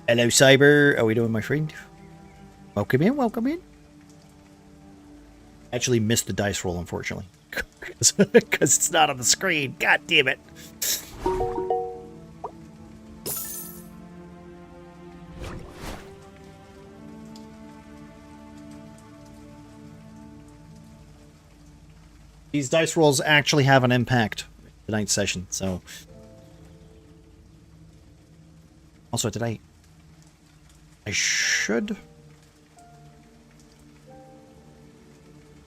Hello, Cyber. How are we doing, my friend? Welcome in, welcome in. Actually missed the dice roll, unfortunately. Because it's not on the screen. God damn it. These dice rolls actually have an impact tonight's session, so... Also, today, I should...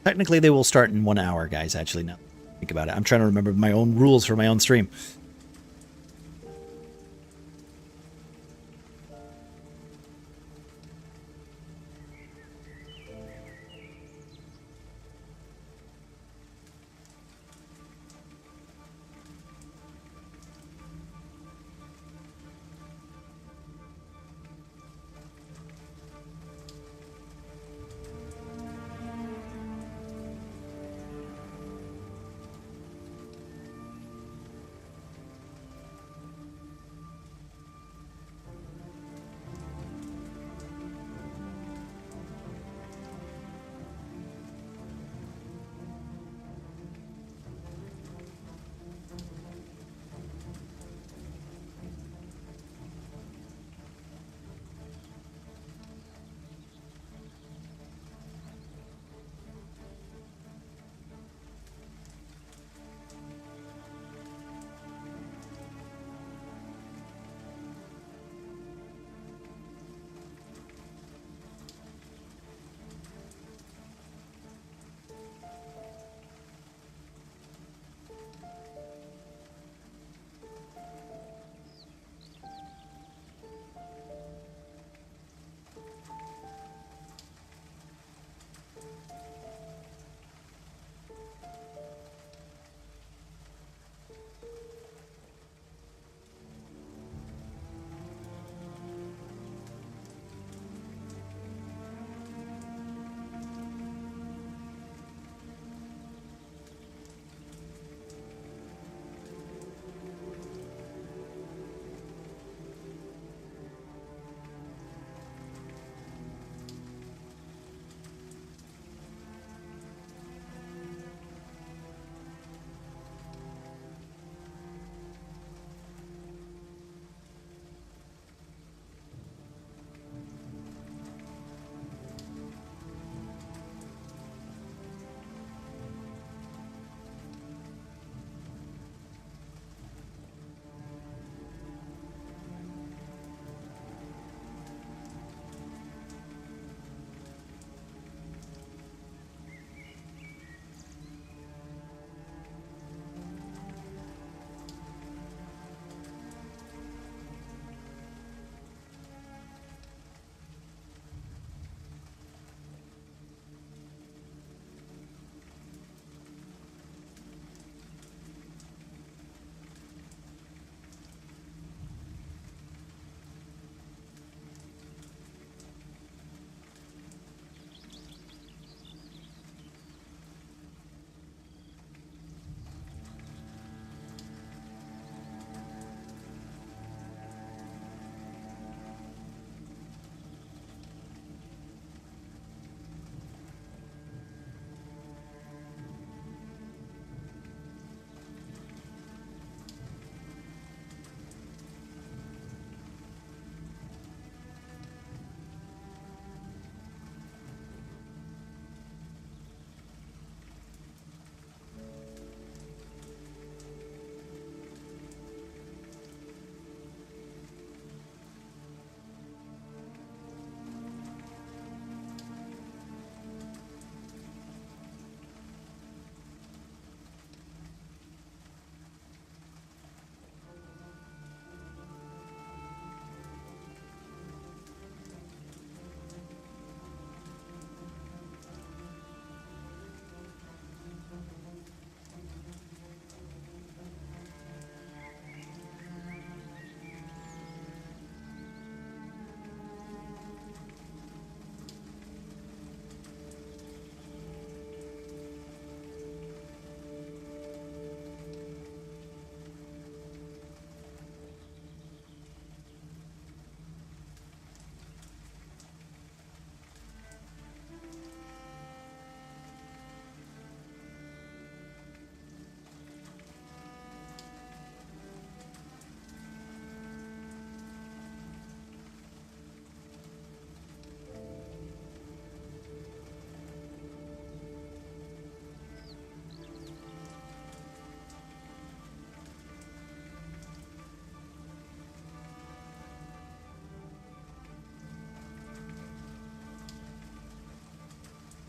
Technically, they will start in 1 hour, guys, actually, now. Think about it. I'm trying to remember my own rules for my own stream.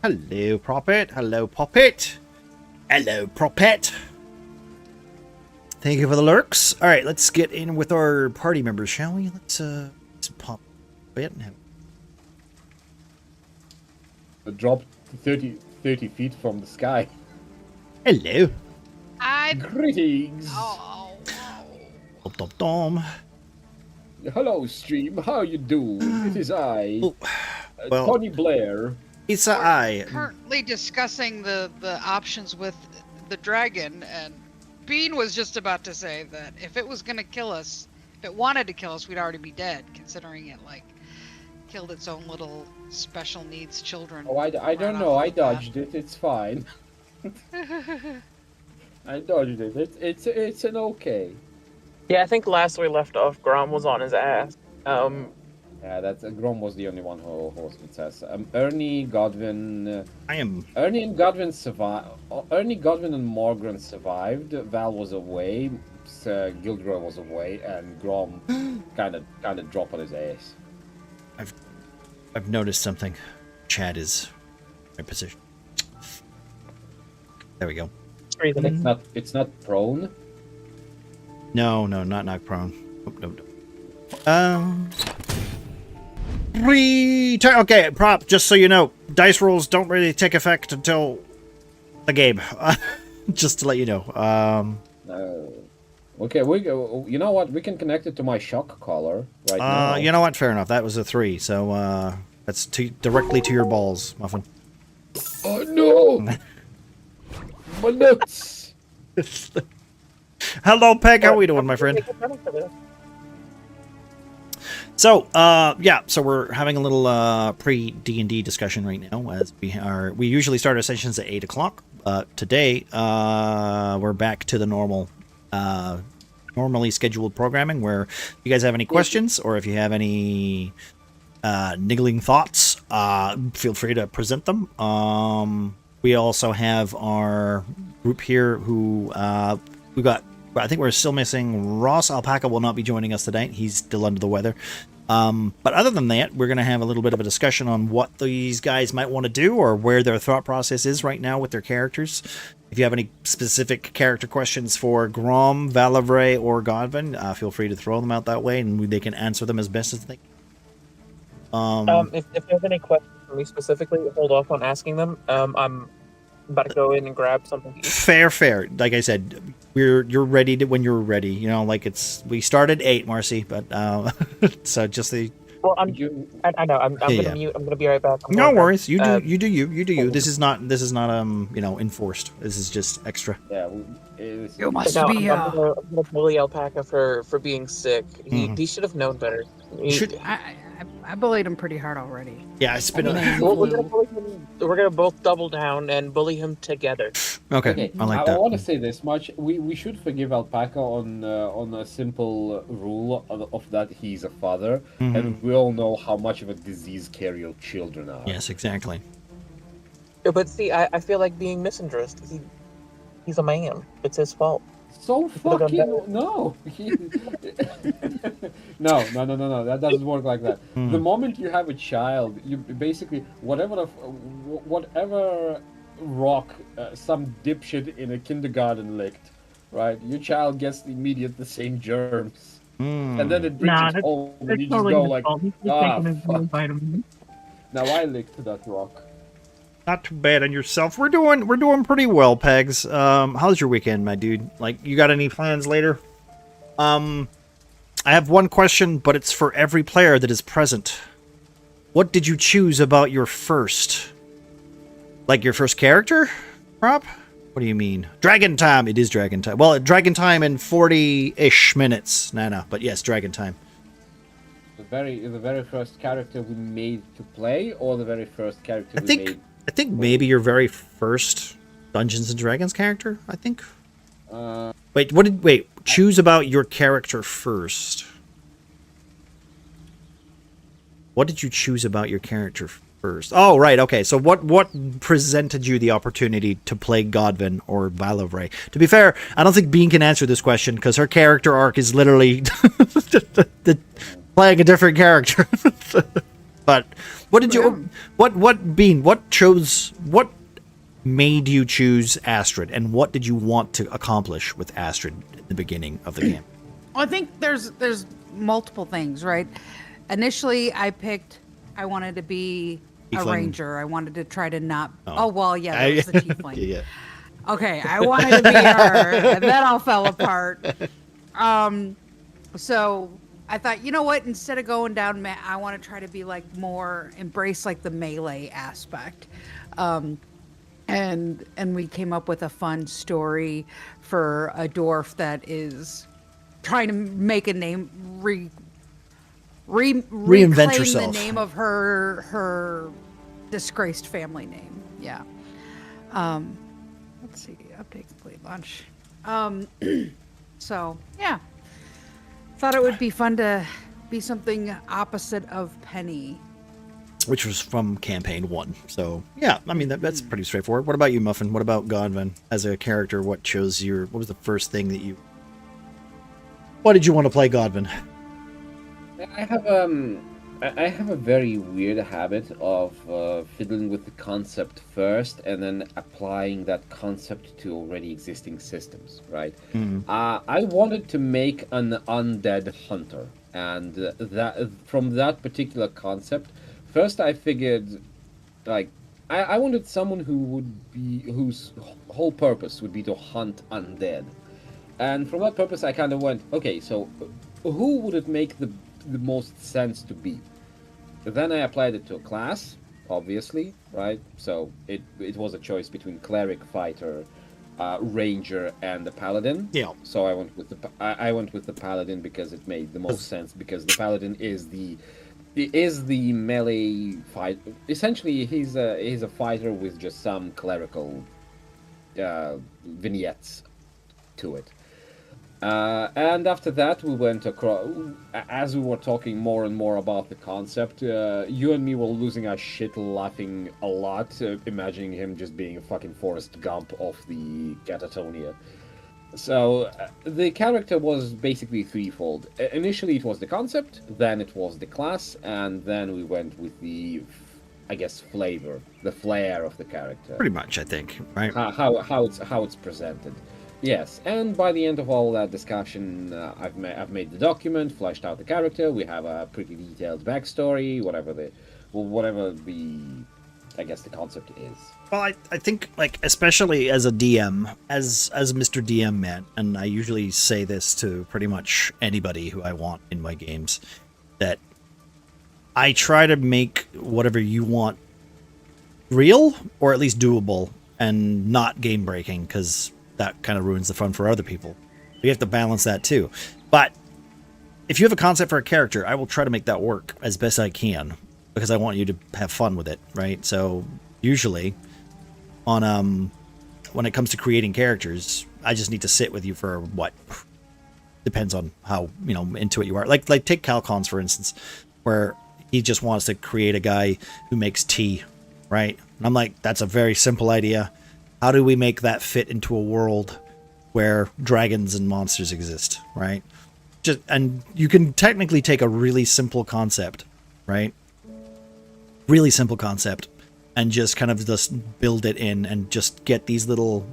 Hello, Prophet. Hello, Poppet. Hello, Prophet. Thank you for the lurks. All right, let's get in with our party members, shall we? Let's pop a bit. Dropped 30 feet from the sky. Hello. Greetings. Oh. Dom, dom, dom. Hello, stream. How you doing? It is I, Oh, well, Tony Blair. it's We're I. currently discussing the options with the dragon, and Bean was just about to say that if it was going to kill us, if it wanted to kill us, we'd already be dead, considering it, like, killed its own little special needs children. Oh, I don't know. I dodged it. It's fine. I dodged it. It's an okay. Yeah, I think last we left off, Grom was on his ass. Yeah, that's Grom was the only one who was with us. Ernie, Godwin. I am. Ernie and Godwin survived. Ernie, Godwin, and Morgan survived. Val was away. Gilgroy was away, and Grom kind of dropped on his ass. I've noticed something. Chad is in position. There we go. It's not prone. No, not knock prone. No. Okay, Prop, just so you know, dice rolls don't really take effect until the game. Just to let you know. Okay, we go. You know what? We can connect it to my shock collar right now. You know what? Fair enough. That was a 3, so that's directly to your balls, Muffin. Oh no! My nuts! Hello, Peg. How are we doing, my friend? So, so we're having a little pre-D&D discussion right now, as we usually start our sessions at 8 o'clock. Today, we're back to the normally scheduled programming, where if you guys have any questions, or if you have any niggling thoughts, feel free to present them. We also have our group here who I think we're still missing Ross. Alpaca will not be joining us tonight. He's still under the weather. But other than that, we're going to have a little bit of a discussion on what these guys might want to do, or where their thought process is right now with their characters. If you have any specific character questions for Grom, Valavray, or Godwin, feel free to throw them out that way, and they can answer them as best as they can. If there's any questions for me specifically, hold off on asking them. I'm about to go in and grab something to eat. Fair. Like I said, you're ready when you're ready. You know, like we started 8, Marcy, but so just the. Well, I know. I'm gonna mute. I'm gonna be right back. No worries. You do you. This is not enforced. This is just extra. Yeah. You must I'm be. gonna bully Alpaca for being sick. He should have known better. I bullied him pretty hard already. Yeah, it's been. We're gonna both double down and bully him together. Okay, I like that. I want to say this much: we should forgive Alpaca on a simple rule of that he's a father, and we all know how much of a disease carrier children are. Yes, exactly. But see, I feel like being misandrist. He's a man. It's his fault. So fucking no. No. That doesn't work like that. The moment you have a child, you basically whatever rock some dipshit in a kindergarten licked, right? Your child gets the same germs, and then it brings it home, and you just go like, fuck. Now I licked that rock. Not too bad on yourself. We're doing pretty well, Pegs. How's your weekend, my dude? Like, you got any plans later? I have one question, but it's for every player that is present. What did you choose about your first? Like your first character, Rob? What do you mean? Dragon time. It is Dragon time. Well, Dragon time in 40-ish minutes. No, but yes, Dragon time. The very first character we made to play, or the very first character we made. I think maybe your very first Dungeons and Dragons character, I think. Wait, choose about your character first. What did you choose about your character first? Oh, right, okay. So what presented you the opportunity to play Godwin or Valavray? To be fair, I don't think Bean can answer this question, because her character arc is literally playing a different character. But What did you? What Bean? What made you choose Astrid, and what did you want to accomplish with Astrid at the beginning of the game? I think there's multiple things, right? Initially, I wanted to be a Tiefling. ranger. I wanted to try to not. Oh. Oh, well, yeah, that was the tiefling. Yeah. Okay, I wanted to be her, and that all fell apart. So I thought, you know what? Instead of going down, I want to try to be like more embrace like the melee aspect. And we came up with a fun story for a dwarf that is trying to make a name, Reinvent reclaim yourself. the name of her disgraced family name. Yeah. Let's see. Update complete launch. So yeah, thought it would be fun to be something opposite of Penny. Which was from campaign 1. So yeah, I mean that's pretty straightforward. What about you, Muffin? What about Godwin as a character? What was the first thing that you? Why did you want to play Godwin? I have a very weird habit of fiddling with the concept first and then applying that concept to already existing systems, right? I wanted to make an undead hunter, and that from that particular concept, first I figured, like, I wanted someone whose whole purpose would be to hunt undead, and from that purpose I kind of went, okay, so who would it make the most sense to be? Then I applied it to a class, obviously, right? So it was a choice between cleric, fighter, ranger, and the paladin. Yeah. So I went with the paladin because it made the most sense, because the paladin is the melee fight. Essentially, he's a fighter with just some clerical vignettes to it. And after that, we went across. As we were talking more and more about the concept, you and me were losing our shit laughing a lot, imagining him just being a fucking Forrest Gump of the Catatonia. So the character was basically threefold. Initially, it was the concept, then it was the class, and then we went with the, I guess, flavor, the flair of the character. Pretty much, I think, right? How it's presented. Yes, and by the end of all that discussion, I've made the document, fleshed out the character. We have a pretty detailed backstory, whatever the I guess the concept is. Well, I think, like, especially as a DM, as Mr. DM man, and I usually say this to pretty much anybody who I want in my games, that I try to make whatever you want real, or at least doable, and not game breaking, because that kind of ruins the fun for other people. You have to balance that too. But if you have a concept for a character, I will try to make that work as best I can, because I want you to have fun with it, right? So usually on when it comes to creating characters, I just need to sit with you for what depends on how, into it you are. Like take Calcons, for instance, where he just wants to create a guy who makes tea, right? And I'm like, that's a very simple idea. How do we make that fit into a world where dragons and monsters exist, right? And you can technically take a really simple concept, right? Really simple concept, and just kind of just build it in and just get these little,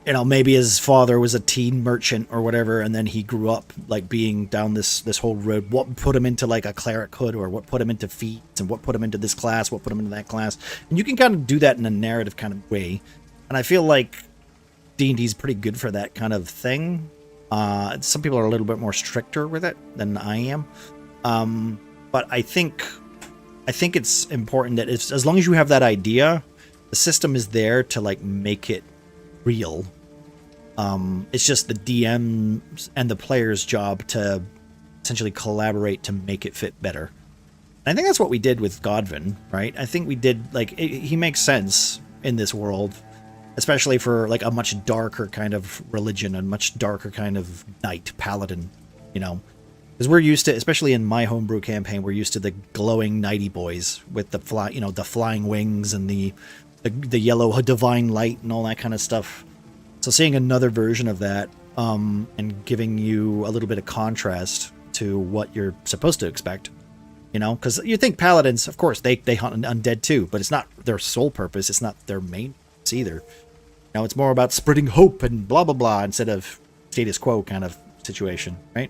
maybe his father was a tea merchant or whatever, and then he grew up like being down this whole road. What put him into like a cleric hood, or what put him into feats, and what put him into this class, what put him into that class, and you can kind of do that in a narrative kind of way. And I feel like D&D's pretty good for that kind of thing. Some people are a little bit more stricter with it than I am, but I think it's important that as long as you have that idea, the system is there to like make it real. It's just the DM and the player's job to essentially collaborate to make it fit better. And I think that's what we did with Godwin, right? I think we did, like, he makes sense in this world, especially for like a much darker kind of religion, and much darker kind of knight paladin, because we're used to, especially in my homebrew campaign, we're used to the glowing knighty boys with the the flying wings and the yellow divine light and all that kind of stuff. So seeing another version of that, and giving you a little bit of contrast to what you're supposed to expect, You know, because you think paladins, of course, they hunt undead too, but it's not their sole purpose. It's not their main purpose either. You know, it's more about spreading hope and blah blah blah instead of status quo kind of situation, right?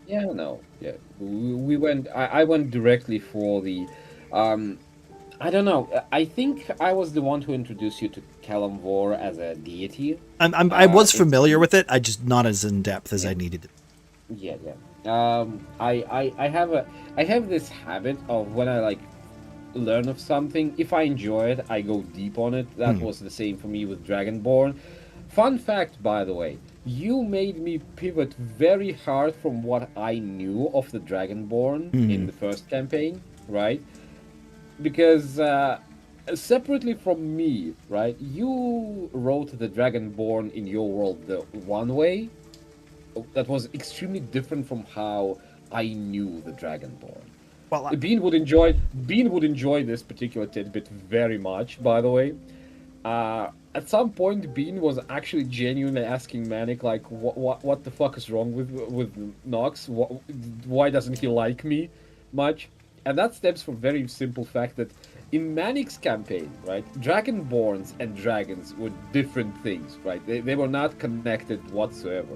Yeah, no, yeah. We went. I went directly for the. I don't know. I think I was the one who introduced you to Kalimvor as a deity. I was familiar with it. I just not as in depth as I needed. Yeah, yeah. I have this habit of when I like learn of something, if I enjoy it, I go deep on it. That was the same for me with Dragonborn. Fun fact, by the way, you made me pivot very hard from what I knew of the Dragonborn in the first campaign, right? Because separately from me, right, you wrote the Dragonborn in your world the one way that was extremely different from how I knew the Dragonborn. Well, Bean would enjoy this particular tidbit very much, by the way. At some point, Bean was actually genuinely asking Manic, like, what the fuck is wrong with Nox? Why doesn't he like me much? And that stems from a very simple fact that in Manic's campaign, right, Dragonborns and dragons were different things, right? They were not connected whatsoever.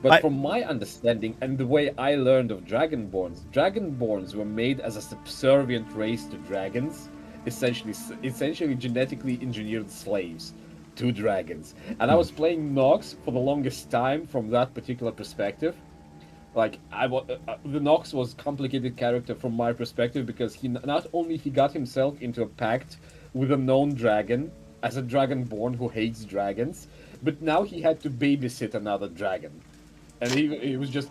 But from my understanding and the way I learned of Dragonborns were made as a subservient race to dragons, essentially genetically engineered slaves to dragons. And I was playing Nox for the longest time from that particular perspective. Like the Nox was a complicated character from my perspective because he got himself into a pact with a known dragon as a Dragonborn who hates dragons, but now he had to babysit another dragon. And he was just,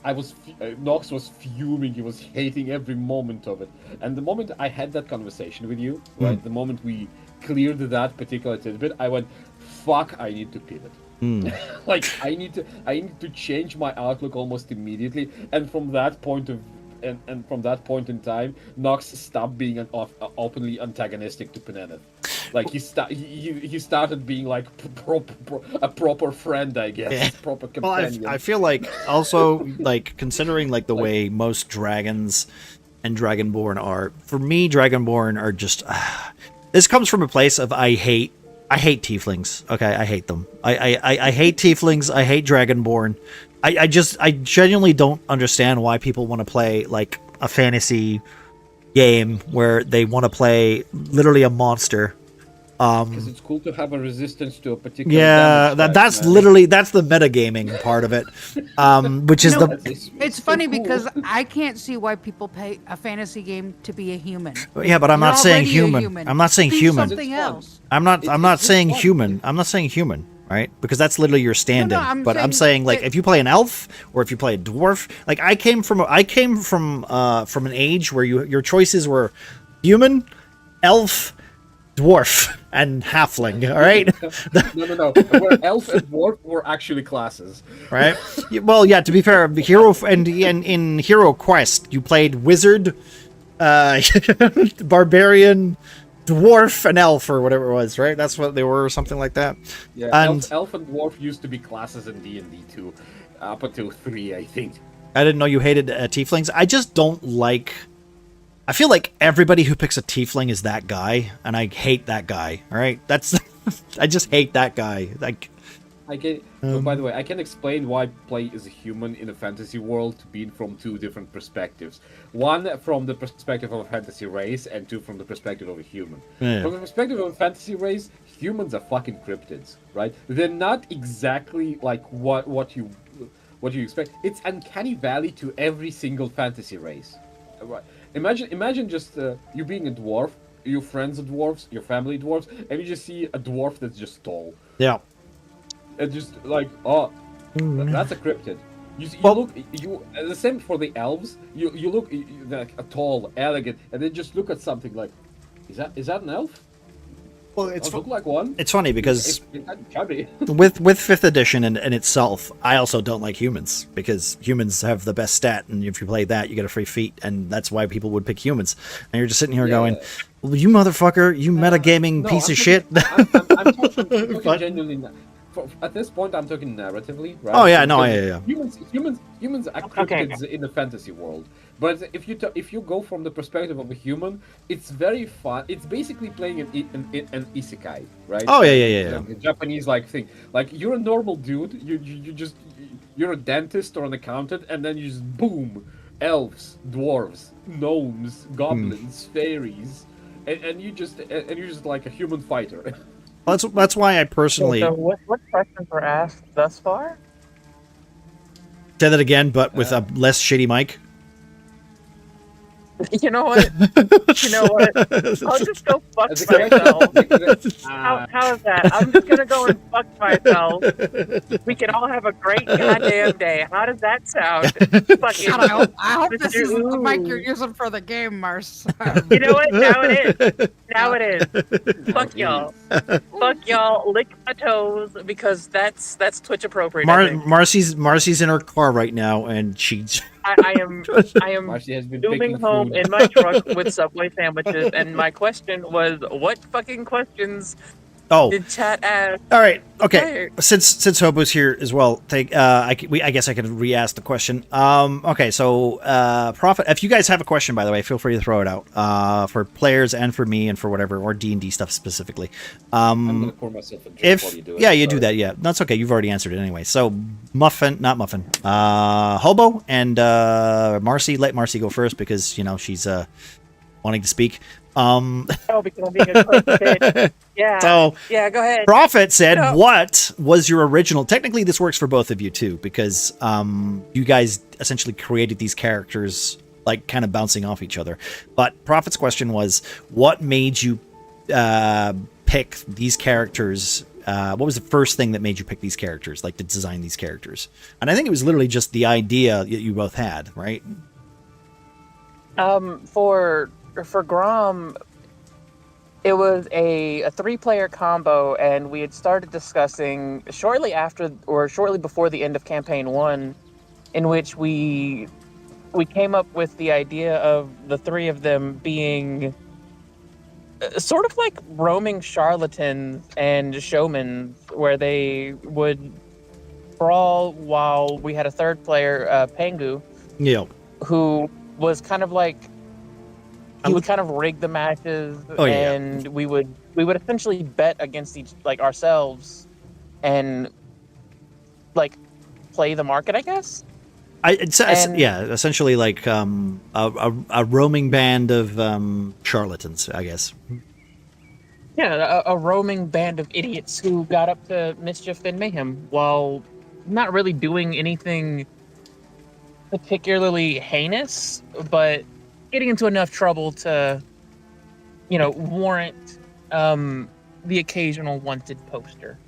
Nox was fuming, he was hating every moment of it. And the moment I had that conversation with you, right, the moment we cleared that particular tidbit, I went, fuck, I need to pivot. Like, I need to change my outlook almost immediately. And from that point in time, Nox stopped being an openly antagonistic to Peneneth. Like he started being like a proper friend, I guess, yeah. Proper companion. Well, I feel like also like considering like the way most dragons and Dragonborn are. For me, Dragonborn are just. This comes from a place of I hate tieflings. Okay, I hate them. I hate tieflings. I hate Dragonborn. I genuinely don't understand why people want to play like a fantasy game where they want to play literally a monster. Because it's cool to have a resistance to a particular. Yeah, that's the metagaming part of it, which is It's funny because I can't see why people pay a fantasy game to be a human. Yeah, but I'm not saying human. I'm not saying human. Something else. I'm not saying human. I'm not saying human, right? Because that's literally your stand-in. I'm saying like if you play an elf or if you play a dwarf, like I came from an age where your choices were human, elf, dwarf, and halfling. All right. No. Where elf and dwarf were actually classes, right? Well, yeah. To be fair, hero and in Hero Quest, you played wizard, barbarian, dwarf, and elf, or whatever it was, right? That's what they were, or something like that. Yeah, and elf and dwarf used to be classes in D&D too, up until 3, I think. I didn't know you hated tieflings. I just don't like. I feel like everybody who picks a tiefling is that guy, and I hate that guy. All right, that's. I just hate that guy. Like. By the way, I can explain why play as a human in a fantasy world being from 2 different perspectives. One from the perspective of a fantasy race, and 2 from the perspective of a human. Yeah. From the perspective of a fantasy race, humans are fucking cryptids, right? They're not exactly like what you expect. It's uncanny valley to every single fantasy race. Right? Imagine just you being a dwarf, your friends are dwarves, your family dwarves, and you just see a dwarf that's just tall. Yeah. It's just like, that's a cryptid. The same for the elves. You look like a tall, elegant, and then just look at something like, is that an elf? Well, it's look like one. It's funny because it's chubby. with 5th edition in itself, I also don't like humans because humans have the best stat, and if you play that, you get a free feat, and that's why people would pick humans. And you're just sitting here going, well, "You motherfucker, you metagaming piece of shit." I'm talking genuinely. at this point, I'm talking narratively, right? Oh yeah, no, Because yeah. Humans are Okay. cryptids in the fantasy world. But if you go from the perspective of a human, it's very fun. It's basically playing an isekai, right? Oh yeah. The Japanese like thing. Like you're a normal dude. You're a dentist or an accountant, and then you just boom, elves, dwarves, gnomes, goblins, fairies, and you're just like a human fighter. That's why I personally So what questions were asked thus far? say that again, but with a less shitty mic. You know what? You know what? I'll just go fuck As a myself. character, How is that? I'm just gonna go and fuck myself. We can all have a great goddamn day. How does that sound? Fucking. God, I hope this Mr. isn't the mic you're Ooh. using for the game, Mars. You know what? Now it is. Now it is. Fuck y'all. Fuck y'all. Lick my toes because that's Twitch appropriate. I think. Marcy's in her car right now, and she's I am Marcy has been zooming picking home food. in my truck with Subway sandwiches, and my question was, what fucking questions oh. did chat ask? All right. Okay. Player? Since Hobo's here as well, I guess I can re-ask the question. Okay. So, Prophet, if you guys have a question, by the way, feel free to throw it out. For players and for me and for whatever, or D&D stuff specifically. I'm gonna pour myself a drink while you do it. You do Sorry. that. Yeah, that's okay. You've already answered it anyway. So, not Muffin. Hobo and Marcy. Let Marcy go first because she's wanting to speak. Oh, because I'm being a quick bitch. Yeah. So, yeah, go ahead. Prophet said, No. what was your original... Technically, this works for both of you, too, because you guys essentially created these characters, like, kind of bouncing off each other. But Prophet's question was, what made you pick these characters? What was the first thing that made you pick these characters, like, to design these characters? And I think it was literally just the idea that you both had, right? For Grom, it was a 3-player combo, and we had started discussing shortly before the end of campaign 1, in which we came up with the idea of the 3 of them being sort of like roaming charlatans and showmen, where they would brawl while we had a 3rd player, Pengu, Yeah. who was kind of like, he would kind of rig the matches, and we would essentially bet against ourselves and like play the market, I guess. Essentially like a roaming band of charlatans, I guess. Yeah, a roaming band of idiots who got up to mischief and mayhem while not really doing anything particularly heinous, but getting into enough trouble to, warrant the occasional wanted poster.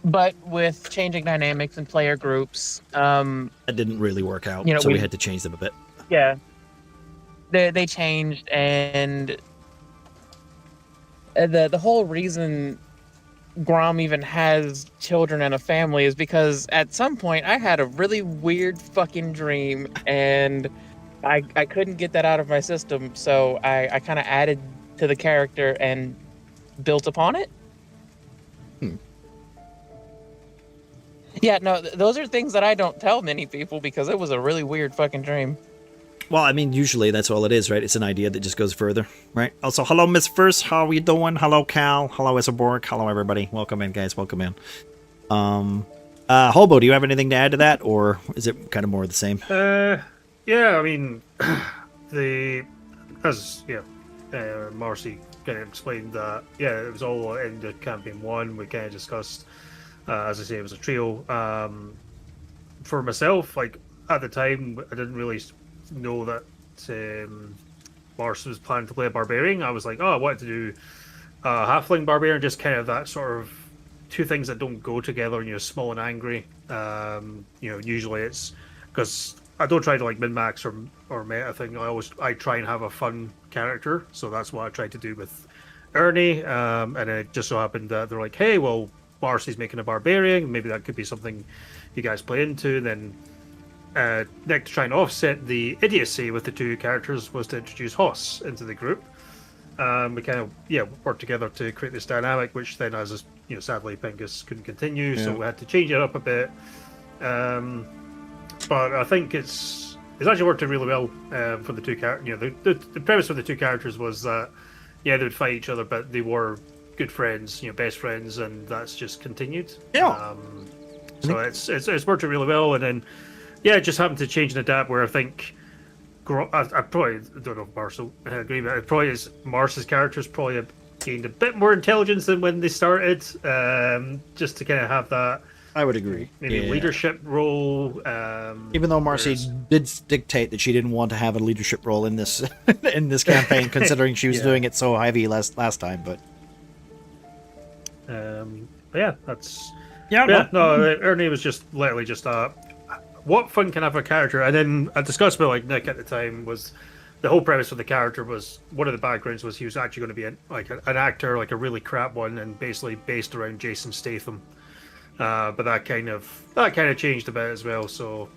But with changing dynamics and player groups, that didn't really work out, so we had to change them a bit. Yeah, they changed, and the whole reason Grom even has children and a family is because at some point I had a really weird fucking dream, and I couldn't get that out of my system, so I kind of added to the character and built upon it. Yeah, no, those are things that I don't tell many people because it was a really weird fucking dream. Well, I mean, usually that's all it is, right? It's an idea that just goes further, right? Also, hello, Miss First. How are you doing? Hello, Cal. Hello, Isaborg. Hello, everybody. Welcome in, guys. Welcome in. Hobo, do you have anything to add to that, or is it kind of more of the same? Yeah, I mean, Marcy kind of explained that, it was all in the campaign 1. We kind of discussed, as I say, it was a trio. For myself, like, at the time, I didn't really know that Marcy was planning to play a barbarian. I was like, I wanted to do a halfling barbarian, just kind of that sort of two things that don't go together when you're small and angry. Usually it's because I don't try to like min-max or meta thing. I try and have a fun character, so that's what I tried to do with Ernie. And it just so happened that they're like, hey, well, Marcy's making a barbarian, maybe that could be something you guys play into. Then Nick, to try and offset the idiocy with the two characters, was to introduce Hoss into the group. We kind of worked together to create this dynamic, which then, as sadly, Pingus couldn't continue, so we had to change it up a bit. But I think it's actually worked out really well for the two characters. The premise of the two characters was that they would fight each other, but they were good friends, best friends, and that's just continued. Yeah. So it's worked out really well, and then it just happened to change and adapt. Where I think I probably don't know if Mars will agree, but it probably is Mars's characters probably have gained a bit more intelligence than when they started, just to kind of have that. I would agree. Maybe leadership role. Even though Marcy did dictate that she didn't want to have a leadership role in this in this campaign, considering she was doing it so heavy last time, but that's no. Ernie was just literally just what fun can have a character, and then I discussed with like Nick at the time was the whole premise of the character was one of the backgrounds was he was actually going to be an actor, like a really crap one, and basically based around Jason Statham. But that kind of changed a bit as well. So,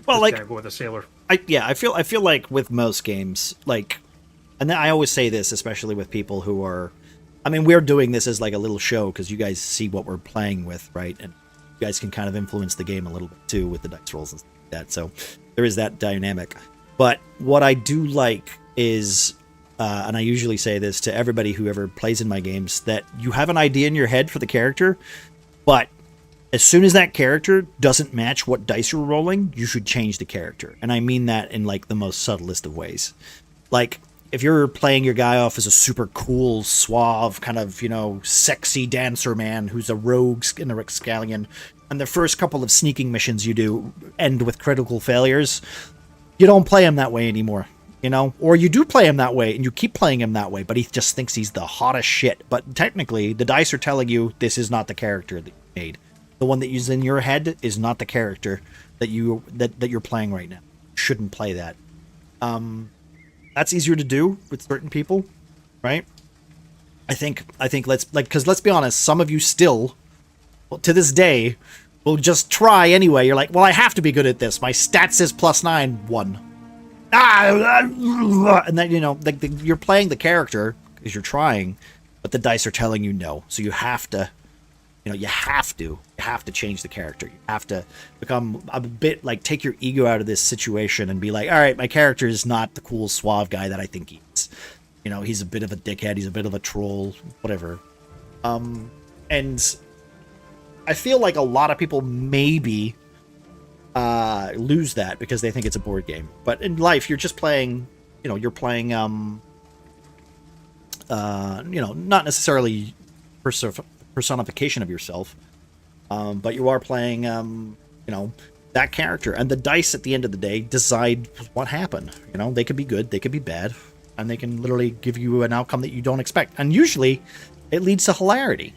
well, like kind of go with a sailor. I feel like with most games, like, and I always say this, especially with people who are, I mean, we're doing this as like a little show because you guys see what we're playing with, right? And you guys can kind of influence the game a little bit too with the dice rolls and stuff like that. So there is that dynamic. But what I do like is, and I usually say this to everybody who ever plays in my games, that you have an idea in your head for the character. But as soon as that character doesn't match what dice you're rolling, you should change the character. And I mean that in like the most subtlest of ways. Like if you're playing your guy off as a super cool, suave, kind of, sexy dancer man who's a rogue in the Rickscallion, and the first couple of sneaking missions you do end with critical failures, you don't play him that way anymore. Or you do play him that way and you keep playing him that way, but he just thinks he's the hottest shit. But technically, the dice are telling you this is not the character that you made. The one that is in your head is not the character that you're playing right now. You shouldn't play that. That's easier to do with certain people, right? I think because let's be honest, some of you still, to this day, will just try anyway. You're like, well, I have to be good at this. My stat says +9, 1. And then you're playing the character because you're trying, but the dice are telling you no. So you have to, you have to change the character. You have to become a bit like take your ego out of this situation and be like, all right, my character is not the cool suave guy that I think he is. He's a bit of a dickhead. He's a bit of a troll, whatever. And I feel like a lot of people maybe lose that because they think it's a board game. But in life, you're just playing, you're playing, not necessarily personification of yourself, but you are playing, that character. And the dice at the end of the day decide what happened. They could be good, they could be bad, and they can literally give you an outcome that you don't expect. And usually, it leads to hilarity.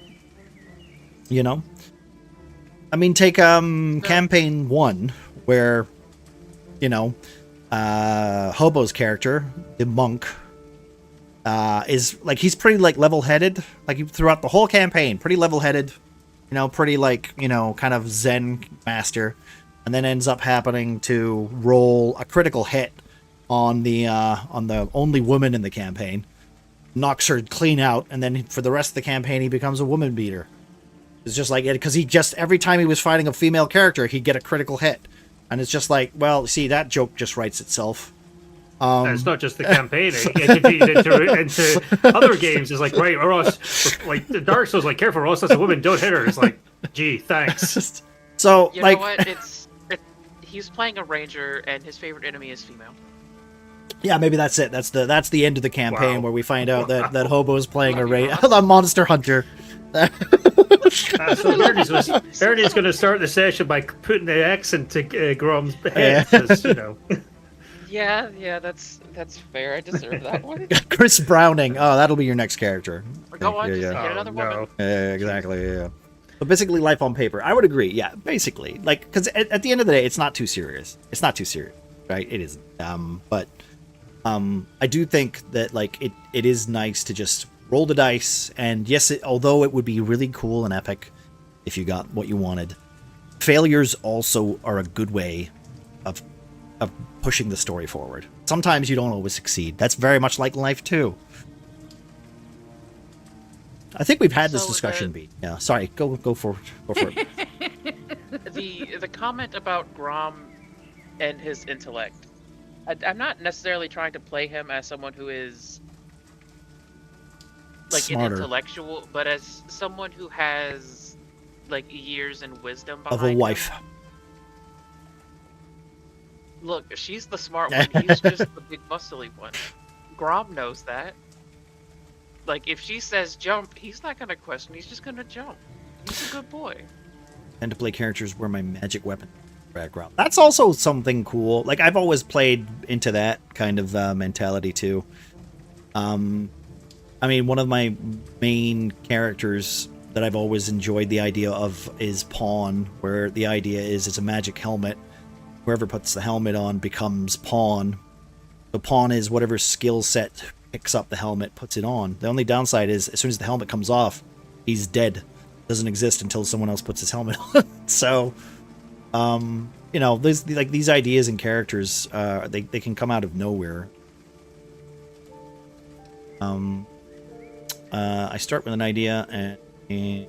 I mean, take campaign 1, where, Hobo's character, the monk, is like he's pretty like level-headed, like throughout the whole campaign, pretty level-headed, pretty like kind of Zen master, and then ends up happening to roll a critical hit on the only woman in the campaign, knocks her clean out, and then for the rest of the campaign he becomes a woman beater. It's just like it because he just every time he was fighting a female character, he'd get a critical hit, and it's just like, well, see, that joke just writes itself. And it's not just the campaign; it continued into other games. It's like, right, Ross, like the Dark Souls, like, careful, Ross, that's a woman, don't hit her. It's like, gee, thanks. So, you like, know what? He's playing a ranger, and his favorite enemy is female. Yeah, maybe that's it. That's the end of the campaign where we find out that Hobo is playing a monster hunter. So Bernie's going to start the session by putting the X into Grom's head, because, Yeah, that's fair. I deserve that one. Chris Browning. Oh, that'll be your next character. Go on, just yeah. get another woman. No. Yeah, exactly. Yeah. But basically, life on paper. I would agree. Yeah, basically, like, because at the end of the day, it's not too serious. It's not too serious, right? It isn't. But I do think that like it is nice to just roll the dice, and yes, although it would be really cool and epic if you got what you wanted, failures also are a good way of pushing the story forward. Sometimes you don't always succeed. That's very much like life too. I think we've had this So, discussion, B. Yeah, sorry. Go for it. The comment about Grom and his intellect. I'm not necessarily trying to play him as someone who is like an Smarter. intellectual, but as someone who has like years and wisdom behind Of a wife. him. Look, she's the smart one. He's just the big muscly one. Grom knows that. Like, if she says jump, he's not gonna question. He's just gonna jump. He's a good boy. And to play characters where my magic weapon background. That's also something cool. Like, I've always played into that kind of mentality too. I mean, one of my main characters that I've always enjoyed the idea of is Pawn, where the idea is it's a magic helmet. Whoever puts the helmet on becomes Pawn. The Pawn is whatever skill set picks up the helmet, puts it on. The only downside is as soon as the helmet comes off, he's dead. Doesn't exist until someone else puts his helmet on. So, you know, there's like these ideas and characters, they can come out of nowhere. I start with an idea and a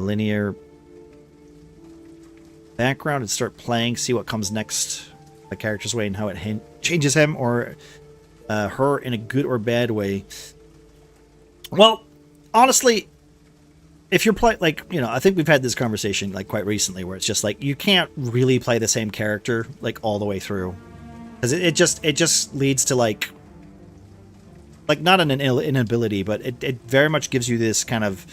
linear background and start playing, see what comes next, the character's way and how it changes him or her in a good or bad way. Well, honestly, if you're playing, like, you know, I think we've had this conversation like quite recently where it's just like you can't really play the same character like all the way through, because it just leads to like not an inability, but it very much gives you this kind of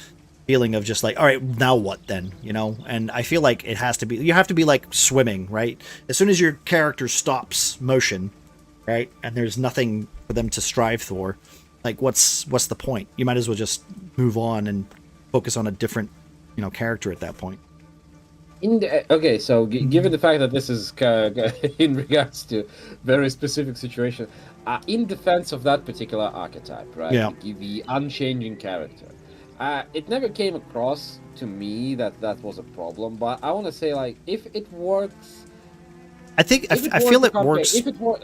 feeling of just like, all right, now what then, you know? And I feel like it has to be, you have to be like swimming, right? As soon as your character stops motion, right, and there's nothing for them to strive for, like what's the point? You might as well just move on and focus on a different, you know, character at that point. Okay, so given the fact that this is in regards to very specific situation, in defense of that particular archetype, right? Yeah. The unchanging character. It never came across to me that was a problem, but I want to say, like, if it works, I think I feel it works. If it were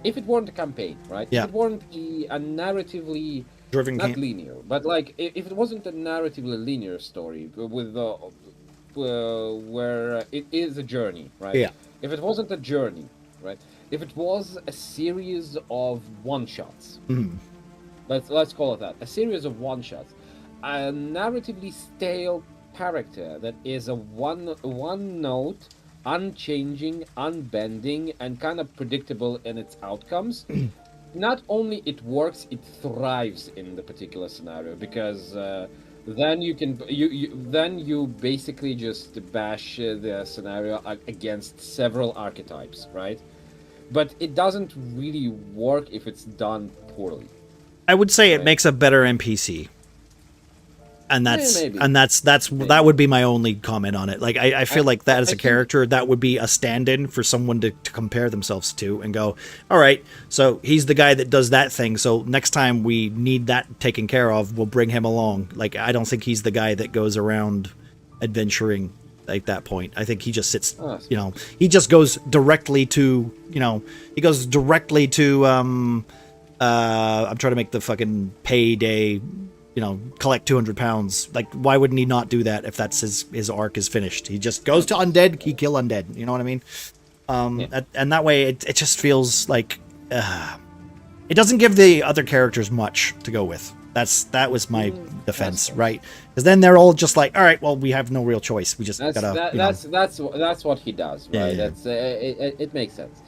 if it weren't a campaign, right? Yeah. If it weren't a narratively Driven not linear, but like if it wasn't a narratively linear story with where it is a journey, right? Yeah. If it wasn't a journey, right? If it was a series of one-shots, let's call it that, a series of one-shots, a narratively stale character that is a one-note, unchanging, unbending, and kind of predictable in its outcomes. Not only it works, it thrives in the particular scenario, because then you basically just bash the scenario against several archetypes, right? But it doesn't really work if it's done poorly. I would say it makes a better NPC. And that's maybe. That would be my only comment on it. Like I feel like that as a character, that would be a stand-in for someone to compare themselves to and go, all right, so he's the guy that does that thing, so next time we need that taken care of, we'll bring him along. Like, I don't think he's the guy that goes around adventuring at that point. I think he just sits, you know, he just goes directly to, you know, I'm trying to make the fucking payday, you know, collect 200 pounds. Like, why wouldn't he not do that if that's his arc is finished? He just goes to undead, he kill undead. You know what I mean? And that way, it just feels like it doesn't give the other characters much to go with. That was my defense, right? Because then they're all just like, all right, well, we have no real choice. We just gotta. That's what he does, right? Yeah. That's it makes sense.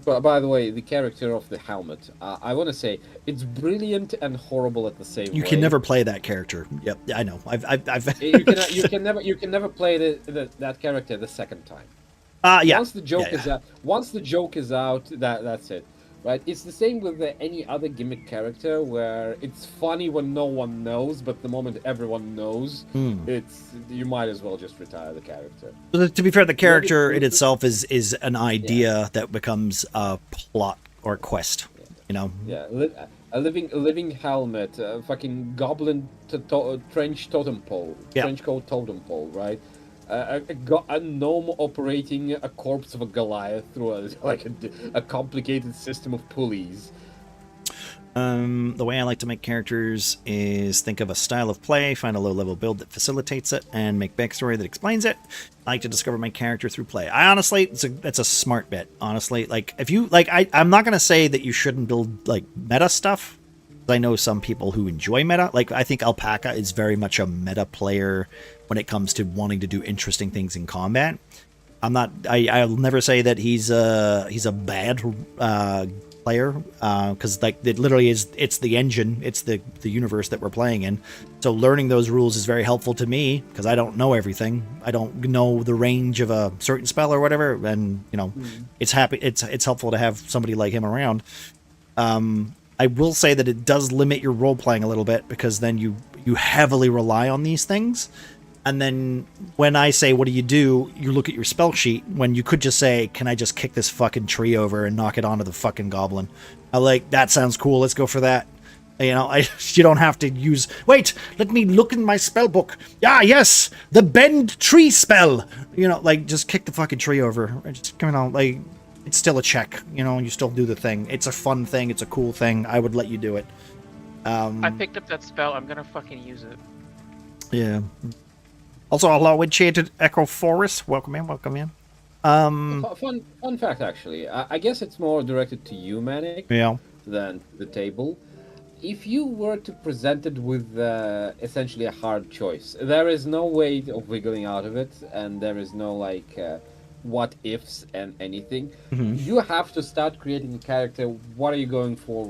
But by the way, the character of the helmet, I want to say it's brilliant and horrible at the same way. You can never play that character. Yep, I know. I've you can never play that character the second time. Yeah. Once the joke is out, that's it. Right? It's the same with any other gimmick character where it's funny when no one knows, but the moment everyone knows, you might as well just retire the character. To be fair, the character in itself is an idea that becomes a plot or quest. You know. Yeah, a living helmet, fucking goblin trench totem pole, trench coat totem pole, right? A gnome operating a corpse of a Goliath through a complicated system of pulleys. The way I like to make characters is think of a style of play, find a low-level build that facilitates it, and make backstory that explains it. I like to discover my character through play. I honestly, it's a smart bit. Honestly, like if you like, I'm not gonna say that you shouldn't build like meta stuff. I know some people who enjoy meta. Like I think Alpaca is very much a meta player when it comes to wanting to do interesting things in combat. I'm not. I'll never say that he's a bad player, because like it literally is, it's the engine, it's the universe that we're playing in, so learning those rules is very helpful to me because I don't know everything. I don't know the range of a certain spell or whatever, and you know, it's helpful to have somebody like him around. I will say that it does limit your role playing a little bit, because then you heavily rely on these things. And then when I say, what do? You look at your spell sheet when you could just say, can I just kick this fucking tree over and knock it onto the fucking goblin? I like, that sounds cool. Let's go for that. You know, you don't have to use, wait, let me look in my spell book. Ah, yes, the bend tree spell. You know, like, just kick the fucking tree over. Just, you know, like, it's still a check. You know, you still do the thing. It's a fun thing. It's a cool thing. I would let you do it. I picked up that spell. I'm gonna fucking use it. Yeah. Also, hello, Enchanted Echo Forest. Welcome in, welcome in. Fun fact, actually. I guess it's more directed to you, Manic, Yeah. than the table. If you were to present it with essentially a hard choice, there is no way of wiggling out of it, and there is no like what ifs and anything. You have to start creating a character. What are you going for?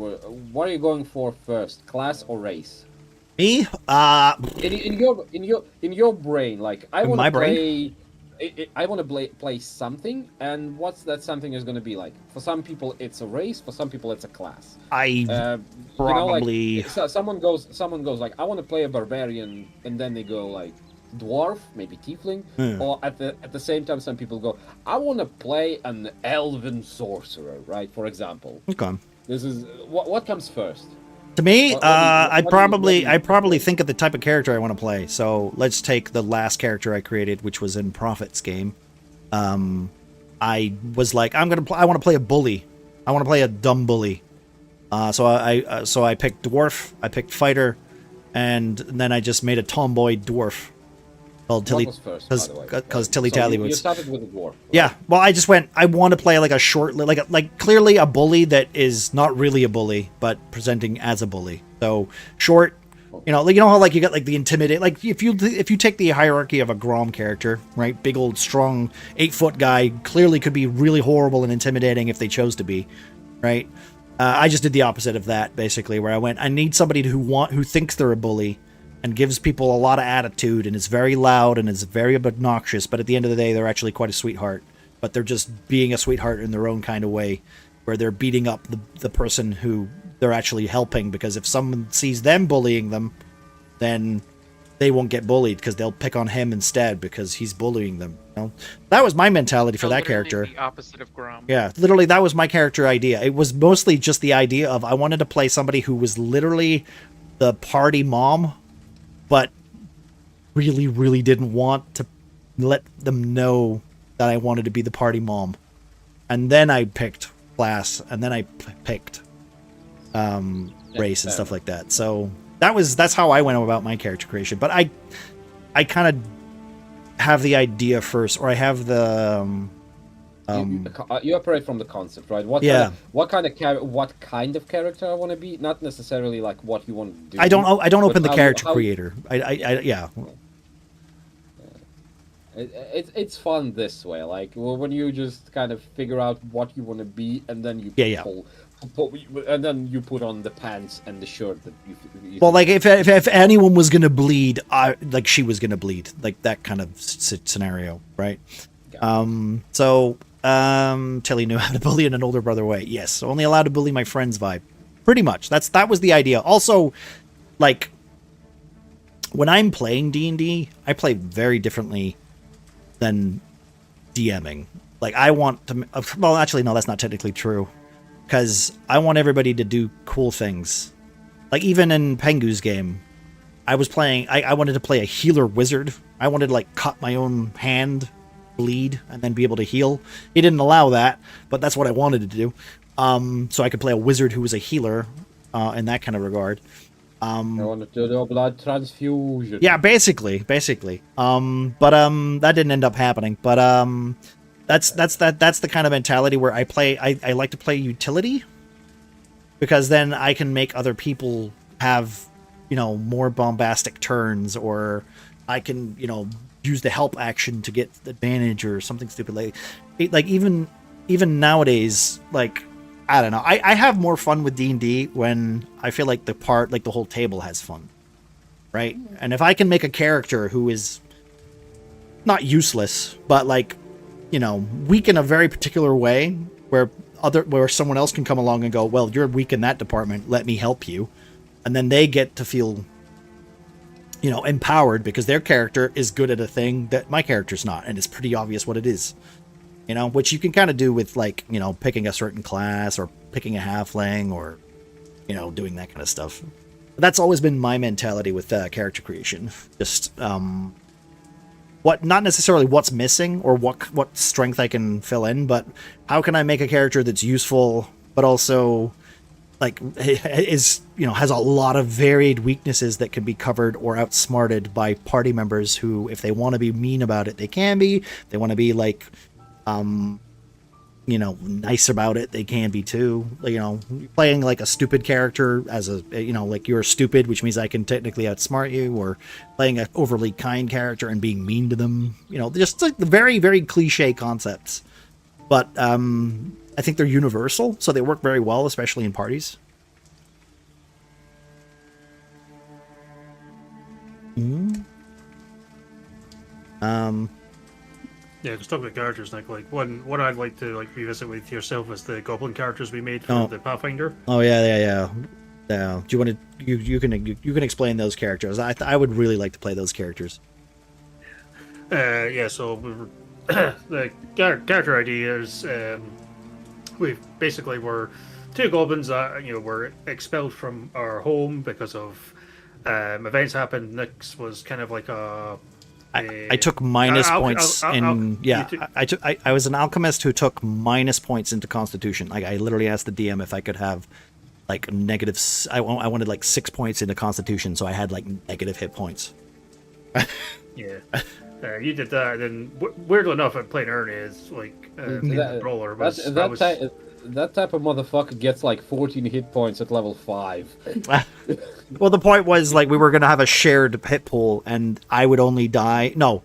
What are you going for first, class or race? Me? In your brain, like I want to play. I want to play something, and what's that something is going to be like? For some people, it's a race. For some people, it's a class. Probably. You know, like, someone goes like, I want to play a barbarian, and then they go like dwarf, maybe tiefling, or at the same time, some people go, I want to play an elven sorcerer, right? For example. Okay. This is what comes first. To me, I I probably think of the type of character I want to play. So let's take the last character I created, which was in Prophet's game. I was like, I want to play a bully. I want to play a dumb bully. So I picked dwarf, I picked fighter, and then I just made a tomboy dwarf. Called Tilly, because Tilly Tally was. You started with a dwarf. Right? Yeah, well, I just went. I want to play like a short, like clearly a bully that is not really a bully, but presenting as a bully. So short, you know how like you got like the intimidate. Like if you take the hierarchy of a Grom character, right? Big old strong 8-foot guy clearly could be really horrible and intimidating if they chose to be, right? I just did the opposite of that basically, where I went. I need somebody who thinks they're a bully and gives people a lot of attitude, and is very loud and is very obnoxious, but at the end of the day, they're actually quite a sweetheart. But they're just being a sweetheart in their own kind of way, where they're beating up the person who they're actually helping, because if someone sees them bullying them, then they won't get bullied, because they'll pick on him instead, because he's bullying them. You know? That was my mentality for that character. The opposite of Grom. Yeah, literally, that was my character idea. It was mostly just the idea of I wanted to play somebody who was literally the party mom, but really, really didn't want to let them know that I wanted to be the party mom. And then I picked class, and then I picked race and stuff like that. So that's how I went about my character creation. But I kind of have the idea first, or I have the you operate from the concept, right? What kind of character I want to be, not necessarily like what you want to do. I don't open the character creator. Yeah. It's fun this way, like when you just kind of figure out what you want to be, and then you and then you put on the pants and the shirt that you well, like if anyone was gonna bleed, like she was gonna bleed, like that kind of scenario, right? So Tilly knew how to bully in an older brother way. Yes, only allowed to bully my friends vibe. Pretty much. That was the idea. Also, like when I'm playing D&D, I play very differently than DMing. Like I want to. Well, actually, no, that's not technically true, because I want everybody to do cool things. Like even in Pengu's game, I was playing. I wanted to play a healer wizard. I wanted to like cut my own hand, bleed, and then be able to heal. He didn't allow that, but that's what I wanted to do. So I could play a wizard who was a healer, in that kind of regard. I want to do a blood transfusion. Yeah, basically. But that didn't end up happening. But that's the kind of mentality where I like to play utility, because then I can make other people have, more bombastic turns, or I can, use the help action to get advantage or something stupid like even nowadays, like, I don't know. I have more fun with D&D when I feel like the whole table has fun, right? And if I can make a character who is not useless, but like, weak in a very particular way, where someone else can come along and go, well, you're weak in that department, let me help you, and then they get to feel, empowered because their character is good at a thing that my character's not, and it's pretty obvious what it is. Which you can kind of do with, like, picking a certain class or picking a halfling or, doing that kind of stuff. But that's always been my mentality with character creation. Just not necessarily what's missing or what strength I can fill in, but how can I make a character that's useful, but also like has a lot of varied weaknesses that can be covered or outsmarted by party members who, if they want to be mean about it, they can be. If they want to be like, nice about it, they can be too. Playing like a stupid character as like you're stupid, which means I can technically outsmart you, or playing an overly kind character and being mean to them. Just like the very, very cliche concepts. But I think they're universal, so they work very well, especially in parties. Yeah, because talking about characters, Nick, like what I'd like to revisit with yourself is the goblin characters we made for the Pathfinder. Oh yeah. Do you want to? You can explain those characters. I would really like to play those characters. So we were the character ideas. We basically were two goblins that were expelled from our home because of events happened. Nick's was kind of like I took minus points in. I was an alchemist who took minus points into Constitution. Like, I literally asked the DM if I could have like negative. I wanted like 6 points into Constitution, so I had like negative hit points. Yeah, you did that. And weirdly enough, I played Ernie as like the roller. That type of motherfucker gets like 14 hit points at level 5. Well, the point was, like, we were gonna have a shared hit pool, and I would only die. No.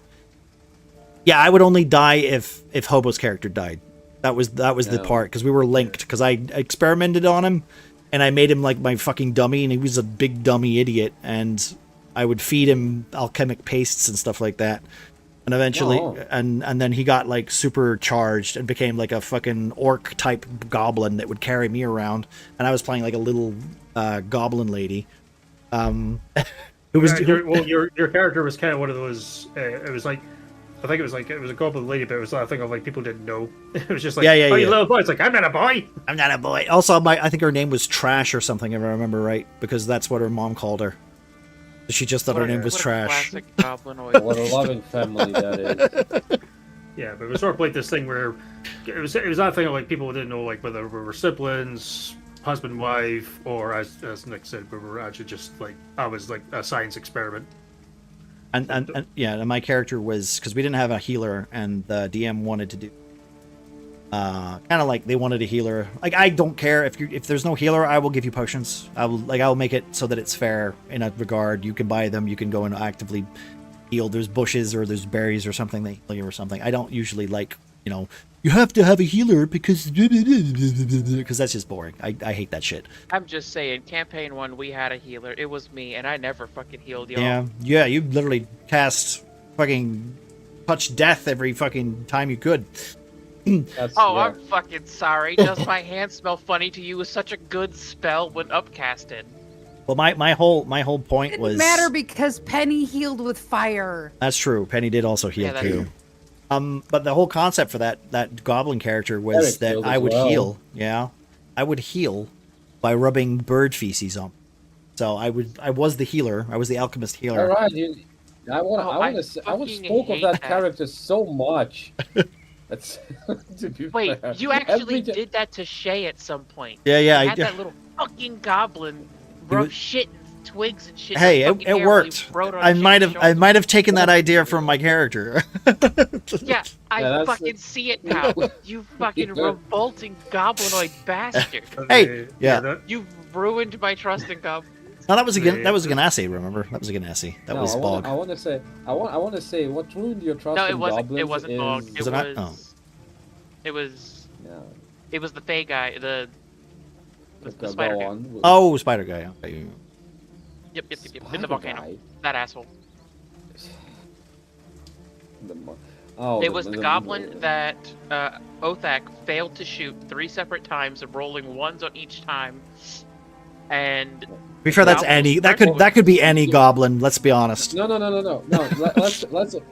Yeah, I would only die if Hobo's character died. That was the part, because we were linked. Because I experimented on him, and I made him like my fucking dummy, and he was a big dummy idiot, and I would feed him alchemic pastes and stuff like that. And eventually, and then he got like supercharged and became like a fucking orc type goblin that would carry me around. And I was playing like a little goblin lady. Your character was kind of one of those. It was like, I think it was a goblin lady, but it was, I think, of like people didn't know. It was just like, you little boy. It's like, I'm not a boy. I'm not a boy. Also, I think her name was Trash or something, if I remember right, because that's what her mom called her. She just thought her name was Trash. Classic goblin. What a loving family that is. Yeah, but it was sort of like this thing where it was that thing of like people didn't know like whether we were siblings, husband, wife, or as Nick said, we were actually just like, I was like a science experiment. And my character was, because we didn't have a healer, and the DM wanted to do kind of like they wanted a healer. Like, I don't care if there's no healer, I will give you potions. I'll make it so that it's fair in a regard. You can buy them, you can go and actively heal. There's bushes or there's berries or something they heal you or something. I don't usually like, you have to have a healer because that's just boring. I hate that shit. I'm just saying, campaign 1 we had a healer. It was me, and I never fucking healed y'all. Yeah, you literally cast fucking touch death every fucking time you could. I'm fucking sorry. Does my hand smell funny to you? Is such a good spell when upcasted. Well, my whole point It was didn't matter because Penny healed with fire. That's true. Penny did also heal too. But the whole concept for that goblin character was that I would heal. Yeah, I would heal by rubbing bird feces on. So I was the healer. I was the alchemist healer. All right, I spoke of that character so much. Wait, you actually did that to Shay at some point. Yeah, I had that little fucking goblin wrote shit and twigs and shit. Hey, in his fucking it hair while he worked. rode on I Shane's might shoulder. have taken that idea from my character. Yeah, I Yeah, that's fucking see it now. You fucking revolting goblinoid bastard. Hey, yeah. You've ruined my trust in goblins. No, that was a Ganassi. Remember, that was a Ganassi. That was Bog. I want to say, what ruined your trust No, in it wasn't. goblins It wasn't is... Bog. It Was it not? was. Oh. It was. Yeah. It was the Fey guy. The Go spider guy. on. Oh, Spider Guy. Okay. Yep. In Spider the volcano. guy? That asshole. Oh, It was the goblin that Othak failed to shoot 3 separate times, rolling ones on each time, and. To be fair, that's Goblin any. was That could be any goblin. Let's be honest. No.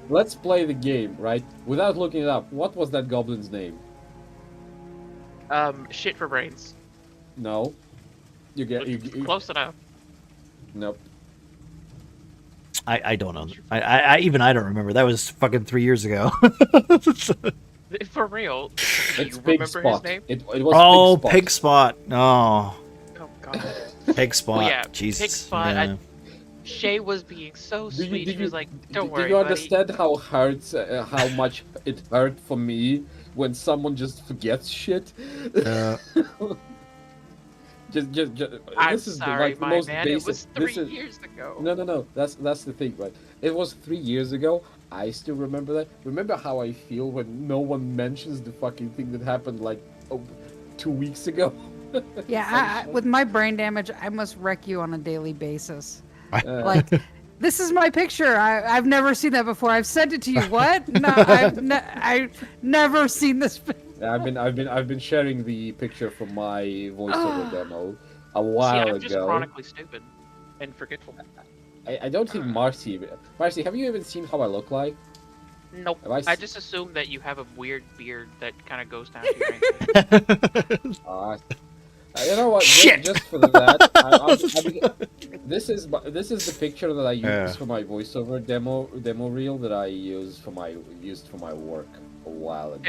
Let's play the game, right? Without looking it up. What was that goblin's name? Shit for brains. No. You Close enough. Nope. I don't know. I don't remember. That was fucking 3 years ago. For real. Do It's you Pig remember Spot. his name? It was Oh, Pig Spot. Pig Spot. Oh, Oh god. Pig Spot. Well, yeah, Jesus. Pig Spot. Yeah. Shay was being so sweet. She was like, "Don't worry, Do you buddy." understand how much it hurt for me when someone just forgets shit? just I'm this is sorry, the my most man. basic. It was this 3 is, years ago. No. That's the thing, right? It was 3 years ago. I still remember that. Remember how I feel when no one mentions the fucking thing that happened like 2 weeks ago? Yeah, with my brain damage, I must wreck you on a daily basis. Uh, Like, this is my picture. I've never seen that before. I've sent it to you. What? No, I've never seen this. I've been sharing the picture from my voiceover demo a while I'm just ago. chronically stupid and forgetful. I don't think Marcy, have you even seen how I look like? Nope. Have I I s- just assume that you have a weird beard that kind of goes down to your ankles. You know what? Shit! Just for that, this is the picture that I used Yeah. for my voiceover demo reel that I used for my work a while ago.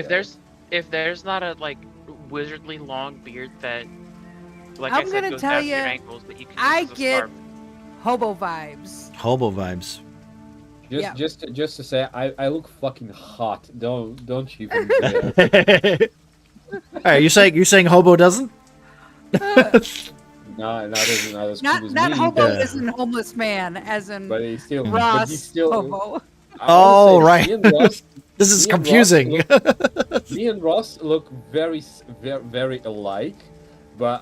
If there's not a like wizardly long beard that, like I'm I said, gonna goes tell down to your ya, ankles that you can I use as a get scarf. hobo vibes. Hobo vibes. Yeah. Just to say, I look fucking hot. Don't you even dare. Alright, you're saying hobo doesn't? No, not as Not cool as not me. hobo Yeah. isn't homeless man, as in But he's still. Ross but he's still. hobo. I Oh, wanna say, right. Me and Ross, This is me and Ross confusing. me and Ross look very alike, but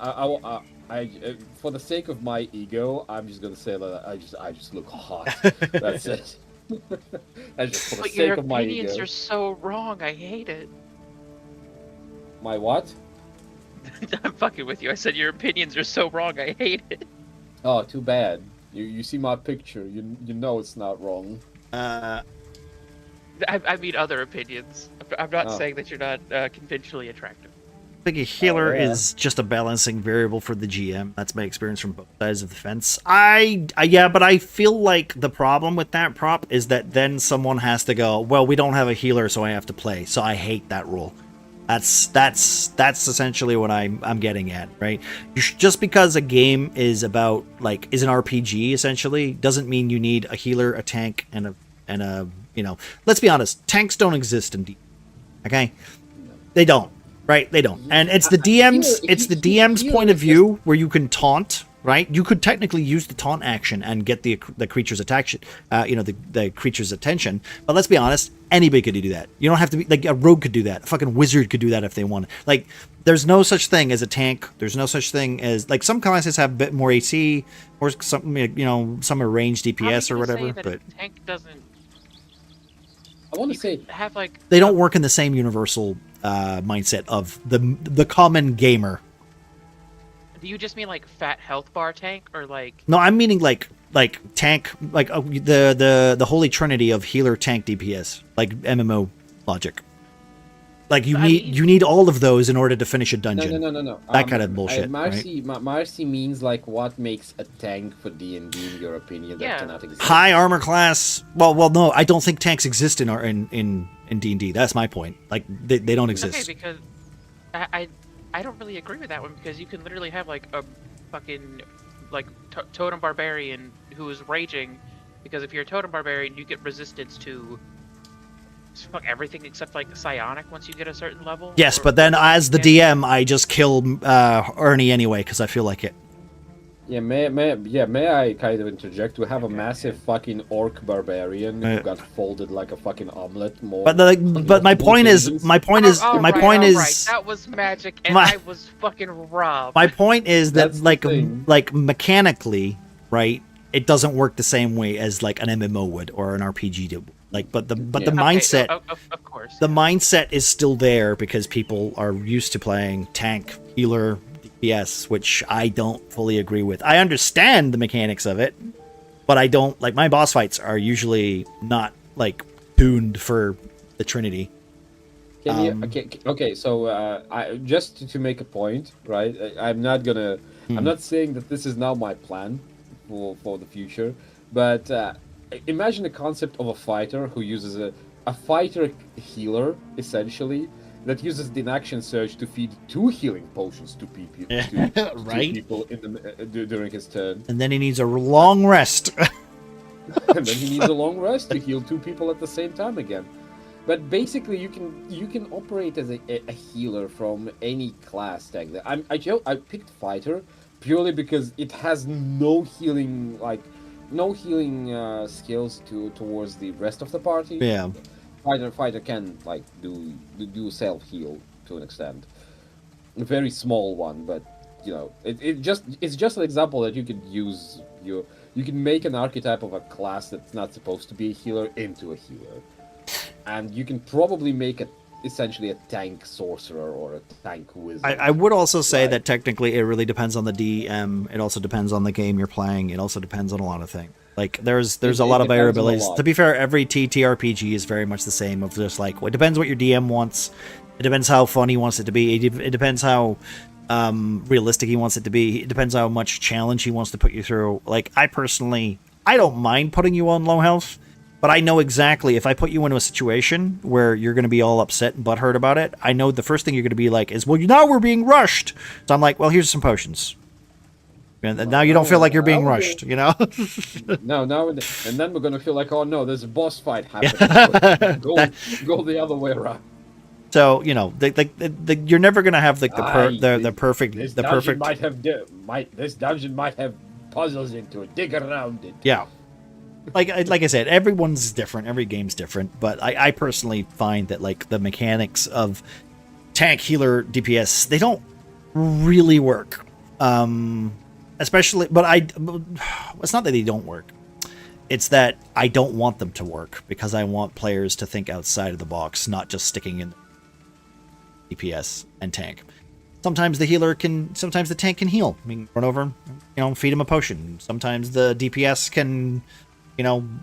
for the sake of my ego, I'm just gonna say that I just look hot. That's it. That's just for the But sake your of my opinions ego. are so wrong. I hate it. My what? I'm fucking with you. I said your opinions are so wrong. I hate it. Oh, too bad. You see my picture. You know it's not wrong. I mean other opinions. I'm not Oh. saying that you're not conventionally attractive. I think a healer yeah. is just a balancing variable for the GM. That's my experience from both sides of the fence. Yeah, but I feel like the problem with that prop is that then someone has to go, well, we don't have a healer, so I have to play. So I hate that rule. That's essentially what I'm getting at, right? Just because a game is about is an RPG essentially doesn't mean you need a healer, a tank, and a let's be honest, tanks don't exist in D. Okay, they don't. Right, they don't, and it's the DM's point of view where you can taunt. Right, you could technically use the taunt action and get the creature's attention, the creature's attention. But let's be honest, anybody could do that. You don't have to be like a rogue could do that. A fucking wizard could do that if they wanted. Like, there's no such thing as a tank. There's no such thing as some classes have a bit more AC or some some are ranged DPS or whatever. But a tank doesn't. I want to say Have like they don't work in the same universal mindset of the common gamer. Do you just mean like fat health bar tank or like? No, I'm meaning like tank, the holy trinity of healer, tank, DPS, like MMO logic. Like you need all of those in order to finish a dungeon. No. That kind of bullshit. Marcy means like what makes a tank for D&D in your opinion that Yeah. cannot exist. High armor class. Well, no, I don't think tanks exist in D&D. That's my point. Like they don't Okay, exist. because I don't really agree with that one because you can literally have like a fucking like totem barbarian who is raging, because if you're a totem barbarian, you get resistance to everything except like psionic once you get a certain level. Yes, but then as the DM, I just kill Ernie anyway because I feel like it. Yeah, may I kind of interject? We have a massive fucking orc barbarian who got folded like a fucking omelet. But my point is, that was magic, and I was fucking robbed. My point is that like mechanically, right? It doesn't work the same way as like an MMO would or an RPG did. Like, but the mindset, of course, the mindset is still there because people are used to playing tank, healer, DPS, which I don't fully agree with. I understand the mechanics of it, but I don't like my boss fights are usually not like tuned for the Trinity. Okay, so I just to make a point, right? I'm not saying that this is now my plan for the future, but imagine the concept of a fighter who uses a fighter healer, essentially, that uses the inaction surge to feed 2 healing potions to people, right? to people during his turn. And then he needs a long rest. And then he needs a long rest to heal 2 people at the same time again. But basically, you can operate as a healer from any class tag. I picked fighter purely because it has no healing skills towards the rest of the party. Yeah. Fighter can like do self heal to an extent, a very small one, but you know it's just an example that you could use. You can make an archetype of a class that's not supposed to be a healer into a healer, and you can probably make it essentially a tank sorcerer or a tank wizard. I would also say that technically it really depends on the DM. It also depends on the game you're playing. It also depends on a lot of things. Like there's a lot of variabilities. To be fair, every TTRPG is very much the same. Of just like it depends what your DM wants. It depends how fun he wants it to be. It depends how realistic he wants it to be. It depends how much challenge he wants to put you through. Like I don't mind putting you on low health, but I know exactly if I put you into a situation where you're going to be all upset and butthurt about it, I know the first thing you're going to be like is, well, now we're being rushed. So I'm like, well, here's some potions. And now you don't feel like you're being rushed, you know? No, and then we're going to feel like, oh no, there's a boss fight happening. Go the other way around. So, you know, you're never going to have like the perfect... This dungeon might have puzzles into it. Dig around it. Yeah. Like I said, everyone's different. Every game's different. But I personally find that like the mechanics of tank, healer, DPS, they don't really work. Especially, but it's not that they don't work. It's that I don't want them to work because I want players to think outside of the box, not just sticking in DPS and tank. Sometimes sometimes the tank can heal. I mean, run over, feed him a potion. Sometimes the DPS can,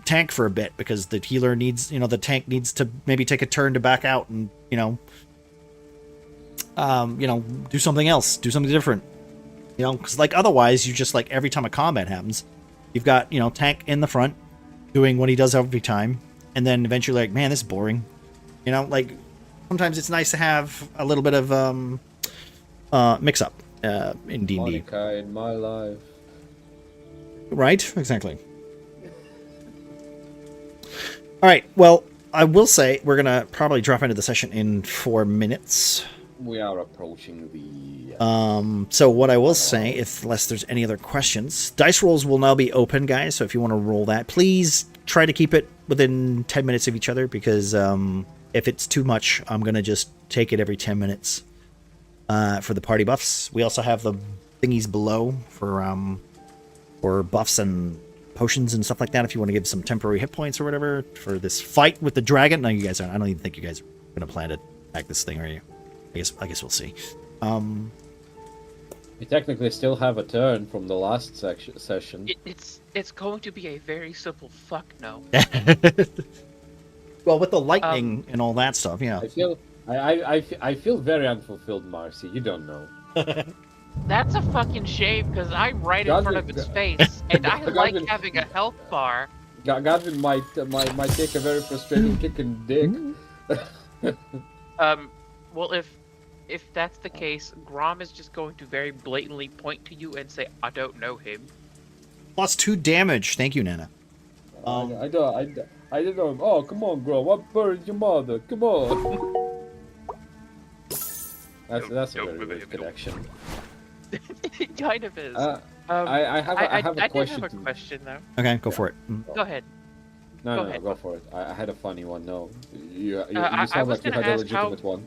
tank for a bit because the healer needs, the tank needs to maybe take a turn to back out and, do something else, do something different. Because like otherwise, you just like every time a combat happens, you've got tank in the front doing what he does every time, and then eventually like, man, this is boring. Like sometimes it's nice to have a little bit of mix up in D&D. Monica in my life. Right, exactly. All right. Well, I will say we're gonna probably drop into the session in 4 minutes. We are approaching the... So what I will say, unless there's any other questions, dice rolls will now be open, guys. So if you want to roll that, please try to keep it within 10 minutes of each other because if it's too much, I'm going to just take it every 10 minutes for the party buffs. We also have the thingies below for buffs and potions and stuff like that if you want to give some temporary hit points or whatever for this fight with the dragon. No, you guys aren't. I don't even think you guys are going to plan to attack this thing, are you? I guess we'll see. We technically still have a turn from the last session. It's going to be a very simple fuck no. Well, with the lightning and all that stuff, yeah. I feel very unfulfilled, Marcy. You don't know. That's a fucking shame because I'm right in front of its face, and I like having a health bar. Godwin might take a very frustrating kick and dig. Well, if that's the case, Grom is just going to very blatantly point to you and say, "I don't know him." Plus 2 damage. Thank you, Nana. I don't know. Oh, come on, bro. What buried your mother? Come on. That's a very good connection. It kind of is. I have a question. I have a question though. Okay, go for it. Go ahead. No, Go no, ahead. go for it. I had a funny one. No, you I sound was like you gonna had a ask how- legitimate one.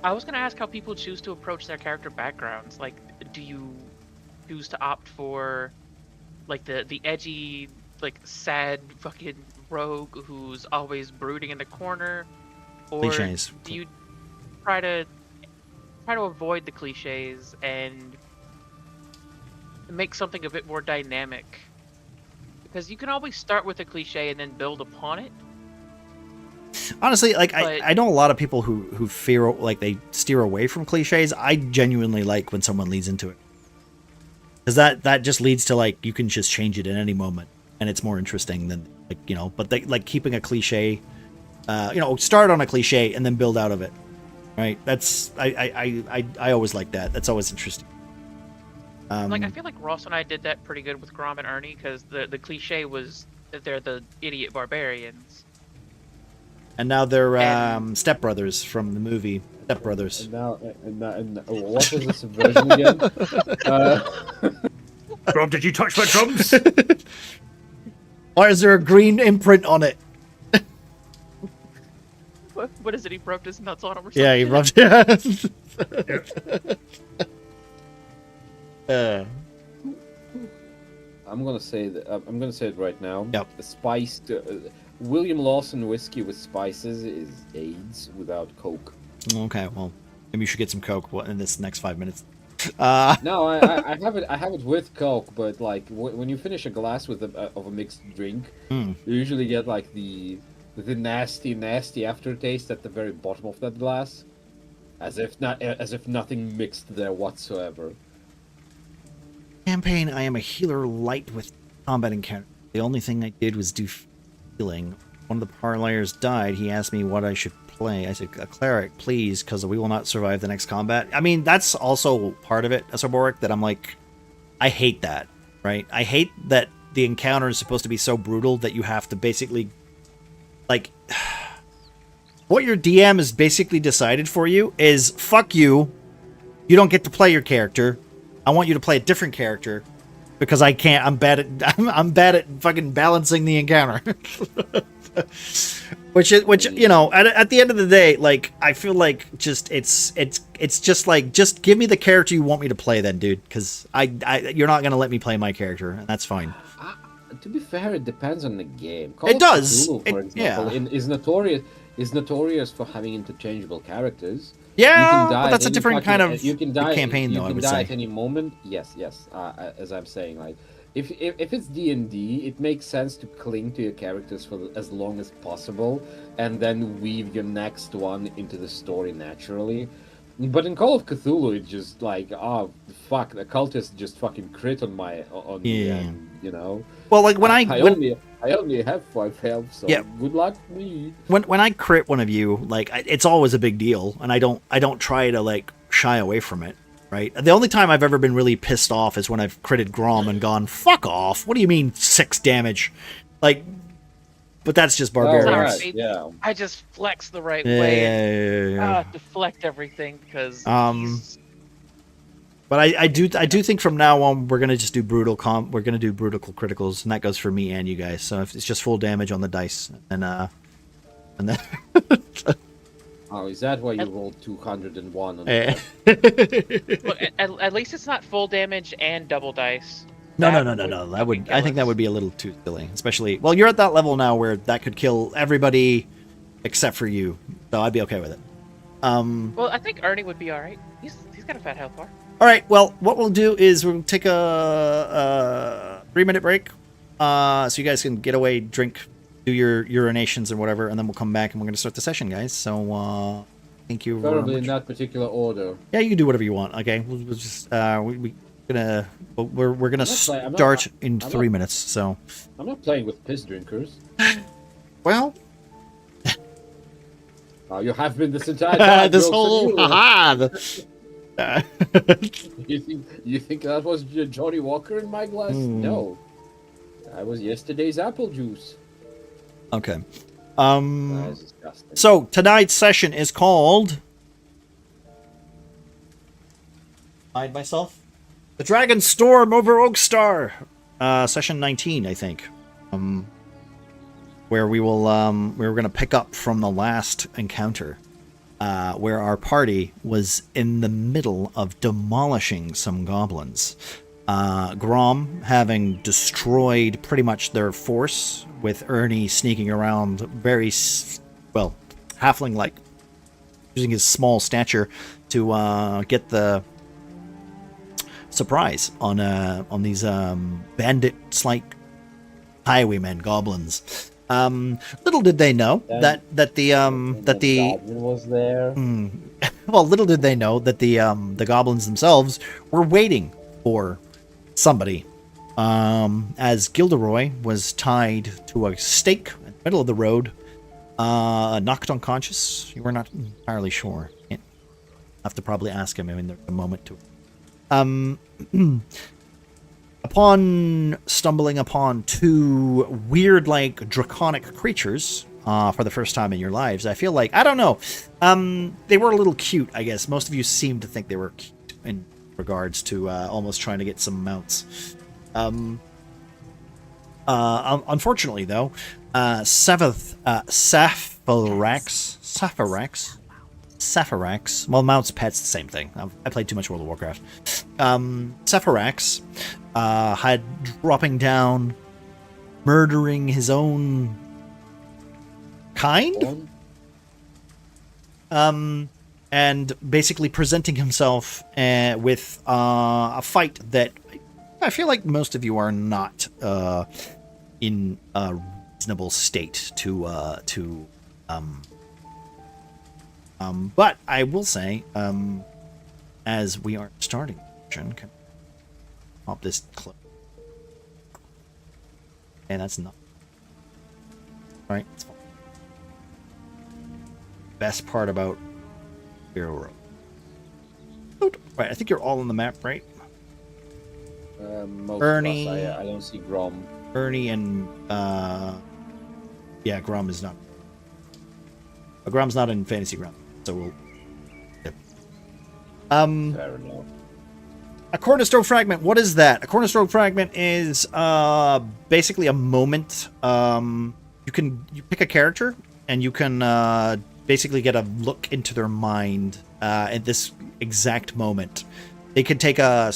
I was gonna ask how people choose to approach their character backgrounds. Like, do you choose to opt for, like, the edgy, like, sad fucking rogue who's always brooding in the corner, or Cliches. do you try to avoid the cliches and make something a bit more dynamic? Because you can always start with a cliche and then build upon it. Honestly, like But- I know a lot of people who fear, like, they steer away from cliches. I genuinely like when someone leads into it, because that just leads to, like, you can just change it at any moment, and it's more interesting than, like, you know. But like keeping a cliche, you know, start on a cliche and then build out of it, right? That's I always like that. That's always interesting. Like, I feel like Ross and I did that pretty good with Grom and Ernie, because the cliche was that they're the idiot barbarians. And now they're And- stepbrothers from the movie Step Brothers. And now, what was the subversion again? Rob, did you touch my drums? Why is there a green imprint on it? What is it? He rubbed his nuts on him or something? Yeah, he rubbed. I'm gonna say that. I'm gonna say it right now. Yep. The spiced William Lawson whiskey with spices is AIDS without Coke. Okay, well, maybe you should get some Coke in this next 5 minutes. No, I have it. I have it with Coke, but like when you finish a glass with of a mixed drink, you usually get like the nasty aftertaste at the very bottom of that glass, as if nothing mixed there whatsoever. Campaign, I am a healer light with combat encounter. The only thing I did was do healing. One of the parlayers died. He asked me what I should play. I said, a cleric, please, because we will not survive the next combat. I mean, that's also part of it, Asoboric, that I'm like, I hate that, right? I hate that the encounter is supposed to be so brutal that you have to basically, like, what your DM has basically decided for you is, fuck you, you don't get to play your character. I want you to play a different character because I can't. I'm bad at fucking balancing the encounter. which you know, at the end of the day, like, I feel like just it's just like, just give me the character you want me to play then, dude, because you're not gonna let me play my character, and that's fine. To be fair, it depends on the game. It does. Cthulhu, for example, is notorious for having interchangeable characters. Yeah, but that's a different kind of campaign, though, I would You can die say. at any moment. Yes. As I'm saying, like, if it's D&D, it makes sense to cling to your characters for as long as possible, and then weave your next one into the story naturally. But in Call of Cthulhu, it's just like, oh fuck, the cultist just fucking crit on me, and, you know. Well, like when I only have 5 health, so Yeah. good luck me. when I crit one of you, like, it's always a big deal, and I don't try to, like, shy away from it, right? The only time I've ever been really pissed off is when I've critted Grom and gone, fuck off. What do you mean 6 damage? Like, but that's just barbarians. Alright, Baby. yeah. I just flex the right way. Yeah. Deflect everything because. But I do think from now on we're gonna just do brutal we're gonna do brutal criticals, and that goes for me and you guys. So if it's just full damage on the dice, and then Oh, is that why you rolled 201? On Eh. Look, at least it's not full damage and double dice. No. That That would, kill I think that us. would be a little too silly. Especially, well, you're at that level now where that could kill everybody except for you. So I'd be okay with it. Well, I think Ernie would be all right. He's got a fat health bar. All right. Well, what we'll do is we'll take a 3-minute break, so you guys can get away, drink, do your urinations and whatever, and then we'll come back and we're gonna start the session, guys. So thank you very Probably much. in that particular order. Yeah, you can do whatever you want. Okay, we'll just we're gonna I'm not start in 3 minutes. So, I'm not playing with piss drinkers. well, You have been this entire time. This Wilson, whole you. haha. You think that was Johnny Walker in my glass? No. That was yesterday's apple juice. Okay. That is disgusting. So tonight's session is called. Hide myself. The Dragon Storm over Oakstar. Session 19, I think. Where we will we're gonna pick up from the last encounter. Where our party was in the middle of demolishing some goblins. Grom having destroyed pretty much their force, with Ernie sneaking around very, halfling-like, using his small stature to get surprise on these bandit-like highwaymen goblins. Little did they know that the goblin was there. well, little did they know that the goblins themselves were waiting for somebody. As Gilderoy was tied to a stake in the middle of the road, knocked unconscious. You were not entirely sure. You'll have to probably ask him. I mean, there's a moment to it. Upon stumbling upon two weird, draconic creatures for the first time in your lives, I feel like, I don't know, they were a little cute, I guess. Most of you seem to think they were cute in regards to almost trying to get some mounts. Unfortunately, though, Saphirax, well, mounts, pets, the same thing. I played too much World of Warcraft. Saphirax had dropping down, murdering his own kind, and basically presenting himself with a fight that I feel like most of you are not in a reasonable state to but I will say, as we are starting the mission, can pop this close. And that's not right. It's fine. Best part about Hero Road. Right, I think you're all on the map, right? Most Ernie, of us, I don't see Grom. Ernie and yeah, Grom is not. Grom's not in Fantasy Ground, so we'll. Yep. Fair enough. A Cornerstone fragment. What is that? A Cornerstone fragment is basically a moment. You pick a character and you can basically get a look into their mind at this exact moment. They could take a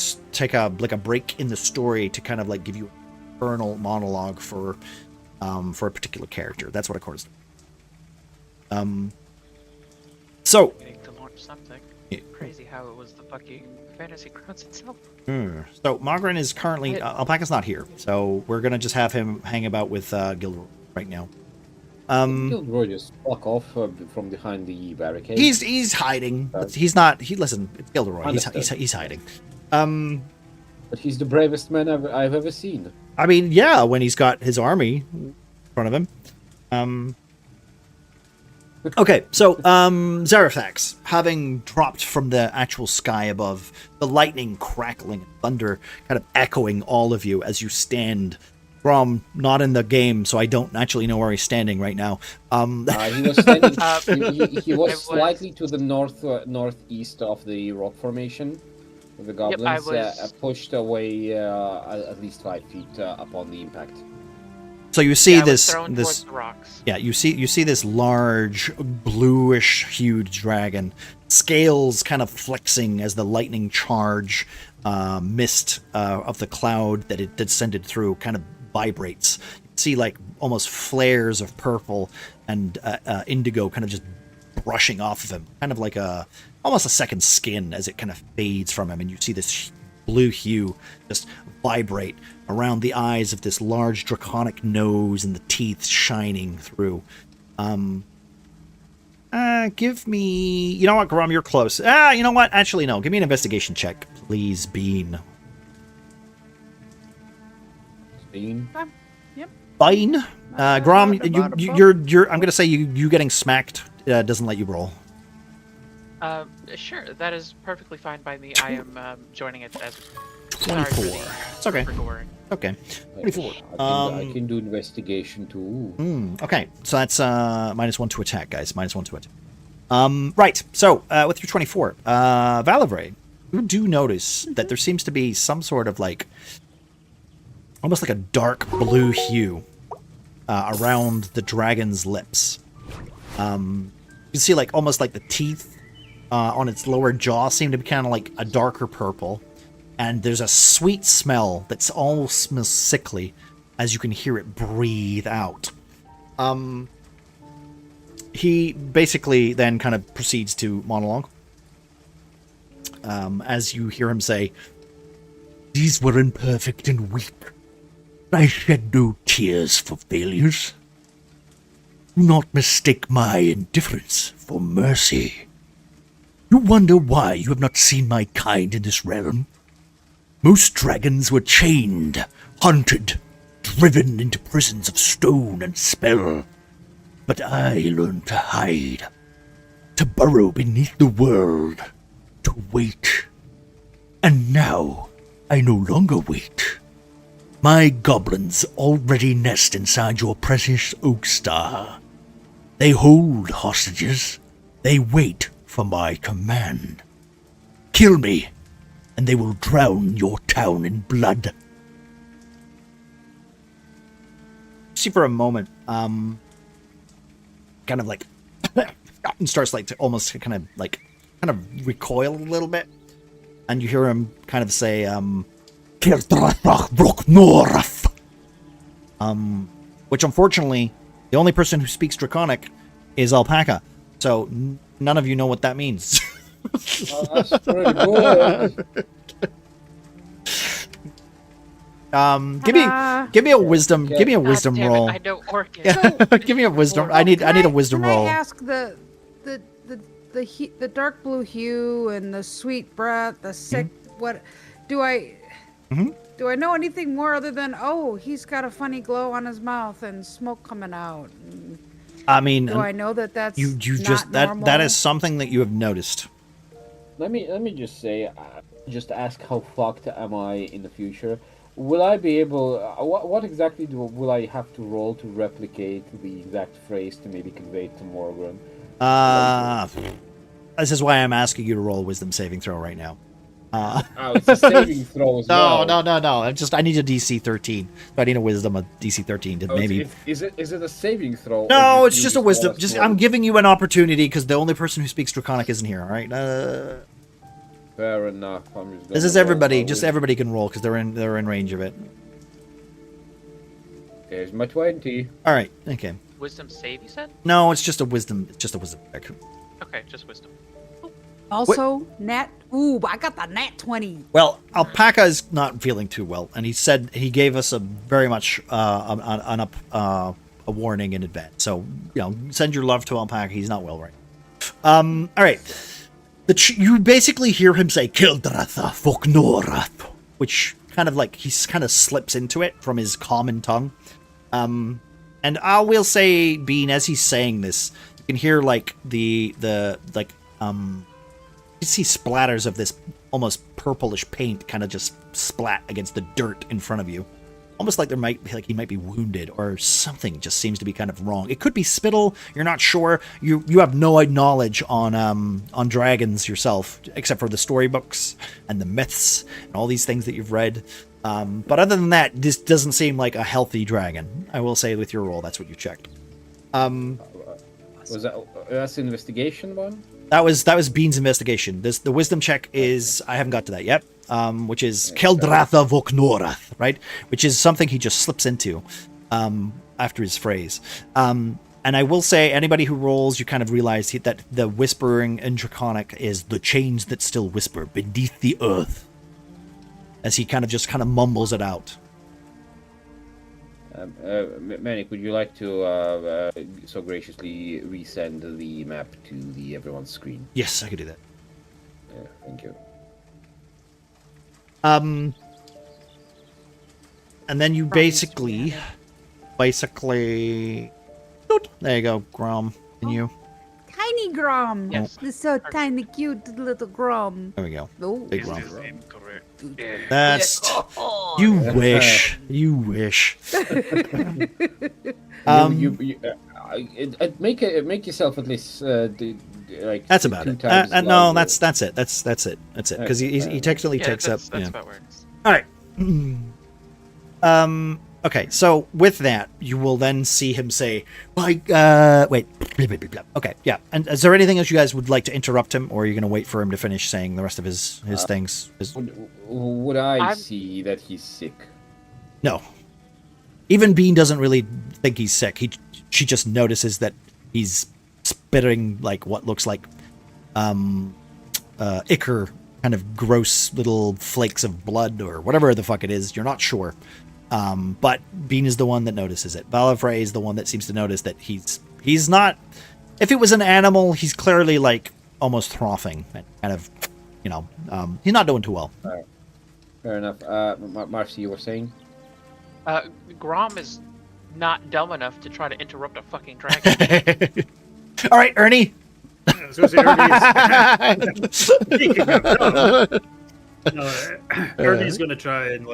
break in the story to kind of like give you an internal monologue for a particular character. That's what a Cornerstone. So. We need to launch something. Yeah. Crazy how it was the fucking Fantasy Grounds itself. So Mogren is currently Alpaca's not here, so we're gonna just have him hang about with Gilderoy right now. Gilderoy just fuck off from behind the barricade. He's hiding. He's not. Listen. It's Gilderoy. He's hiding. But he's the bravest man I've ever seen. I mean, yeah, when he's got his army in front of him. Okay, so Zarathax, having dropped from the actual sky above, the lightning crackling, thunder kind of echoing all of you as you stand. Grom, not in the game, so I don't actually know where he's standing right now. He was standing. he was slightly to the northeast of the rock formation. The goblins pushed away at least 5 feet upon the impact. So you see this towards the rocks. Yeah, you see this large bluish hued dragon, scales kind of flexing as the lightning charge mist of the cloud that it descended through kind of vibrates. You see like almost flares of purple and indigo kind of just brushing off of him, kind of like almost a second skin as it kind of fades from him, and you see this blue hue just vibrate around the eyes of this large draconic nose and the teeth shining through. Give me... You know what, Grom, you're close. You know what? Actually, no. Give me an investigation check, please, Bean. Bean? Yep. Bean? Grom, you're I'm gonna say you getting smacked doesn't let you roll. Sure, that is perfectly fine by me. I am joining it as 24. It's okay. Okay. 24. I can do investigation too. Okay, so that's -1 to attack, guys. -1 to attack. Right. So with your 24, Valavray, you do notice that there seems to be some sort of like, almost like a dark blue hue around the dragon's lips. You can see like almost like the teeth on its lower jaw seem to be kind of like a darker purple. And there's a sweet smell that's almost smells sickly as you can hear it breathe out. He basically then kind of proceeds to monologue. As you hear him say, "These were imperfect and weak. I shed no tears for failures. Do not mistake my indifference for mercy. You wonder why you have not seen my kind in this realm? Most dragons were chained, hunted, driven into prisons of stone and spell. But I learned to hide, to burrow beneath the world, to wait. And now I no longer wait. My goblins already nest inside your precious Oakstar. They hold hostages. They wait for my command. Kill me, and they will drown your town in blood." See for a moment, kind of like, and starts like to almost kind of recoil a little bit, and you hear him kind of say, which unfortunately, the only person who speaks Draconic is Alpaca, so none of you know what that means. That's pretty good. Give me a wisdom. Give me a wisdom God damn roll. it, I know Orcish. Yeah, give me a wisdom. I need a wisdom roll. Can I ask the dark blue hue and the sweet breath, the sick? What do I? Do I know anything more other than he's got a funny glow on his mouth and smoke coming out? I mean, do I know that that's you just normal? that is something that you have noticed. Let me just say, just ask how fucked am I in the future? Will I be able? What exactly will I have to roll to replicate the exact phrase to maybe convey it to Morgan? This is why I'm asking you to roll a wisdom saving throw right now. It's a saving throw as well. No. I need a DC 13. I need a wisdom of DC 13 to maybe. Is it a saving throw? No, it's just a wisdom. I'm giving you an opportunity because the only person who speaks Draconic isn't here. All right. Fair enough. This is everybody. Just everybody can roll because they're in range of it. There's my 20. All right. Okay. Wisdom save, you said? No, it's just a wisdom. It's just a wisdom check. Okay, just wisdom. Also, I got the nat 20. Well, Alpaca is not feeling too well, and he said he gave us a very much a warning in advance. So, send your love to Alpaca. He's not well right now. All right. You basically hear him say, "Kildratha Foknorath," which kind of like he kind of slips into it from his common tongue. And I will say, Bean, as he's saying this, you can hear like you see splatters of this almost purplish paint kind of just splat against the dirt in front of you. Almost like he might be wounded or something just seems to be kind of wrong. It could be spittle, you're not sure. You have no knowledge on dragons yourself, except for the storybooks and the myths and all these things that you've read. But other than that, this doesn't seem like a healthy dragon. I will say with your roll, that's what you checked. Was that's the investigation one? That was Bean's investigation. The wisdom check is I haven't got to that yet. Which is Keldratha Voknorath, right? Which is something he just slips into after his phrase. And I will say, anybody who rolls, you kind of realize that the whispering in Draconic is the chains that still whisper beneath the earth. As he kind of mumbles it out. Manic, would you like to so graciously resend the map to everyone's screen? Yes, I could do that. Yeah, thank you. And then you basically, there you go, Grom, and you. tiny Grom. Yes. This so tiny, cute little Grom. There we go. Oh, Big Is Grom. his name correct? Yeah. That's you wish. You wish. Make yourself at least like That's about two it. times No, larger. that's it. That's it. That's it. Because he technically Yeah, takes up. that's Yeah. about where it is. All right. Okay. So with that, you will then see him say, "Like, wait, blah, blah, blah, blah." Okay, yeah. And is there anything else you guys would like to interrupt him, or are you going to wait for him to finish saying the rest of his things? Would I I'm- see that he's sick? No. Even Bean doesn't really think he's sick. She just notices that he's spitting like what looks like ichor, kind of gross little flakes of blood or whatever the fuck it is. You're not sure. But Bean is the one that notices it. Balafray is the one that seems to notice that he's not. If it was an animal, he's clearly like almost frothing and kind of, he's not doing too well. Fair enough. Marcy, you were saying? Grom is not dumb enough to try to interrupt a fucking dragon. All right, Ernie. I was going to say Ernie's going to try and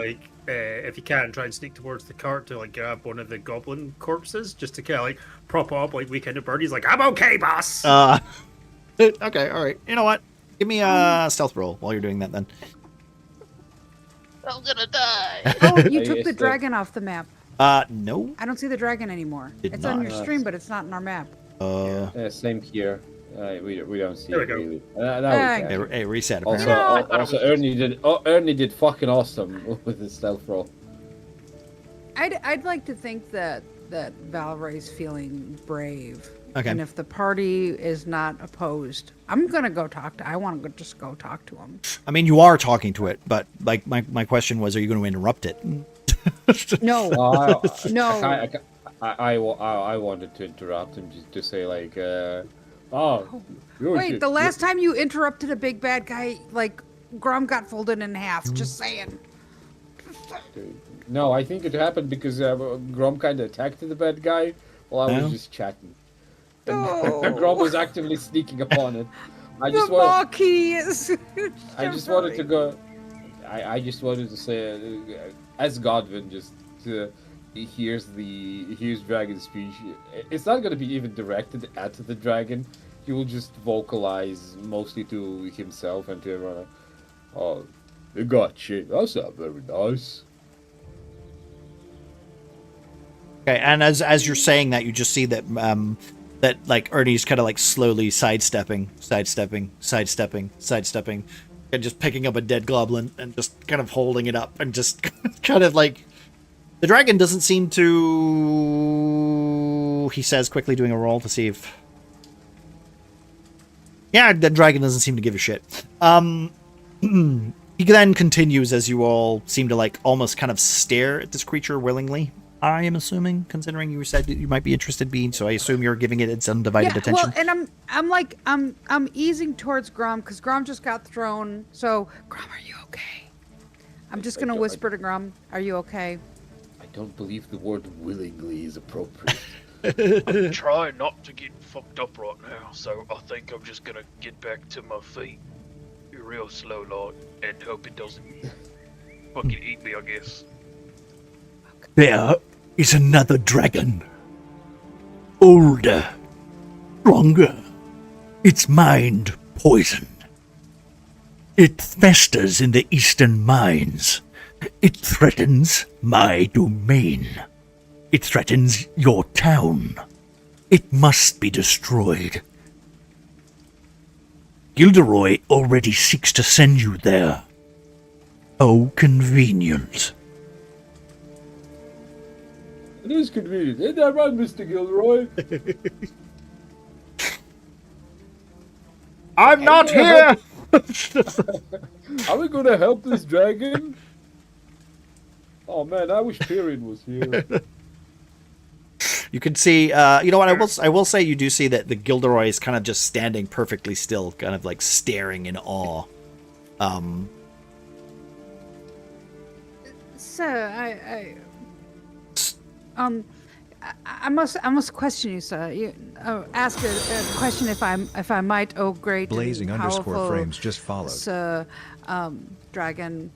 if he can, try and sneak towards the cart to grab one of the goblin corpses just to kind of prop up like Weekend at Bernie's. I'm okay, boss. Okay, all right. You know what? Give me a stealth roll while you're doing that then. I'm gonna die. Oh, you took the dragon off the map. No. I don't see the dragon anymore. Did It's on not. your stream, but it's not in our map. Same here. We don't see There we it go. really. Hey, reset. Also, Apparently. Ernie did fucking awesome with his stealth roll. I'd like to think that Valray's feeling brave. Okay. And if the party is not opposed, I'm gonna go talk to. I want to just go talk to him. I mean, you are talking to it, but my question was, are you going to interrupt it? No, no. I wanted to interrupt him just to say Wait, the last time you interrupted a big bad guy, Grom got folded in half. Just saying. No, I think it happened because Grom kind of attacked the bad guy while I was just chatting. And Grom was actively sneaking upon it. I just wanted to go. I just wanted to say, as Godwin hears Dragon's speech. It's not going to be even directed at the dragon. He will just vocalize mostly to himself and to everyone. Oh, you got shit. That's not very nice. Okay, and as you're saying that, you just see that Ernie's kind of slowly sidestepping, and just picking up a dead goblin and just kind of holding it up and just kind of the dragon doesn't seem to. He says quickly, doing a roll to see if. Yeah, the dragon doesn't seem to give a shit. He then continues as you all seem to almost kind of stare at this creature willingly. I am assuming, considering you said that you might be interested, Bean, so I assume you're giving it its undivided attention. Well, and I'm easing towards Grom because Grom just got thrown. So Grom, are you okay? I'm just gonna whisper to Grom, "Are you okay?" I don't believe the word willingly is appropriate. I'm trying not to get fucked up right now, so I think I'm just gonna get back to my feet real slow, Lord, and hope it doesn't fucking eat me, I guess. There is another dragon. Older. Stronger. Its mind poisoned. It festers in the eastern mines. It threatens my domain. It threatens your town. It must be destroyed. Gilderoy already seeks to send you there. Oh, convenient. It is convenient. Isn't that right, Mr. Gilroy? I'm not here! Are we going to help this dragon? Oh man, I wish Pyrian was here. You can see, you know what? I will say you do see that the Gilderoy is kind of just standing perfectly still, kind of staring in awe. So I must question you, sir. Ask a question if I might. Oh, great! Blazing and underscore powerful frames just followed. Sir, dragon.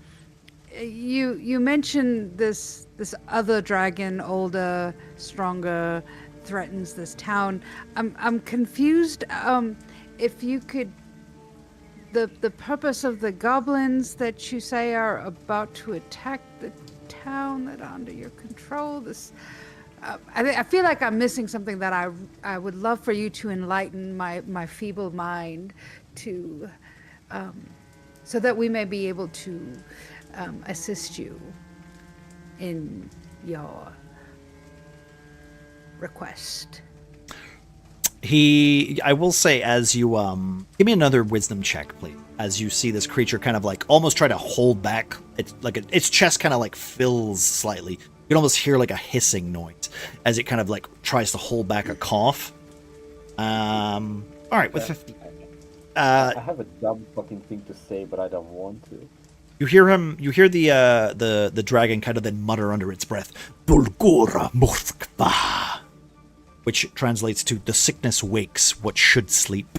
You mentioned this other dragon, older, stronger, threatens this town. I'm confused. If you could, the purpose of the goblins that you say are about to attack the town that are under your control. I feel like I'm missing something that I would love for you to enlighten my feeble mind to, so that we may be able to assist you in your request. I will say, as you give me another wisdom check, please. As you see this creature kind of like almost try to hold back, it's like its chest kind of like fills slightly. You can almost hear like a hissing noise as it kind of like tries to hold back a cough. All right, with 50. I have a dumb fucking thing to say, but I don't want to. You hear the dragon kind of then mutter under its breath, "Bulgora Morthkva," which translates to "the sickness wakes what should sleep."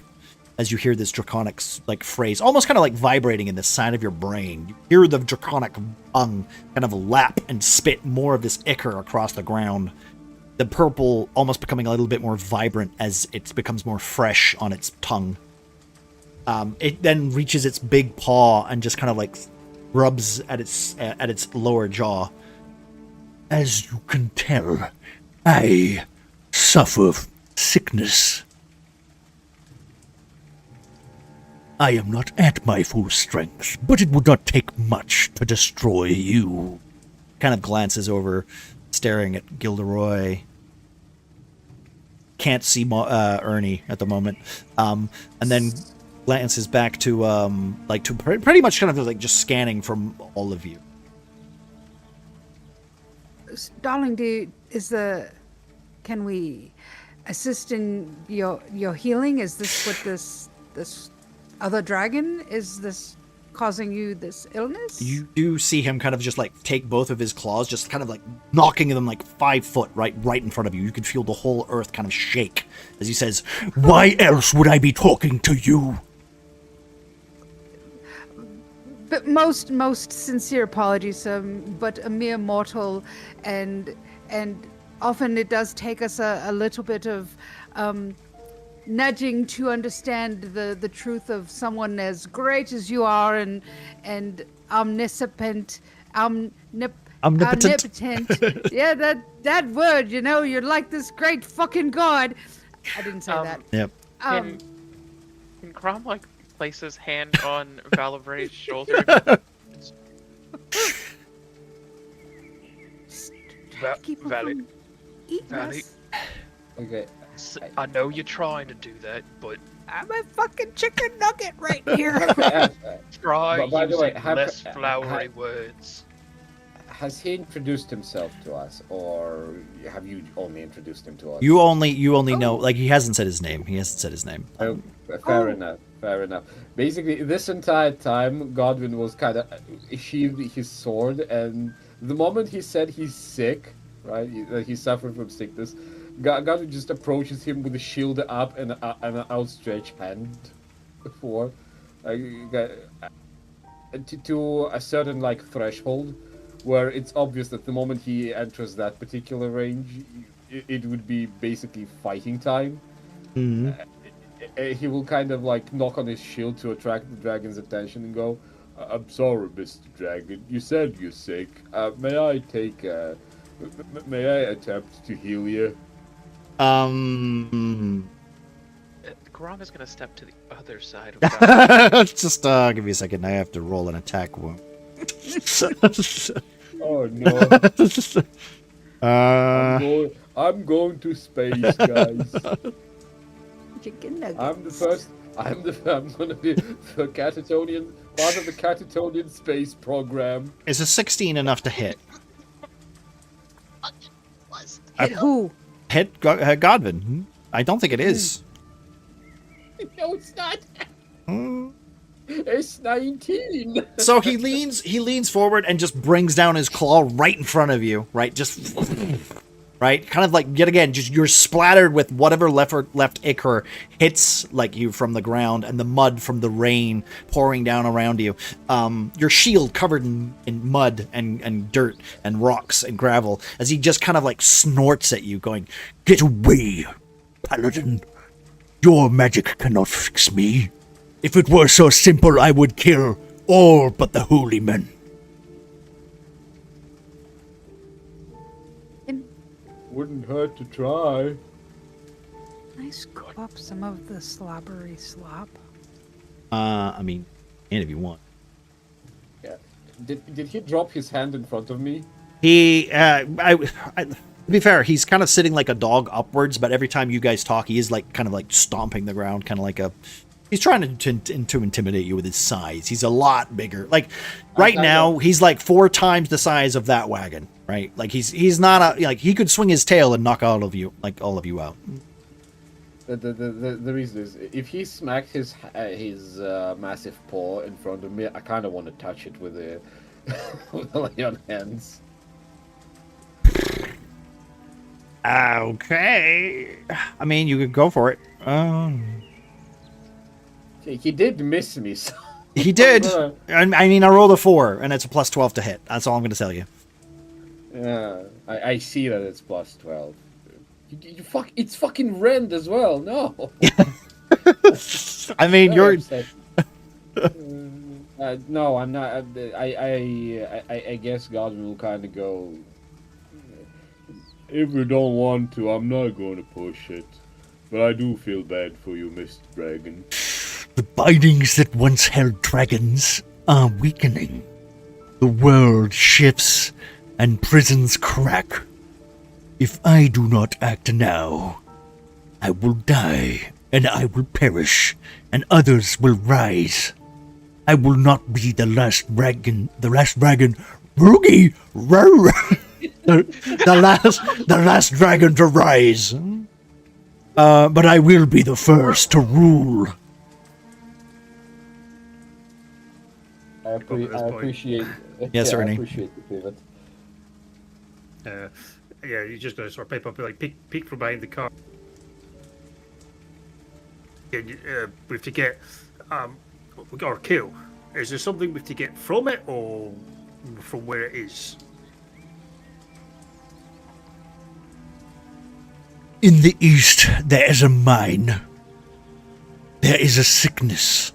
As you hear this draconic like phrase, almost kind of like vibrating in the side of your brain, you hear the draconic tongue kind of lap and spit more of this ichor across the ground. The purple almost becoming a little bit more vibrant as it becomes more fresh on its tongue. It then reaches its big paw and just kind of like rubs at its lower jaw. As you can tell, I suffer sickness. I am not at my full strength, but it would not take much to destroy you. Kind of glances over, staring at Gilderoy. Can't see Ernie at the moment. And then glances back to pretty much kind of like just scanning from all of you. Darling, can we assist in your healing? Is this what this other dragon, is this causing you this illness? You do see him kind of just like take both of his claws, just kind of like knocking them like 5 foot right in front of you. You can feel the whole earth kind of shake as he says, "Why else would I be talking to you?" But most sincere apologies, but a mere mortal, and often it does take us a little bit of nudging to understand the truth of someone as great as you are and omnipotent. Yeah, that word, you're like this great fucking god. I didn't say that. Yep. Can Grom like place his hand on Valivre's shoulder? Keep him Valley. from eating Valley. us. Okay. I know you're trying to do that, but I'm a fucking chicken nugget right here. try But by the way, using less flowery words. Has he introduced himself to us, or have you only introduced him to us? You only know, like, he hasn't said his name. Fair enough. Basically, this entire time, Godwin was kind of sheathed his sword, and the moment he said he's sick, right, that he's suffering from sickness, Godwin just approaches him with a shield up and an outstretched hand to a certain like threshold, where it's obvious that the moment he enters that particular range, it would be basically fighting time. Mm-hmm. He will kind of like knock on his shield to attract the dragon's attention and go, "I'm sorry, Mr. Dragon. You said you're sick. May I attempt to heal you?" Grom is gonna step to the other side of that. Just give me a second. I have to roll an attack wound. Oh no! I'm going to space, guys. Chicken nuggets. I'm gonna be the Catatonian, part of the Catatonian space program. Is a 16 enough to hit? Hit who? Hit Godwin. I don't think it is. No, it's not. It's 19. So he leans forward and just brings down his claw right in front of you, right? Just right? Kind of like, yet again, just you're splattered with whatever left ichor hits like you from the ground, and the mud from the rain pouring down around you. Your shield covered in mud and dirt and rocks and gravel, as he just kind of like snorts at you, going, Get away, Paladin. Your magic cannot fix me. If it were so simple, I would kill all but the holy men. Wouldn't hurt to try. Can I scoop up some of the slobbery slop? I mean, and if you want. Yeah. Did he drop his hand in front of me? He, to be fair, he's kind of sitting like a dog upwards, but every time you guys talk, he is like kind of like stomping the ground, kind of like a. He's trying to intimidate you with his size. He's a lot bigger. Like right now, he's like 4 times the size of that wagon. Right? Like he's not like he could swing his tail and knock all of you out. The reason is, if he smacked his massive paw in front of me, I kind of want to touch it with the lay on hands. Okay. I mean, you could go for it. He did miss me. So. He did. I mean, I rolled a 4, and it's a plus 12 to hit. That's all I'm going to tell you. Yeah, I see that it's plus 12. It's fucking rend as well. No. I mean, you're. No, I'm not. I guess God will kind of go. If you don't want to, I'm not going to push it. But I do feel bad for you, Mr. Dragon. The bindings that once held dragons are weakening. The world shifts and prisons crack. If I do not act now, I will die, and I will perish, and others will rise. I will not be the last dragon, Roogie, the last dragon to rise. But I will be the first to rule. I appreciate. Yes, Ernie. I appreciate the pivot. Yeah, you're just going to sort of pipe up, like peek from behind the car. And we have to get, or kill. Is there something we have to get from it, or from where it is? In the east, there is a mine. There is a sickness.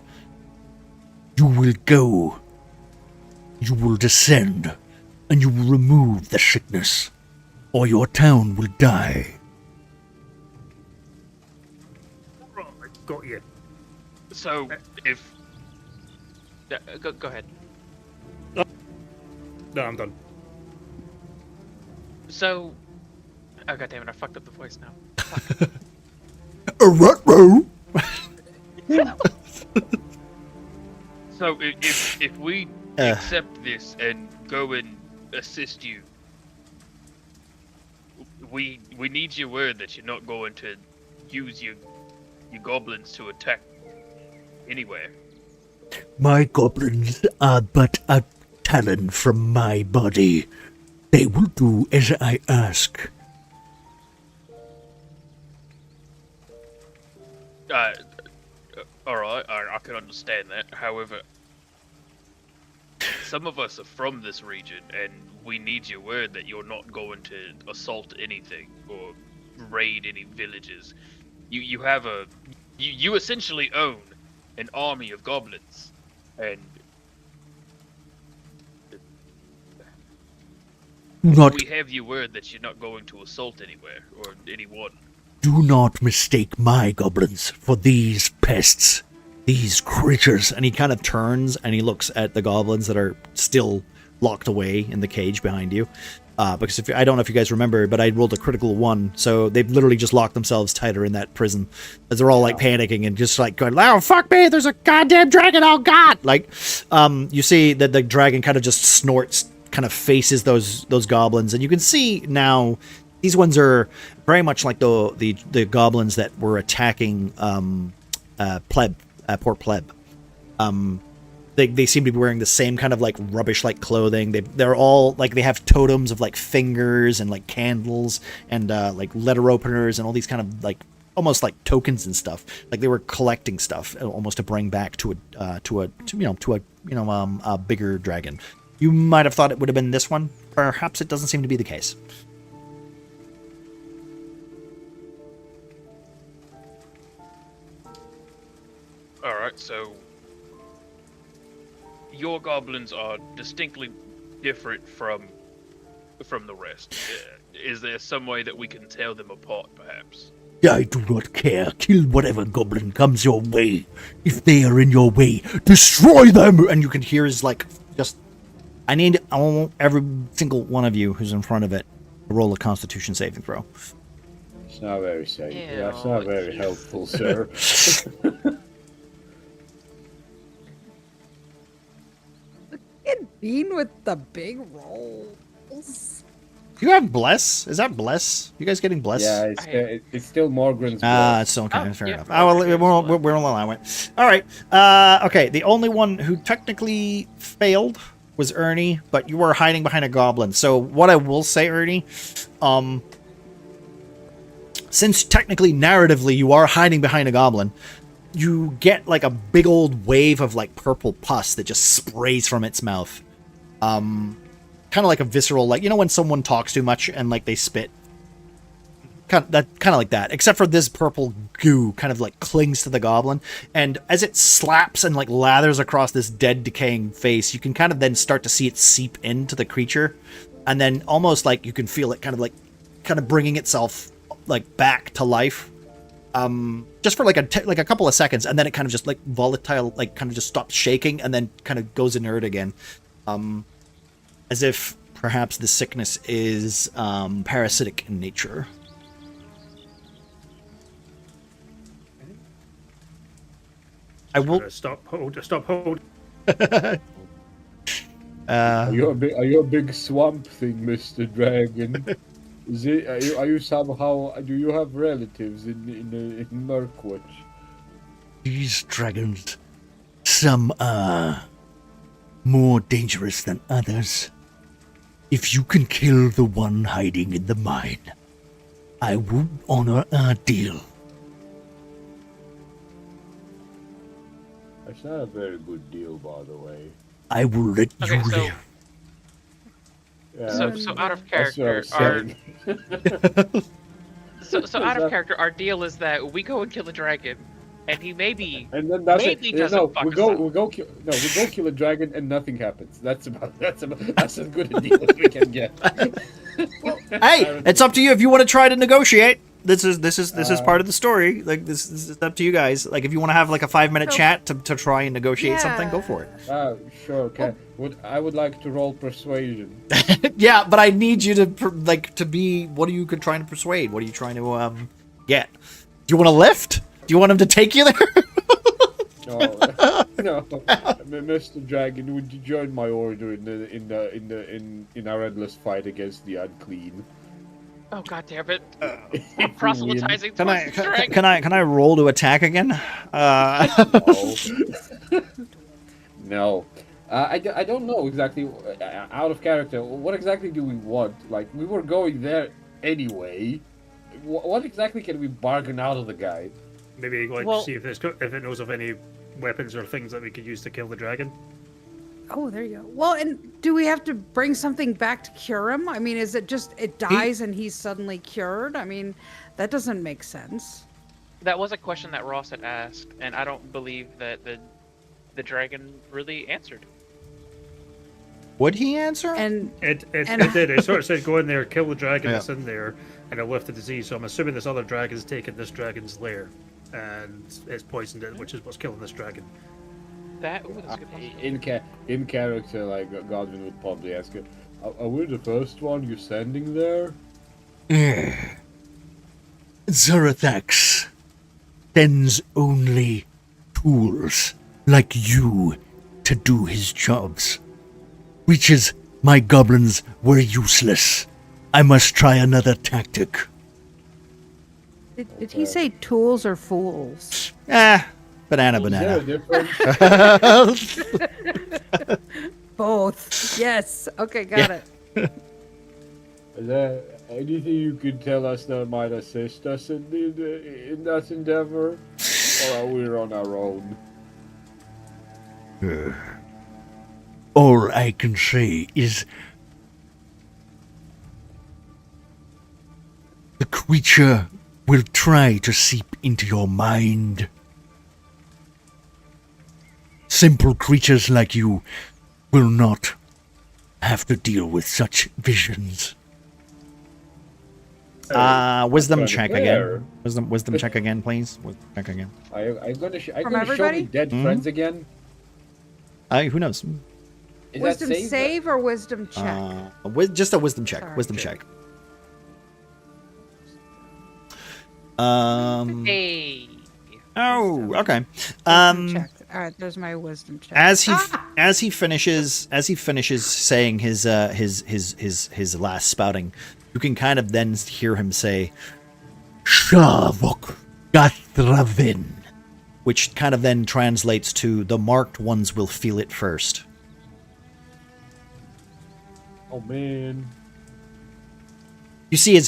You will go. You will descend, and you will remove the sickness, or your town will die. Right, got you. So, if... Go ahead. No, I'm done. So... Oh, goddammit, I fucked up the voice now. Ruh-roh. So, if we accept this and go and assist you, we need your word that you're not going to use your goblins to attack anywhere. My goblins are but a talon from my body. They will do as I ask. Alright, I can understand that. However, some of us are from this region, and we need your word that you're not going to assault anything or raid any villages. You have you essentially own an army of goblins, and we have your word that you're not going to assault anywhere or anyone. Do not mistake my goblins for these pests, these creatures. And he kind of turns and he looks at the goblins that are still locked away in the cage behind you. Because I don't know if you guys remember, but I rolled a critical 1, so they've literally just locked themselves tighter in that prison, as they're all like panicking and just like going, "Oh fuck me! There's a goddamn dragon! Oh god!" Like, you see that the dragon kind of just snorts, kind of faces those goblins, and you can see now these ones are very much like the goblins that were attacking Port Pleb. They seem to be wearing the same kind of like rubbish like clothing. They're all like they have totems of like fingers and like candles and like letter openers and all these kind of like almost like tokens and stuff. Like they were collecting stuff almost to bring back to a bigger dragon. You might have thought it would have been this one. Perhaps it doesn't seem to be the case. All right, so your goblins are distinctly different from the rest. Is there some way that we can tell them apart, perhaps? I do not care. Kill whatever goblin comes your way. If they are in your way, destroy them! And you can hear his like just. I want every single one of you who's in front of it to roll a Constitution saving throw. It's not very safe. Ew, That's not very helpful, sir. Get Bean with the big rolls. You have bless? Is that bless? You guys getting bless? Yeah, it's still Morgren's It's still okay. Oh, Fair yeah, enough. okay. We're allow it. All right. Okay. The only one who technically failed was Ernie, but you were hiding behind a goblin. So what I will say, Ernie, since technically narratively you are hiding behind a goblin, you get like a big old wave of like purple pus that just sprays from its mouth. Kind of like a visceral, like, you know when someone talks too much and like they spit? Kind of like that, except for this purple goo kind of like clings to the goblin, and as it slaps and like lathers across this dead, decaying face, you can kind of then start to see it seep into the creature, and then almost like you can feel it kind of bringing itself like back to life, just for like a couple of seconds, and then it kind of just like volatile, like kind of just stops shaking, and then kind of goes inert again, as if perhaps the sickness is parasitic in nature. I will stop hold. Are you a big swamp thing, Mr. Dragon? Is it? Are you somehow? Do you have relatives in Mirkwood? These dragons, some are more dangerous than others. If you can kill the one hiding in the mine, I will honor our deal. That's not a very good deal, by the way. I will let you Okay, so live. Yeah, so out of that's what I character, was saying. so out of character, our deal is that we go and kill a dragon, and he maybe And then that's maybe it. doesn't No, fuck we us go, up. we go kill a dragon, and nothing happens. That's as good a deal as we can get. Hey, it's up to you if you want to try to negotiate. This is part of the story. Like this is up to you guys. Like if you want to have like a 5-minute chat to try and negotiate something, go for it. Sure, okay. I would like to roll persuasion. Yeah, but I need you to to be. What are you trying to persuade? What are you trying to get? Do you want to lift? Do you want him to take you there? No, Mr. Dragon, would you join my order in our endless fight against the unclean? Oh god damn it! I'm proselytizing Can towards the dragon. can I roll to attack again? No. I don't know exactly, out of character, what exactly do we want? Like, we were going there anyway. What exactly can we bargain out of the guy? Maybe see if it knows of any weapons or things that we could use to kill the dragon. Oh, there you go. Well, and do we have to bring something back to cure him? I mean, is it just it dies and he's suddenly cured? I mean, that doesn't make sense. That was a question that Ross had asked, and I don't believe that the dragon really answered. Would he answer? And It did. It sort of said go in there, kill the dragon that's in there, and it'll lift the disease. So I'm assuming this other dragon's taken this dragon's lair, and it's poisoned it, which is what's killing this dragon. That's a good question. In character, like, Godwin would probably ask it, are we the first one you're sending there? Zarathax sends only tools like you to do his jobs. Witches, my goblins were useless. I must try another tactic. did he say tools or fools? Banana, Is there a banana. difference? Both. Yes. Okay, got it. Is there anything you could tell us that might assist us in that endeavor? Or are we on our own? All I can say is the creature will try to seep into your mind. Simple creatures like you will not have to deal with such visions. Wisdom kinda check care. again. Wisdom check again, please. Wisdom check again. I'm gonna show everybody? me dead friends again. Who knows? Is Wisdom that save or wisdom check? Just a wisdom check. Sorry. Wisdom check. Hey. Oh, okay. Wisdom check. All right, there's my wisdom check. As he finishes saying his last spouting, you can kind of then hear him say, Shavok Gathravin. which kind of then translates to the marked ones will feel it first. Oh man. You see his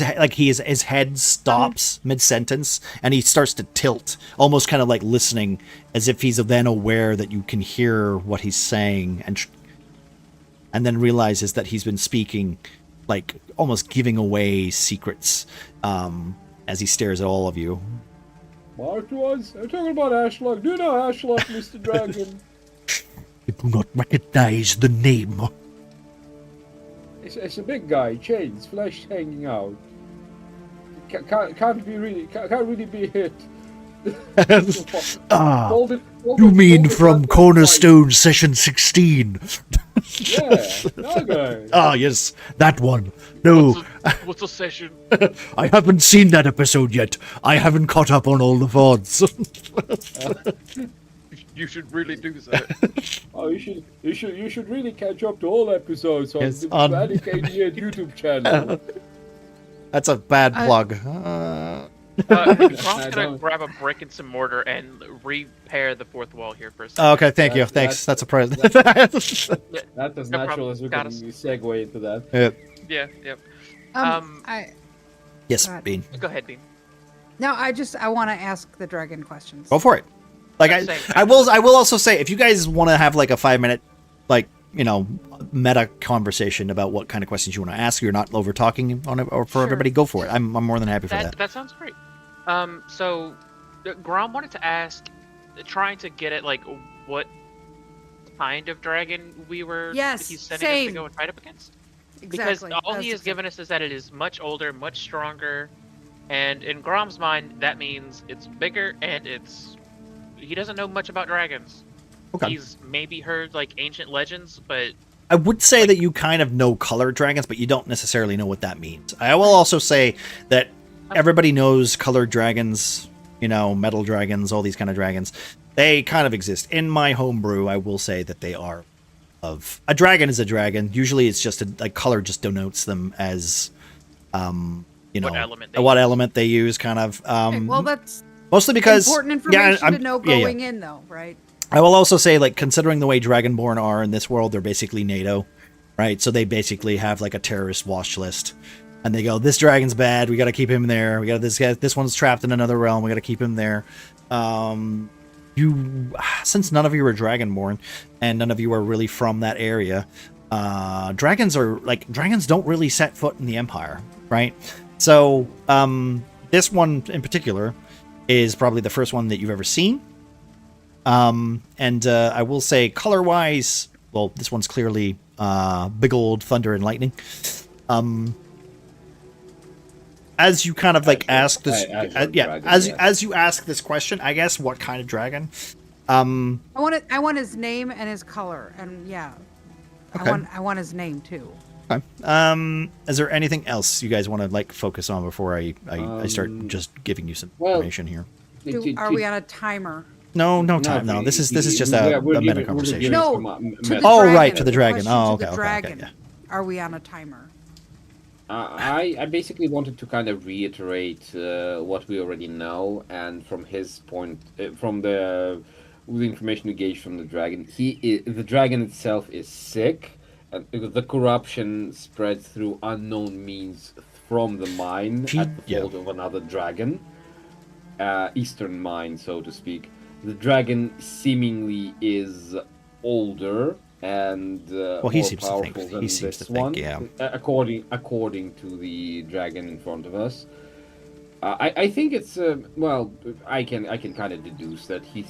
head stops mid-sentence, and he starts to tilt, almost kind of like listening, as if he's then aware that you can hear what he's saying, and then realizes that he's been speaking, like almost giving away secrets, as he stares at all of you. Marked ones? I'm talking about Ashlock. Do you know Ashlock, Mr. Dragon? I do not recognize the name. It's a big guy, chains, flesh hanging out. Can't really be hit. Ah, Folded- you mean folded from like Cornerstone Session 16? Yeah, that guy. Ah, yes, that one. No, What's a session? I haven't seen that episode yet. I haven't caught up on all the VODs. You should really do that. Oh, you should really catch up to all episodes on Yes, the on- Panic 88 YouTube channel. That's a bad plug. Grom's I gonna don't- grab a brick and some mortar and repair the fourth wall here for a second. Okay, thank you. Thanks. That's a present. That's as No natural problem. as we Got can us. segue into that. Yeah, yep. Yes, Go ahead. Bean. Go ahead, Bean. No, I want to ask the dragon questions. Go for it. Like Same. I will also say, if you guys want to have like a 5-minute, like, you know, meta conversation about what kind of questions you want to ask, you're not over talking on it, or for Sure. everybody, go for it. I'm more than happy for that. That sounds great. So Grom wanted to ask, trying to get at like what kind of dragon Yes, he's sending us same. to go and fight up against. Exactly. Because all That's he has given us is that it is much older, much stronger, and in Grom's mind, that means it's bigger and he doesn't know much about dragons. Okay. He's maybe heard like ancient legends, but I would say that you kind of know colored dragons, but you don't necessarily know what that means. I will also say that everybody knows colored dragons, you know, metal dragons, all these kind of dragons. They kind of exist. In my homebrew, I will say that they are of... A dragon is a dragon. Usually it's just like color just denotes them as, you know, what element they use, kind of. Okay, well, that's Mostly because... important information I'm- to know yeah, yeah. going in, though, right? I will also say, like, considering the way Dragonborn are in this world, they're basically NATO, right? So they basically have, like, a terrorist watch list. And they go, this dragon's bad, we gotta keep him there. We got this guy, this one's trapped in another realm, we gotta keep him there. Since none of you are Dragonborn, and none of you are really from that area, dragons don't really set foot in the Empire, right? So, this one in particular is probably the first one that you've ever seen. I will say, color-wise, well, this one's clearly big old thunder and lightning. As you kind of like ask this, as you ask this question, I guess, what kind of dragon? I want his name and his color, and yeah, Okay. I want his name too. Okay. Is there anything else you guys want to like focus on before I start just giving you some information here? Are we on a timer? No time. No, this is just a meta conversation. No, Oh, right, to the dragon. Question Oh, to okay, the okay, dragon. yeah. Are we on a timer? I basically wanted to kind of reiterate what we already know, and from his point, from the with the information we gauged from the dragon, the dragon itself is sick, and the corruption spread through unknown means from the mine at the fault of another dragon, eastern mine, so to speak. The dragon seemingly is older and Well, he more seems to think. powerful than He seems to this think, one, yeah. according to the dragon in front of us. I think it's well, I can kind of deduce that he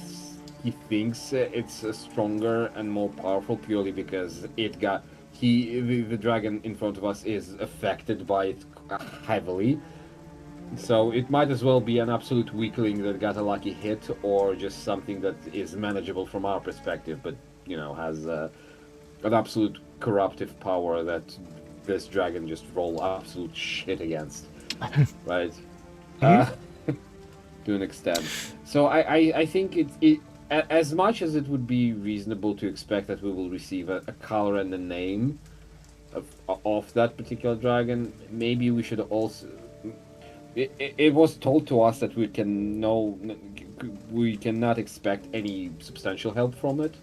thinks it's stronger and more powerful purely because the dragon in front of us is affected by it heavily. So it might as well be an absolute weakling that got a lucky hit, or just something that is manageable from our perspective, but has an absolute corruptive power that this dragon just roll absolute shit against, right? To an extent. So I think as much as it would be reasonable to expect that we will receive a color and a name of that particular dragon, maybe we should also. It was told to us that we cannot expect any substantial help from it.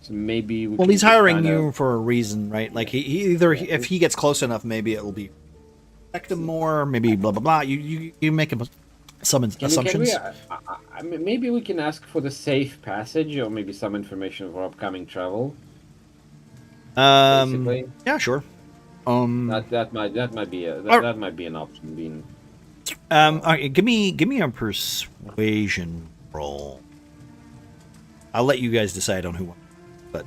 So maybe we. Well, can he's just hiring kinda- you for a reason, right? Like if he gets close enough, maybe it'll be protect him more. Maybe blah blah blah. You make some assumptions. Maybe we can ask for the safe passage, or maybe some information for upcoming travel. Basically. Yeah, sure. That might be that might be an option. Being. All right, give me a persuasion roll. I'll let you guys decide on who, but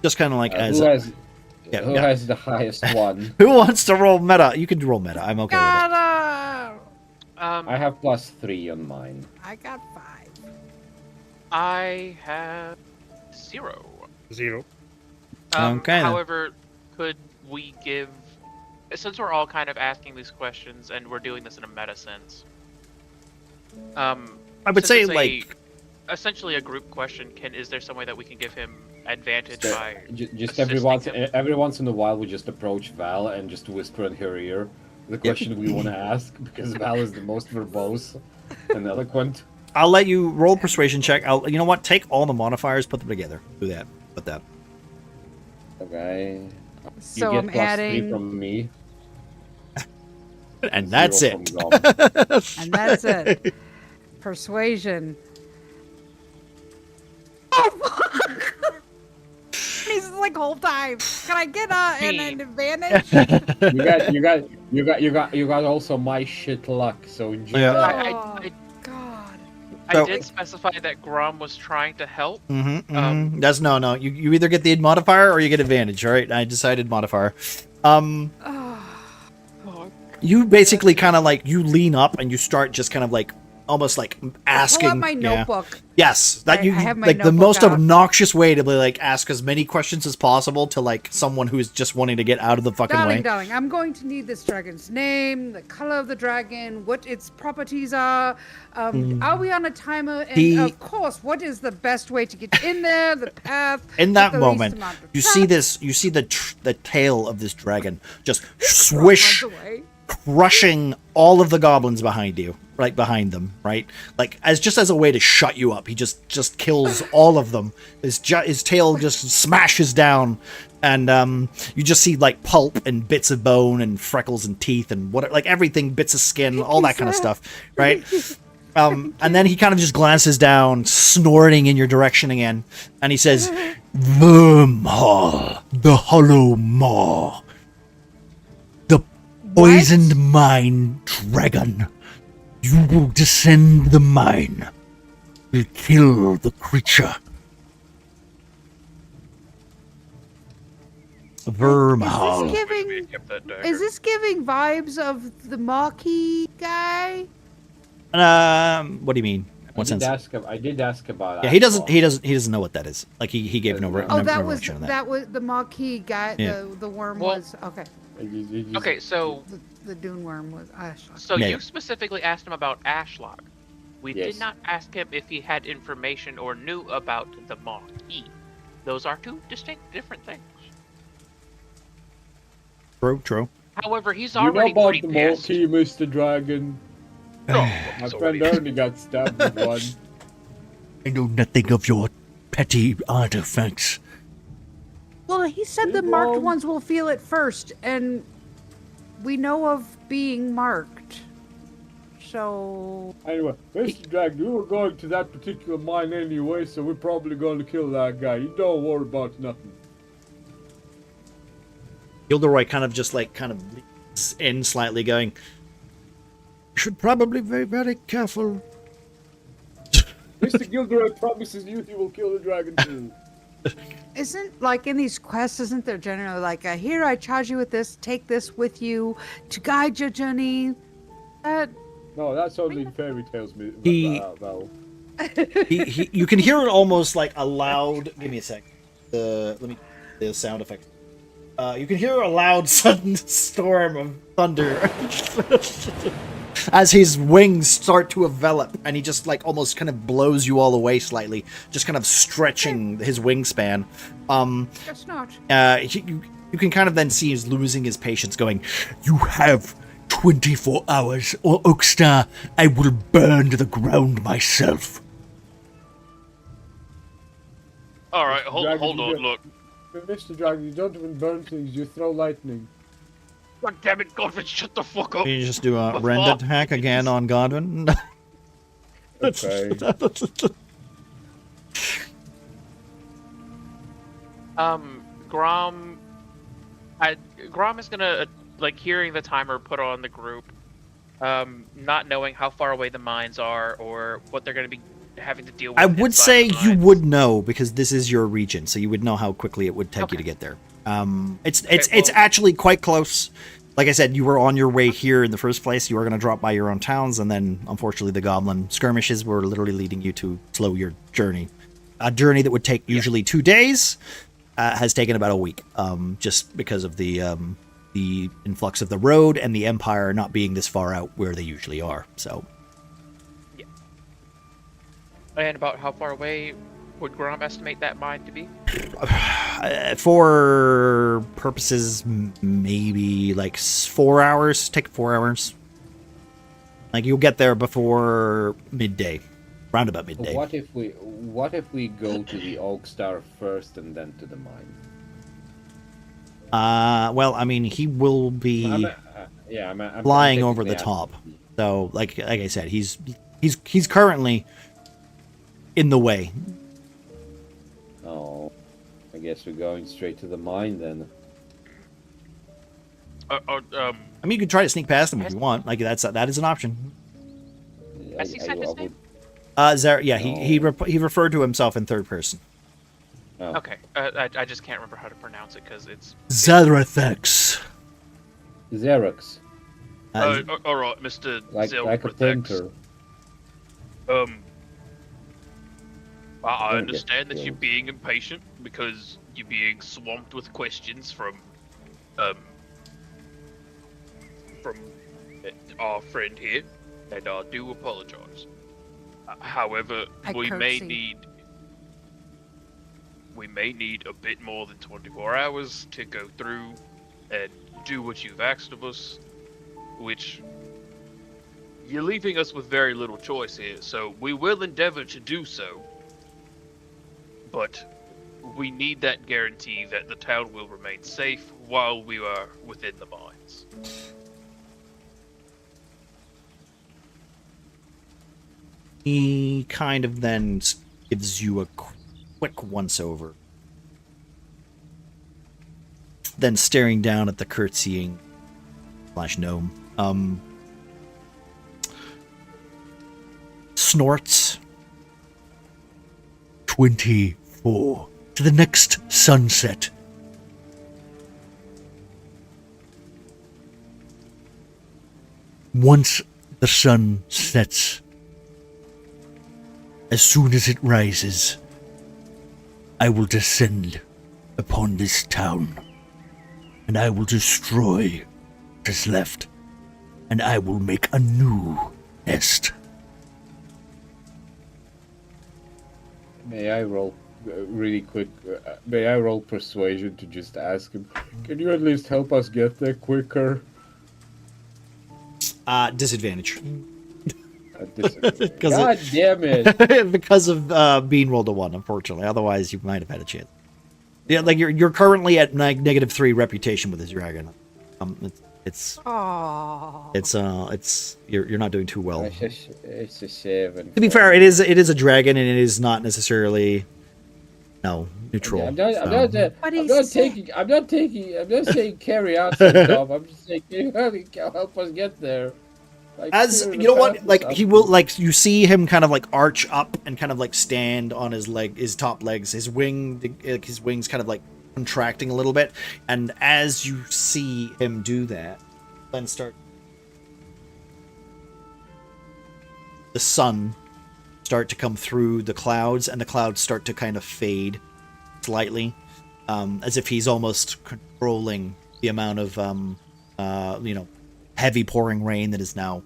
just kind of like as who has yeah, who yeah. has the highest one? Who wants to roll meta? You can roll meta. I'm okay with it. I have +3 on mine. I got 5. I have 0. 0. Okay, then. However, could we give, since we're all kind of asking these questions and we're doing this in a meta sense, I would since say it's like essentially a group question. Is there some way that we can give him advantage So, by just assisting him? every once in a while, we just approach Val and just whisper in her ear the question we want to ask, because Val is the most verbose and eloquent. I'll let you roll persuasion check. You know what? Take all the modifiers, put them together. Do that. Put that. Okay. So you I'm get +3 adding, from me. And that's 0 it. from Grom. and that's it. Persuasion. He's like whole time. Can I get an advantage? You got also my shit luck. So enjoy. Yeah. that. Oh, God. I did specify that Grom was trying to help. That's no. You either get the modifier or you get advantage. All right. I decided modifier. You basically kind of like you lean up and you start just kind of like almost like asking. Pull out my notebook. Yes, that I have my like the notebook most out. obnoxious way to like ask as many questions as possible to like someone who's just wanting to get out of the fucking way. Darling, I'm going to need this dragon's name, the color of the dragon, what its properties are. Are we on a timer? And of course, what is the best way to get in there? The path. In with that the least moment, amount of you traps. see this. You see the tail of this dragon just swish, Runs away. crushing all of the goblins behind you, right behind them, right? Like as a way to shut you up. He just kills all of them. His tail just smashes down, and you just see like pulp and bits of bone and freckles and teeth and what like everything, bits of skin, all that kind of stuff, right? And then he kind of just glances down, snorting in your direction again, and he says, Wormhole, the hollow maw, the poisoned mine dragon. You will descend the mine, will kill the creature. Wormhole. Is this giving vibes of the Marquis guy? what do you mean? What sense? I did ask about. Yeah, he doesn't know what that is. Like he gave no Oh, that was information on that. that was the Marquis guy. Yeah. The worm Well- was okay. Okay, so The Dune worm was. so Yeah. you specifically asked him about Ashlock. We Yes. did not ask him if he had information or knew about the Marquis. Those are two distinct, different things. True. However, he's You know already about pretty the pissed. monkey, Mr. Dragon? Oh, My sorry. friend Ernie got stabbed with one. I know nothing of your petty artifacts. Well, he said the marked ones will feel it first, and we know of being marked. So... Anyway, Mr. Dragon, we were going to that particular mine anyway, so we're probably going to kill that guy. You don't worry about nothing. Gilderoy kind of leans in slightly, going, "You should probably be very careful." Mr. Gilderoy promises you he will kill the dragon too. Isn't, like, in these quests, isn't there generally like, here, I charge you with this, take this with you to guide your journey? No, that's only in fairy tales, Val. You can hear it almost like a loud. Give me a sec. The sound effect. You can hear a loud, sudden storm of thunder as his wings start to envelop, and he just like almost kind of blows you all away slightly, just kind of stretching his wingspan. Guess not. You can kind of then see he's losing his patience, going, You have 24 hours, or Oakstar, I will burn to the ground myself. All right, hold on, look. Mr. Dragon, you don't even burn things, you throw lightning. God damn it, Godwin, shut the fuck up. "Can you just do a rend attack again on Godwin?" Okay. Grom is gonna like hearing the timer put on the group, not knowing how far away the mines are or what they're gonna be having to deal with. I would inside say the you mines. would know because this is your region, so you would know how quickly it would take you to get there. It's actually quite close. Like I said, you were on your way here in the first place. You were going to drop by your own towns, and then unfortunately the goblin skirmishes were literally leading you to slow your journey. A journey that would take usually 2 days has taken about a week, just because of the influx of the road and the Empire not being this far out where they usually are. So, Yeah. And about how far away would Grom estimate that mine to be? for purposes, maybe like 4 hours. Take 4 hours. Like you'll get there before midday, round about midday. What if we go to the Oakstar first and then to the mine? Well, I mean, he will be I'm flying over the technically top. So, like I said, he's currently in the way. Oh, I guess we're going straight to the mine then. I mean, you could try to sneak past him if you want. Like that is an option. Has he said his name? Zara, yeah, he referred to himself in third person. Oh. Okay, I just can't remember how to pronounce it because it's Zarathax. Xerox, All right, Mr. like a Zelrathex. printer. I Don't understand get that you're killed. being impatient because you're being swamped with questions from our friend here, and I do apologize. However, I we may curtsy. need a bit more than 24 hours to go through and do what you've asked of us, which you're leaving us with very little choice here, so we will endeavor to do so. But we need that guarantee that the town will remain safe while we are within the mines. He kind of then gives you a quick once-over. Then staring down at the curtsying /gnome, snorts. 24 to the next sunset. Once the sun sets, as soon as it rises, I will descend upon this town, and I will destroy what is left, and I will make a new nest. May I roll really quick, may I roll persuasion to just ask him, can you at least help us get there quicker? Disadvantage. God damn it! Because of Bean rolled a 1, unfortunately. Otherwise, you might have had a chance. Yeah, like you're currently at -3 reputation with this dragon. It's you're not doing too well. It's a 7. To be fair, it is a dragon, and it is not necessarily neutral. I'm not saying carry out some stuff. I'm just saying, can you help us get there? Like, As you know what, like he will, like you see him kind of like arch up and kind of like stand on his top legs, his wings kind of like contracting a little bit, and as you see him do that, then the sun start to come through the clouds, and the clouds start to kind of fade slightly, as if he's almost controlling the amount of heavy pouring rain that is now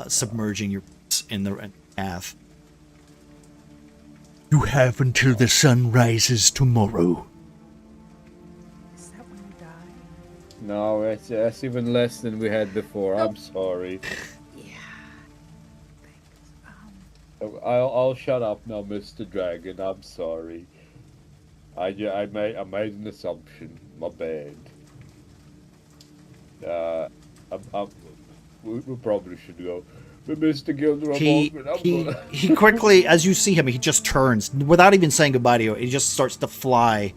submerging your in the path. You have until the sun rises tomorrow. Is that when you die? No, that's even less than we had before. I'm sorry. Yeah. Thanks. I'll shut up now, Mr. Dragon. I'm sorry. I made an assumption. My bad. We probably should go. But Mr. Gilder, he quickly, as you see him, he just turns without even saying goodbye to you. He just starts to fly,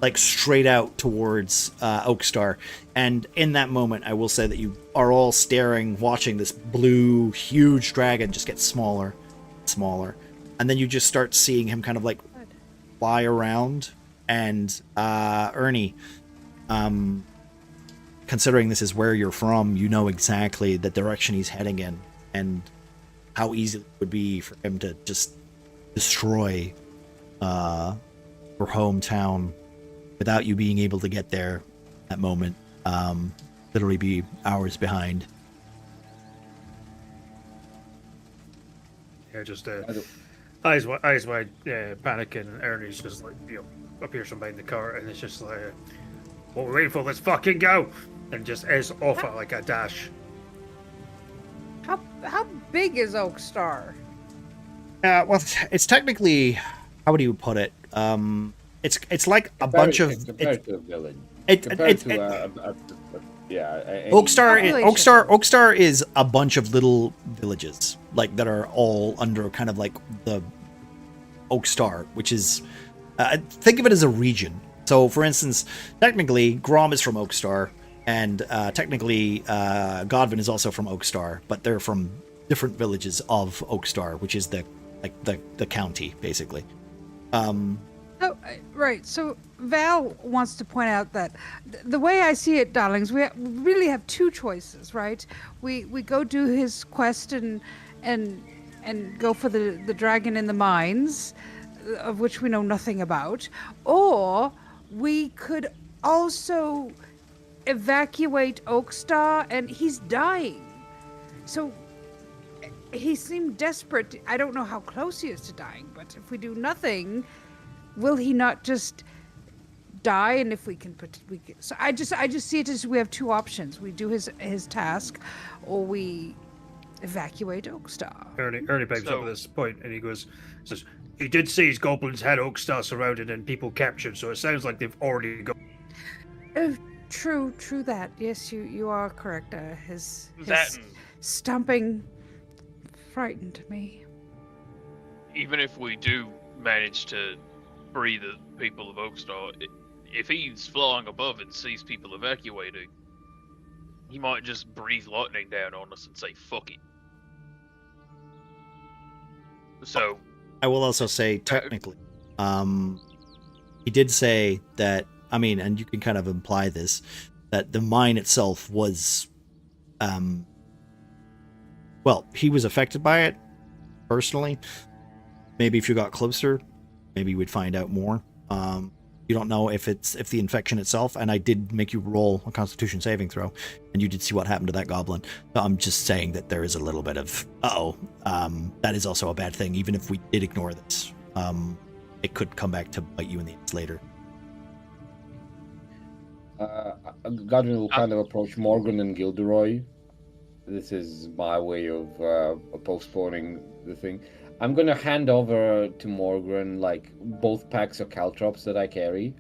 like straight out towards Oakstar. And in that moment, I will say that you are all staring, watching this blue, huge dragon just get smaller, smaller, and then you just start seeing him kind of like fly around. And Ernie, considering this is where you're from, you know exactly the direction he's heading in and how easy it would be for him to just destroy your hometown without you being able to get there at that moment. Literally be hours behind. Yeah, just eyes wide, panicking, and Ernie's just like, appears from behind the car, and it's just like, what we're waiting for, let's fucking go! And just is off at like a dash. How big is Oakstar? Well, it's technically, how would you put it? It's like a bunch of compared to a village. Oakstar is a bunch of little villages like that are all under kind of like the Oakstar, which is think of it as a region. So, for instance, technically Grom is from Oakstar, and technically Godwin is also from Oakstar, but they're from different villages of Oakstar, which is the county basically. Oh, right. So Val wants to point out that the way I see it, darlings, we really have two choices, right? We go do his quest and go for the dragon in the mines, of which we know nothing about, or we could also evacuate Oakstar, and he's dying. So he seemed desperate. I don't know how close he is to dying, but if we do nothing, will he not just die? And if we can so I just see it as we have two options. We do his task, or we evacuate Oakstar. Ernie pipes up at this point, and he says, he did see his goblins had Oakstar surrounded and people captured, so it sounds like they've already got. True that. Yes, you are correct. His That stomping frightened me. even if we do manage to free the people of Oakstar, if he's flying above and sees people evacuating, he might just breathe lightning down on us and say, fuck it. So... I will also say, technically, he did say that, I mean, and you can kind of imply this, that the mine itself was, well, he was affected by it, personally. Maybe if you got closer, maybe we'd find out more. You don't know if the infection itself, and I did make you roll a Constitution saving throw, and you did see what happened to that goblin. So I'm just saying that there is a little bit of, that is also a bad thing, even if we did ignore this. it could come back to bite you in the ass later. Godwin will kind of approach Morgan and Gilderoy. This is my way of postponing the thing. I'm gonna hand over to Morgan like both packs of caltrops that I carry,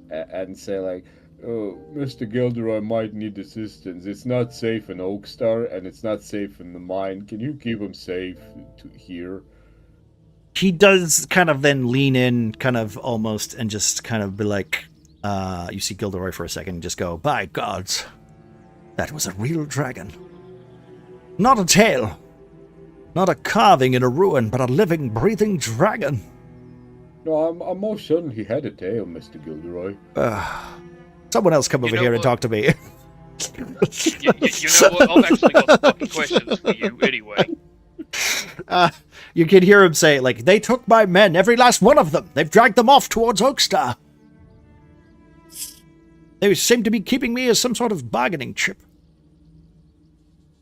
and say like, "Oh, Mr. Gilderoy might need assistance. It's not safe in Oakstar, and it's not safe in the mine. Can you keep him safe here?" He does kind of then lean in, kind of almost, and just kind of be like, you see Gilderoy for a second and just go, "By gods, that was a real dragon. Not a tail. Not a carving in a ruin, but a living, breathing dragon." No, I'm most certain he had a tail, Mr. Gilderoy. Someone else come over here and talk to me. You know what? I've actually got some fucking questions for you anyway. You can hear him say, like, "They took my men, every last one of them. They've dragged them off towards Oakstar. They seem to be keeping me as some sort of bargaining chip.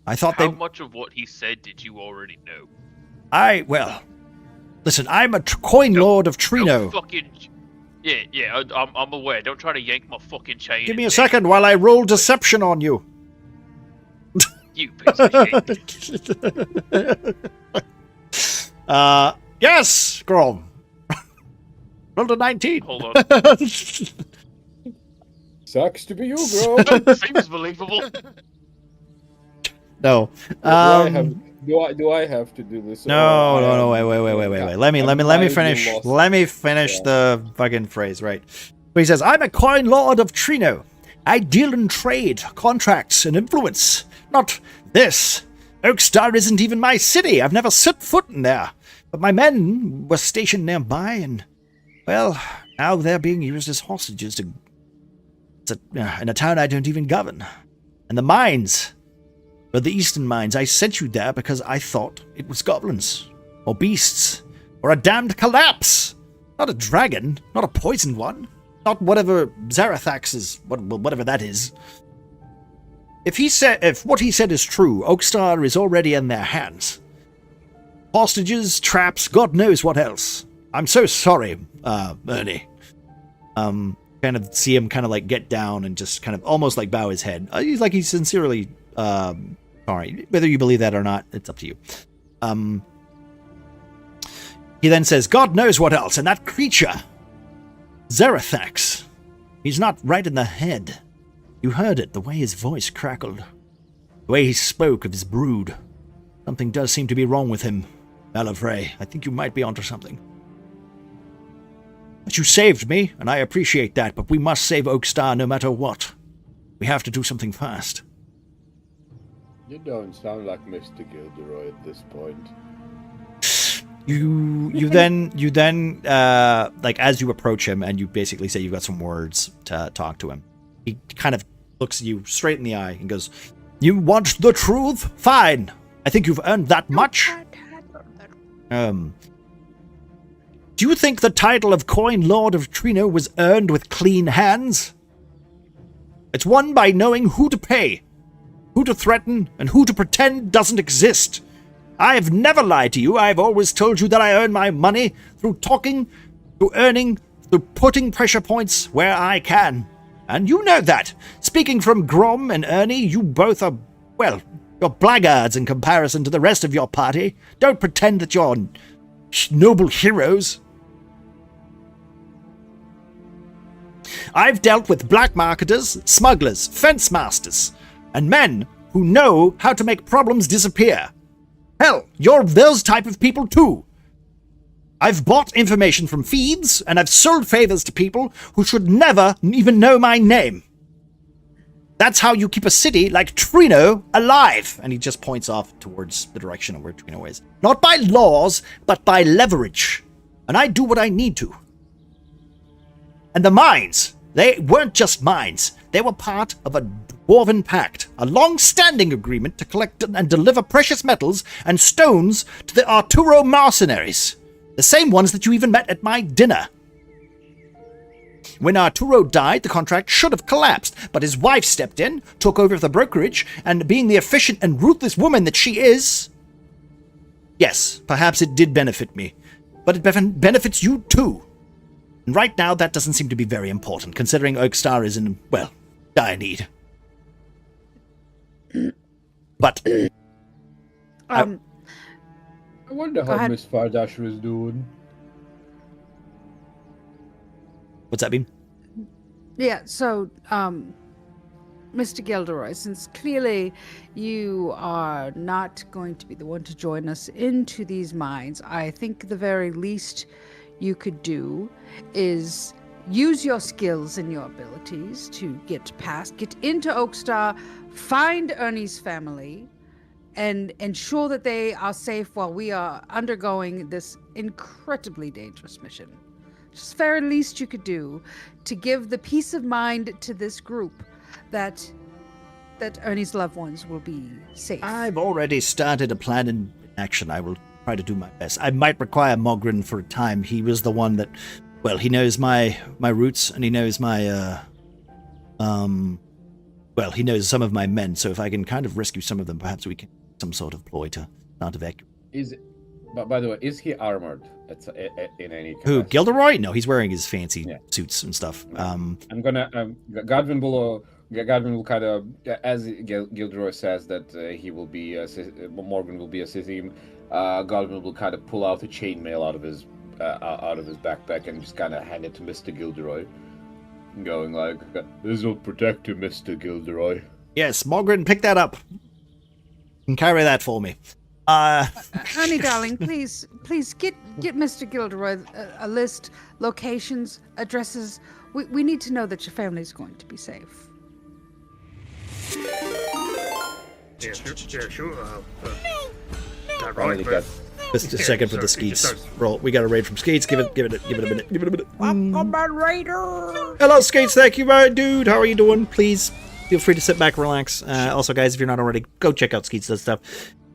I thought How much of what he said did you already know? Well, listen, I'm a coin lord of Trino. Yeah, I'm aware. Don't try to yank my fucking chain. Give me a second while I roll deception on you. You piece of shit. Yes, Grom. Rolled a 19. Hold on. Sucks to be you, bro. Seems believable. No. Do I have to do this? No, wait. Let me finish. Let me finish the fucking phrase, right? But he says, "I'm a coin lord of Trino. I deal in trade, contracts, and influence. Not this. Oakstar isn't even my city. I've never set foot in there. But my men were stationed nearby, and, well, now they're being used as hostages in a town I don't even govern. And the mines, but the eastern mines, I sent you there because I thought it was goblins, or beasts, or a damned collapse. Not a dragon, not a poisoned one, not whatever Zarathax is, whatever that is. If what he said is true, Oakstar is already in their hands. Hostages, traps, God knows what else. I'm so sorry, Ernie." Kind of see him kind of like get down and just kind of almost like bow his head. He's sincerely sorry. Whether you believe that or not, it's up to you. He then says, "God knows what else, and that creature, Zarathax, he's not right in the head. You heard it, the way his voice crackled, the way he spoke of his brood. Something does seem to be wrong with him, Malafray. I think you might be onto something. But you saved me, and I appreciate that, but we must save Oakstar no matter what. We have to do something fast." You don't sound like Mr. Gilderoy at this point. You then like as you approach him and you basically say you've got some words to talk to him, he kind of looks at you straight in the eye and goes, "You want the truth? Fine. I think you've earned that much. Do you think the title of Coin Lord of Trino was earned with clean hands? It's won by knowing who to pay, who to threaten, and who to pretend doesn't exist. I've never lied to you. I've always told you that I earn my money through talking, through earning, through putting pressure points where I can. And you know that. Speaking from Grom and Ernie, you both are, well, you're blackguards in comparison to the rest of your party. Don't pretend that you're noble heroes. I've dealt with black marketers, smugglers, fence masters, and men who know how to make problems disappear. Hell, you're those type of people too. I've bought information from feeds, and I've sold favors to people who should never even know my name. That's how you keep a city like Trino alive." And he just points off towards the direction of where Trino is. "Not by laws, but by leverage. And I do what I need to. And the mines, they weren't just mines. They were part of a Dwarven Pact, a long-standing agreement to collect and deliver precious metals and stones to the Arturo mercenaries, the same ones that you even met at my dinner. When Arturo died, the contract should have collapsed, but his wife stepped in, took over the brokerage, and being the efficient and ruthless woman that she is, yes, perhaps it did benefit me. but it benefits you too. And right now, that doesn't seem to be very important, considering Oakstar is in, well, dire need. But I wonder Go how ahead. Miss Fardasher is doing. what's that mean? Yeah, so, Mr. Gilderoy, since clearly you are not going to be the one to join us into these mines, I think the very least you could do is use your skills and your abilities to get into Oakstar, find Ernie's family, and ensure that they are safe while we are undergoing this incredibly dangerous mission. Just the very least you could do to give the peace of mind to this group that Ernie's loved ones will be safe. I've already started a plan in action. I will try to do my best. I might require Mogren for a time. He was the one that, well, he knows my roots, and he knows my, well, he knows some of my men, so if I can kind of rescue some of them, perhaps we can some sort of ploy to not evacuate. But by the way, is he armored in any capacity? Who, Gilderoy? No, he's wearing his fancy suits and stuff. I'm gonna, Godwin will kind of, as Gilderoy says that he will be, Morgan will be assisting him, Godwin will kind of pull out a chainmail out of his backpack and just kind of hand it to Mr. Gilderoy, going like, "This will protect you, Mr. Gilderoy." Yes, Mogren, pick that up and carry that for me. Ernie, darling, please get Mr. Gilderoy a list, locations, addresses. We need to know that your family's going to be safe. Yeah, sure. Finally got- Just a second for the Skeets. Roll. We got a raid from Skates. Give it a minute. Welcome, Raider. Hello, Skates. Thank you, my dude. How are you doing? Please feel free to sit back, relax. Also, guys, if you're not already, go check out Skeets' does stuff.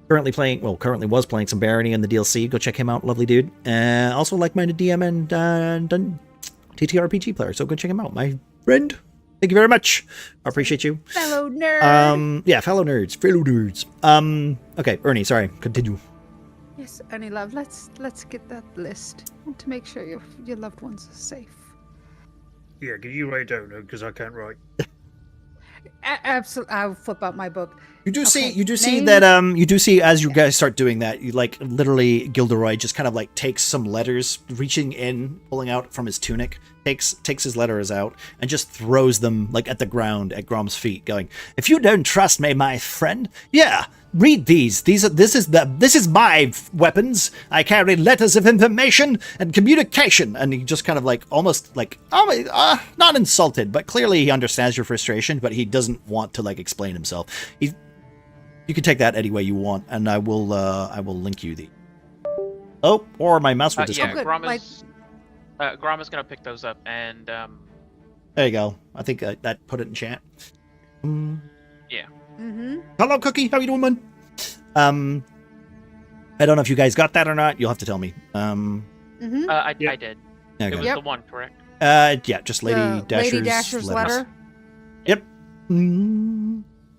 Currently was playing some Barony in the DLC. Go check him out, lovely dude. Also, like-minded DM and TTRPG player. So go check him out, my friend. Thank you very much. I appreciate you. Fellow nerd. Yeah, fellow nerds. Okay, Ernie. Sorry. Continue. Yes, Ernie, love. Let's get that list to make sure your loved ones are safe. Yeah, can you write down because I can't write. Absolutely, I'll flip out my book. You do see Name? that you do see as you guys start doing that, you like literally Gilderoy just kind of like takes some letters, reaching in, pulling out from his tunic, takes his letters out and just throws them like at the ground at Grom's feet, going, "If you don't trust me, my friend, yeah, read these. This is my weapons. I carry letters of information and communication." And he just kind of like almost like not insulted, but clearly he understands your frustration, but he doesn't want to like explain himself. You can take that any way you want, and I will link you the. Oh, or my mouse will disappear. Yeah, Grom is gonna pick those up, and There you go. I think that put it in chat. yeah. Mm-hmm. Hello, Cookie. How you doing, man? I don't know if you guys got that or not. You'll have to tell me. Mm-hmm. I did. Okay. It was the one, correct? Yeah, just Lady Lady Dasher's Dasher's letter. Yep.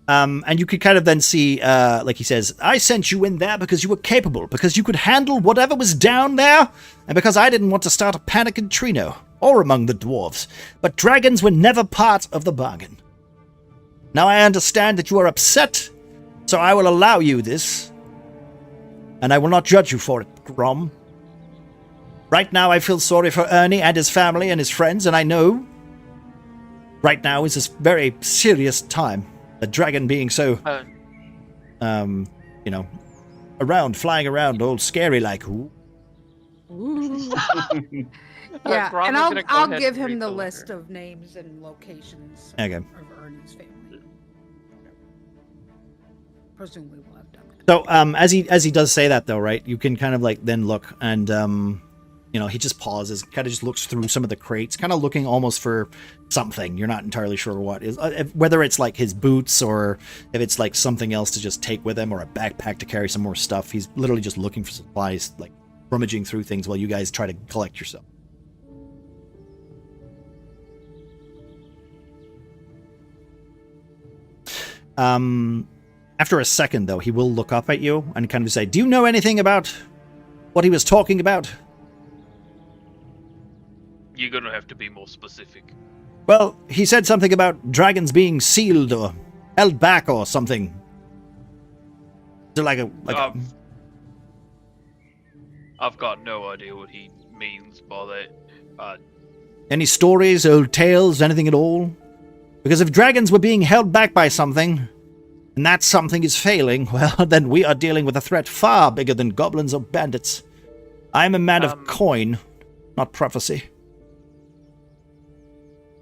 And you could kind of then see, like he says, "I sent you in there because you were capable, because you could handle whatever was down there, and because I didn't want to start a panic in Trino, or among the dwarves. But dragons were never part of the bargain. Now I understand that you are upset, so I will allow you this, and I will not judge you for it, Grom. Right now I feel sorry for Ernie and his family and his friends, and I know right now is a very serious time. A dragon being so, flying around, all scary like. Ooh. Yeah, Grom and is gonna go I'll ahead give and him read the the list letter. of names and locations Okay. of Ernie's family. Presumably we'll have done it. So, as he does say that though, right? You can kind of like then look and he just pauses, kind of just looks through some of the crates, kind of looking almost for something. You're not entirely sure what is, whether it's like his boots or if it's like something else to just take with him or a backpack to carry some more stuff. He's literally just looking for supplies, like rummaging through things while you guys try to collect yourself. After a second, though, he will look up at you and kind of say, "Do you know anything about what he was talking about? You're gonna have to be more specific. Well, he said something about dragons being sealed or held back or something. So I've got no idea what he means by that. Any stories, old tales, anything at all? Because if dragons were being held back by something, and that something is failing, well, then we are dealing with a threat far bigger than goblins or bandits. I'm a man of coin, not prophecy.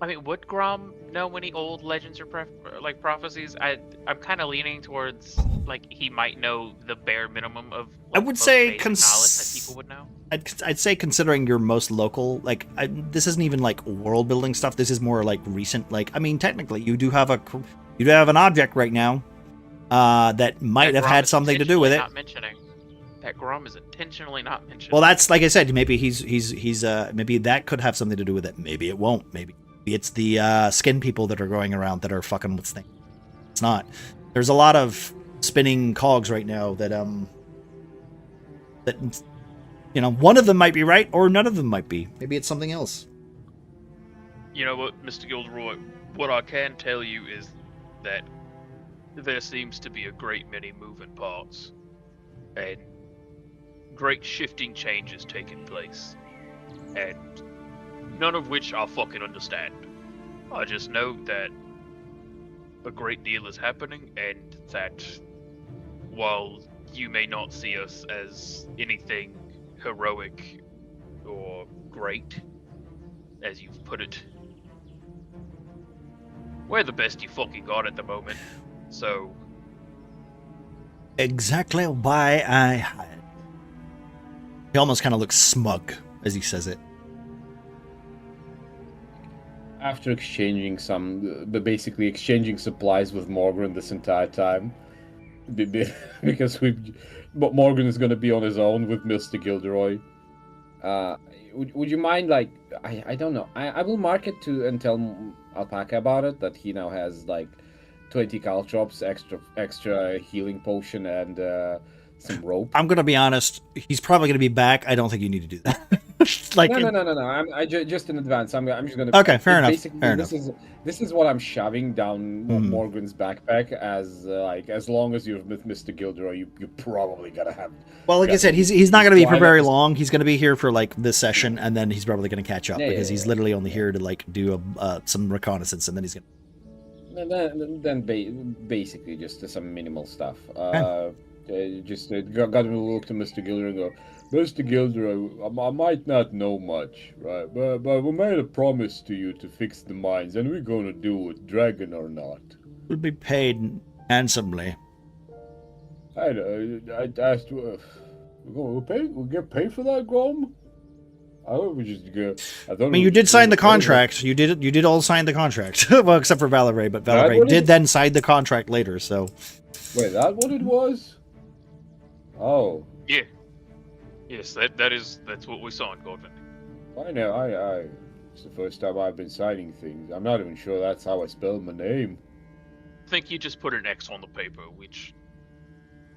I mean, would Grom know any old legends or prophecies? I'm kind of leaning towards like he might know the bare minimum of. I would say basic knowledge that people would know. I'd say considering you're most local, like this isn't even like world building stuff. This is more like recent. Like I mean, technically, you do have an object right now that might have had something to do with it. Not mentioning that Grom is intentionally not mentioning. Well, that's like I said. Maybe he's maybe that could have something to do with it. Maybe it won't. Maybe it's the skin people that are going around that are fucking with things. It's not. There's a lot of spinning cogs right now that one of them might be right or none of them might be. Maybe it's something else. You know what, Mr. Gilderoy? What I can tell you is that there seems to be a great many moving parts and great shifting changes taking place, and none of which I fucking understand. I just know that a great deal is happening, and that while you may not see us as anything heroic or great, as you've put it, we're the best you fucking got at the moment, so... Exactly why He almost kind of looks smug as he says it. After exchanging basically exchanging supplies with Morgan this entire time, because Morgan is going to be on his own with Mr. Gilderoy. Would you mind, like, I don't know. I will mark it and tell Alpaca about it, that he now has like 20 caltrops, extra healing potion, and some rope. I'm gonna be honest. He's probably gonna be back. I don't think you need to do that. Like No. Just in advance. I'm just gonna. Okay, fair enough. Basically, fair this enough. is what I'm shoving down Morgan's backpack as long as you're with Mr. Gilderoy, you probably gotta have. Well, like I said, he's not gonna be for very long. He's gonna be here for like this session, and then he's probably gonna catch up because he's literally only here to like do some reconnaissance, and then he's gonna. Basically just some minimal stuff. Just got to look to Mr. Gilderoy and go, Mr. Gilderoy, I might not know much, right? But we made a promise to you to fix the mines, and we're gonna do it, dragon or not. We'll be paid handsomely. I asked, we'll get paid for that, Grom? I hope we just go. I mean, you did sign the contract. You did all sign the contract. Well, except for Valerie, but Valerie did then sign the contract later. So. Wait, that what it was? Oh. Yeah. Yes, that's what we signed, Godwin. I know. It's the first time I've been signing things. I'm not even sure that's how I spell my name. I think you just put an X on the paper, which...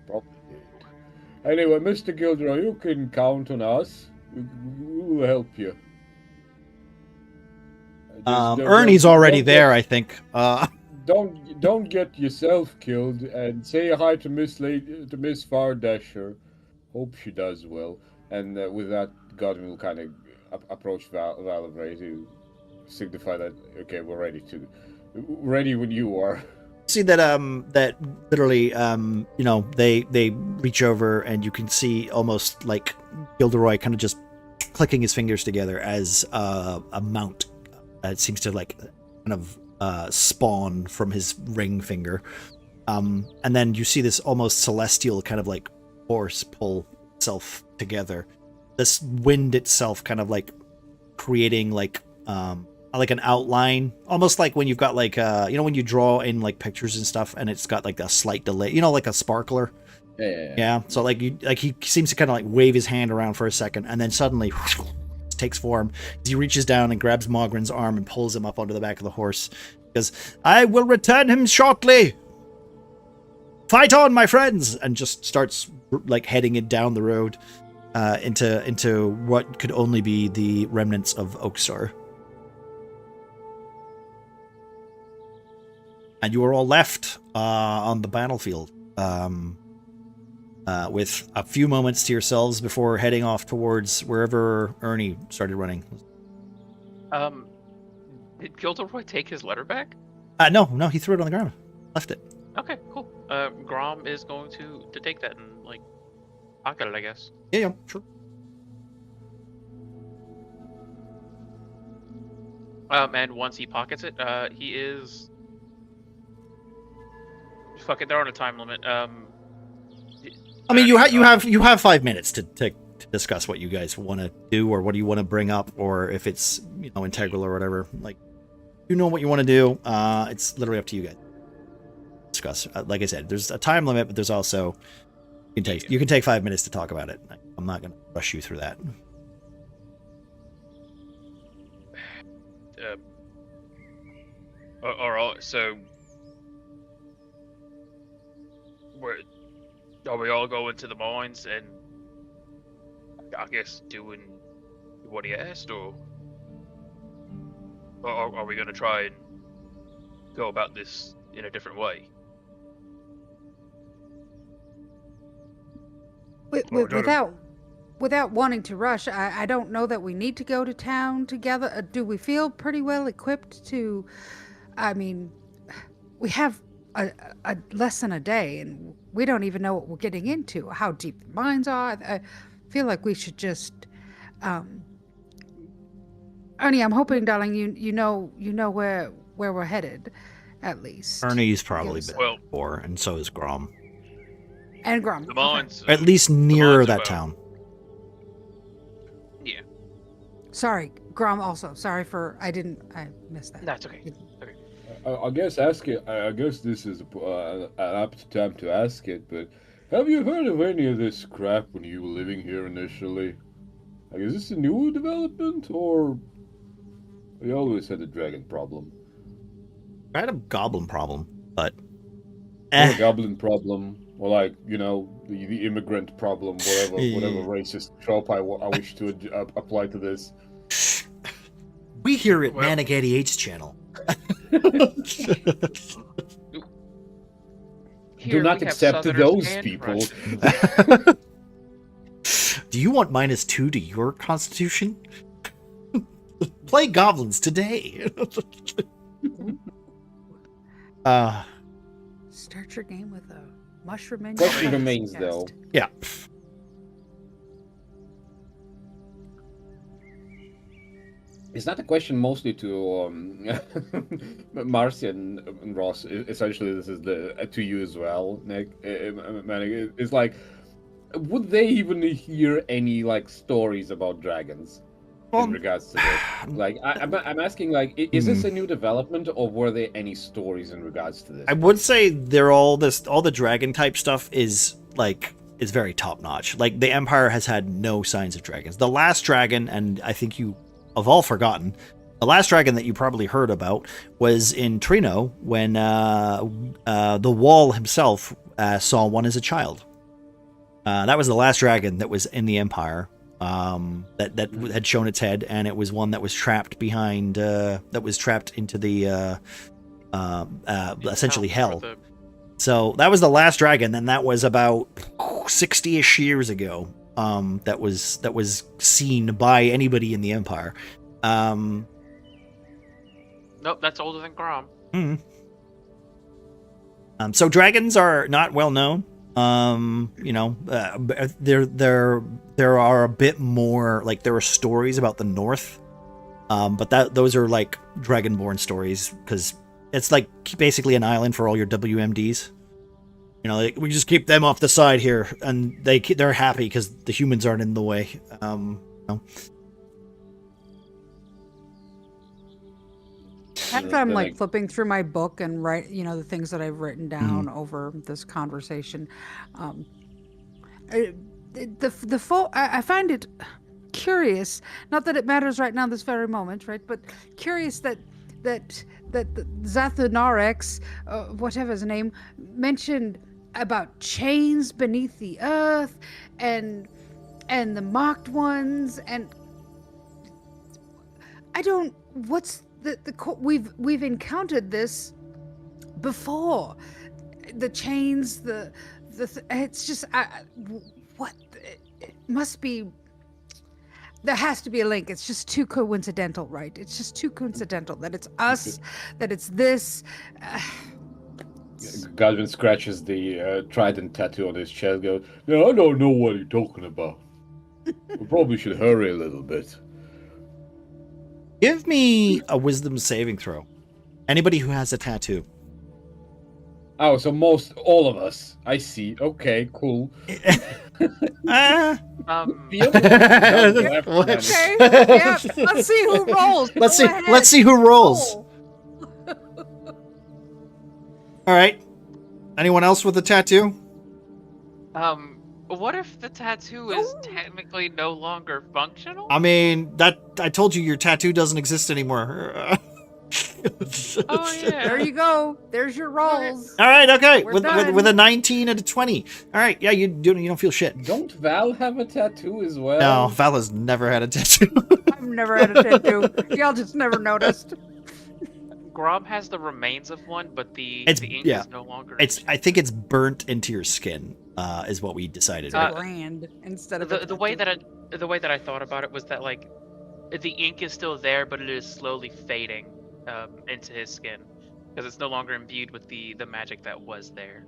Probably did. Anyway, Mr. Gilderoy, you can count on us. We will help you. Ernie's already there, I think. Don't get yourself killed, and say hi to Miss Fardasher. Hope she does well. And with that, Godwin will kind of approach Valerie to signify that we're ready when you are. See that that literally they reach over and you can see almost like Gilderoy kind of just clicking his fingers together as a mount. It seems to like kind of spawn from his ring finger, and then you see this almost celestial kind of like force pull itself together. This wind itself kind of like creating like an outline, almost like when you've got like when you draw in like pictures and stuff, and it's got like a slight delay, like a sparkler. Yeah. So like he seems to kind of like wave his hand around for a second, and then suddenly takes form. He reaches down and grabs Mogren's arm and pulls him up onto the back of the horse. Because I will return him shortly. Fight on, my friends! And just starts like heading it down the road. into what could only be the remnants of Oakstar. And you are all left on the battlefield with a few moments to yourselves before heading off towards wherever Ernie started running. Did Gilderoy take his letter back? No, he threw it on the ground. Left it. Okay, cool. Grom is going to take that and like pocket it, I guess. Yeah, sure. And once he pockets it, he is. Fuck it, they're on a time limit. I mean, you have 5 minutes to discuss what you guys want to do, or what do you want to bring up, or if it's integral or whatever. Like, you know what you want to do. It's literally up to you guys. Discuss. Like I said, there's a time limit, but there's also you can take 5 minutes to talk about it. I'm not going to rush you through that. All right. So, are we all going to the mines and I guess doing what he asked, or are we going to try and go about this in a different way? Without wanting to rush, I don't know that we need to go to town together. Do we feel pretty well equipped to? I mean, we have a less than a day, and we don't even know what we're getting into. How deep the mines are. I feel like we should just. Ernie, I'm hoping, darling, you know where we're headed, at least. Ernie's probably been before, and so is Grom. And Grom. The mines, at least near that town. Yeah. Sorry, Grom. Also, sorry I missed that. That's okay. Okay. I guess this is an apt time to ask it, but have you heard of any of this crap when you were living here initially? Like, is this a new development, or we always had a dragon problem? I had a goblin problem, but a goblin problem, or like the immigrant problem, whatever racist trope I wish to apply to this. We here at Manic 88's channel. Do not accept those people. Do you want -2 to your constitution? Play goblins today. Start your game with a mushroom in Question remains, though. Yeah. Is that a question mostly to Marcy and Ross? Essentially, this is to you as well, Nick. It's like, would they even hear any stories about dragons in regards to this? Like, I'm asking, like, is this a new development, or were there any stories in regards to this? I would say they're all the dragon type stuff is very top notch. Like, the Empire has had no signs of dragons. The last dragon, and I think you have all forgotten, the last dragon that you probably heard about was in Trino when the Wall himself saw one as a child. That was the last dragon that was in the Empire that had shown its head, and it was one that was trapped behind into the essentially hell. So that was the last dragon, and that was about 60-ish years ago. That was seen by anybody in the Empire. Nope, that's older than Grom. So dragons are not well known. There are a bit more, like, there are stories about the North, but those are like dragonborn stories, because it's like basically an island for all your WMDs. We just keep them off the side here, and they're happy because the humans aren't in the way. After I'm flipping through my book and write, the things that I've written down over this conversation, I find it curious. Not that it matters right now, this very moment, right? But curious that Zathunarex, whatever his name, mentioned about chains beneath the earth, and and the marked ones, and I don't. What's we've encountered this before. The chains, it's just what it must be. There has to be a link. It's just too coincidental, right? It's just too coincidental that it's us, that it's this. Godwin scratches the trident tattoo on his chest. Goes, "No, I don't know what you're talking about. We probably should hurry a little bit." Give me a wisdom saving throw. Anybody who has a tattoo. Oh, so all of us. I see. Okay, cool. Ah. The other left Okay. Yeah. Let's see who rolls. Let's Go see. ahead. Let's see who rolls. Roll. All right. Anyone else with a tattoo? What if the tattoo is technically no longer functional? I mean, I told you your tattoo doesn't exist anymore. Oh yeah. There you go. There's your rolls. All right. Okay. We're With done. a 19 and a 20. All right. Yeah. You don't feel shit. Don't Val have a tattoo as well? No, Val has never had a tattoo. I've never had a tattoo. Y'all just never noticed. Grom has the remains of one, but the It's- ink yeah. is no longer. I think it's burnt into your skin. Is what we decided. It's a brand instead of the way that I thought about it was that like the ink is still there, but it is slowly fading into his skin because it's no longer imbued with the magic that was there.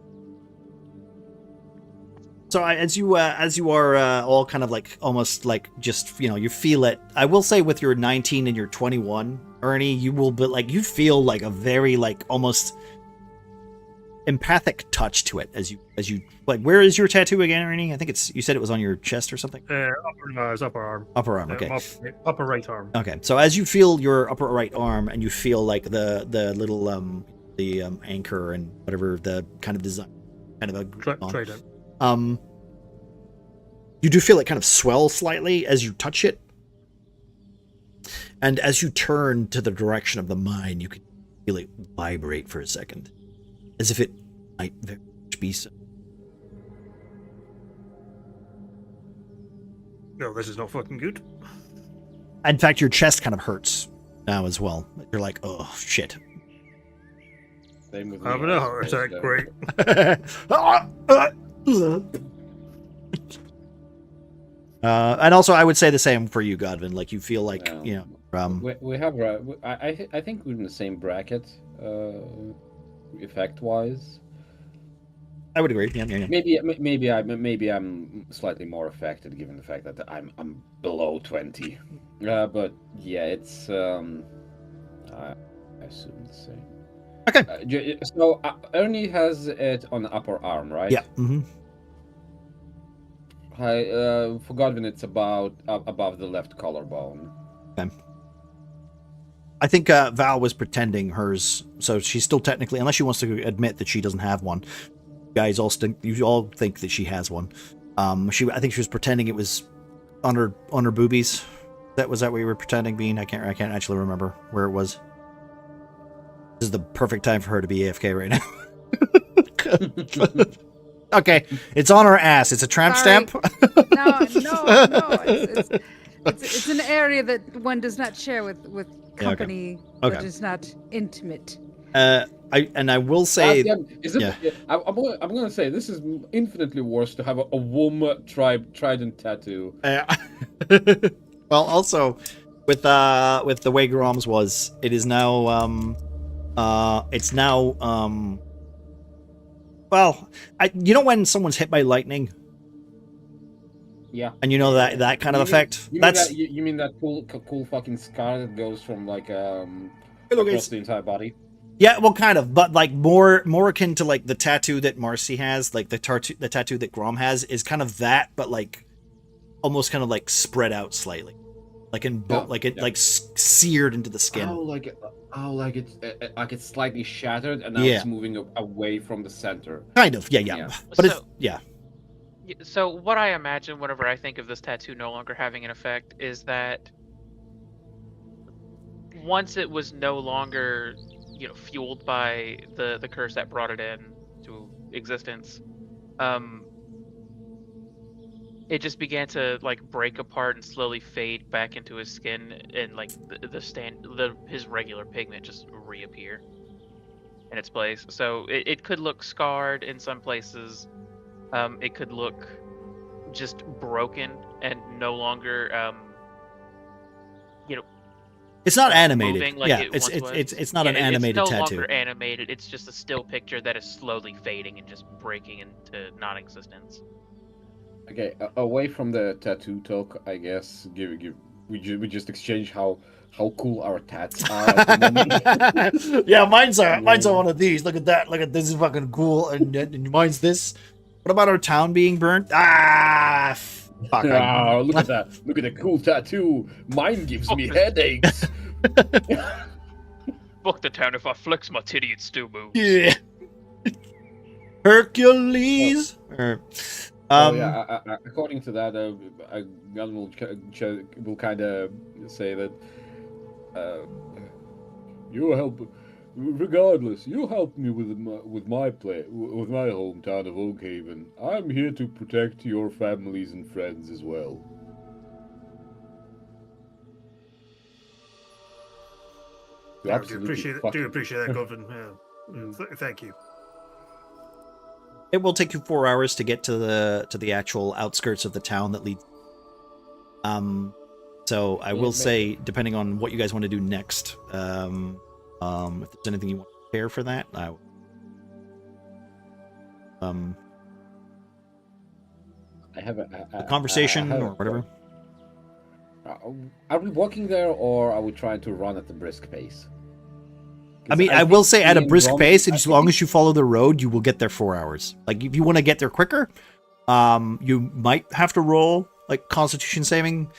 So as you are all kind of like almost like just you feel it. I will say with your 19 and your 21, Ernie, you will be like you feel like a very like almost empathic touch to it as you like. Where is your tattoo again, Ernie? I think you said it was on your chest or something. It's upper arm. Upper arm. Okay. Upper right arm. Okay. So as you feel your upper right arm and you feel like the little anchor and whatever the kind of design, kind of a Trident. You do feel it kind of swell slightly as you touch it. And as you turn to the direction of the mine, you can feel it vibrate for a second. As if it might very much be so. No, this is not fucking good. In fact, your chest kind of hurts now as well. You're like, oh, shit. Same with Having me, a I heart suppose, attack, though. great. And also, I would say the same for you, Godwin. Like, you feel like, We have. I think we're in the same bracket, effect-wise. I would agree. Yeah. Maybe I'm slightly more affected given the fact that I'm below 20. But yeah, it's I assume the same. Okay. So Ernie has it on the upper arm, right? Yeah. Mm-hmm. For Godwin, it's about above the left collarbone. Okay. I think Val was pretending hers, so she's still technically, unless she wants to admit that she doesn't have one. You all think that she has one. I think she was pretending it was on her boobies. Was that what you were pretending, Bean? I can't actually remember where it was. This is the perfect time for her to be AFK right now. Okay, it's on her ass. It's a tramp stamp. No. It's an area that one does not share with company that is not intimate. I will say, I'm going to say this is infinitely worse to have a woman trident tattoo. Well, also with the way Grom's was, it is now well, when someone's hit by lightning. Yeah. And that kind of effect. You mean that cool fucking scar that goes from like across the entire body? Yeah, well, kind of, but like more akin to like the tattoo that Marcy has, like the tattoo that Grom has is kind of that, but like almost kind of like spread out slightly, like seared into the skin. Like it's slightly shattered and now it's moving away from the center. Kind of, yeah. But So what I imagine whenever I think of this tattoo no longer having an effect is that once it was no longer, fueled by the curse that brought it in to existence, it just began to like break apart and slowly fade back into his skin, and like his regular pigment just reappear in its place. So it could look scarred in some places. It could look just broken and no longer you know It's not animated. moving like Yeah, it once was. it's not an animated it's no tattoo. longer animated. It's just a still picture that is slowly fading and just breaking into non-existence. Okay, away from the tattoo talk, I guess. We just exchange how cool our tats are at the moment. Yeah, mine's are one of these. Look at that. Look at this is fucking cool. And mine's this. What about our town being burnt? Ah, fuck. Wow, look at that. Look at the cool tattoo. Mine gives me headaches. Fuck the town. If I flex my titty, it still moves. Yeah. Hercules. According to that, Gun will kind of say that you help. Regardless, you helped me with my hometown of Oakhaven. I'm here to protect your families and friends as well. Yeah, I do appreciate that, Govan. Thank you. It will take you 4 hours to get to the actual outskirts of the town that leads. So I will say, depending on what you guys want to do next, if there's anything you want to prepare for that, I have a conversation or whatever. Are we walking there, or are we trying to run at a brisk pace? I mean, I will say at a brisk pace, and as long as you follow the road, you will get there 4 hours. Like, if you want to get there quicker, you might have to roll, like, Constitution saving.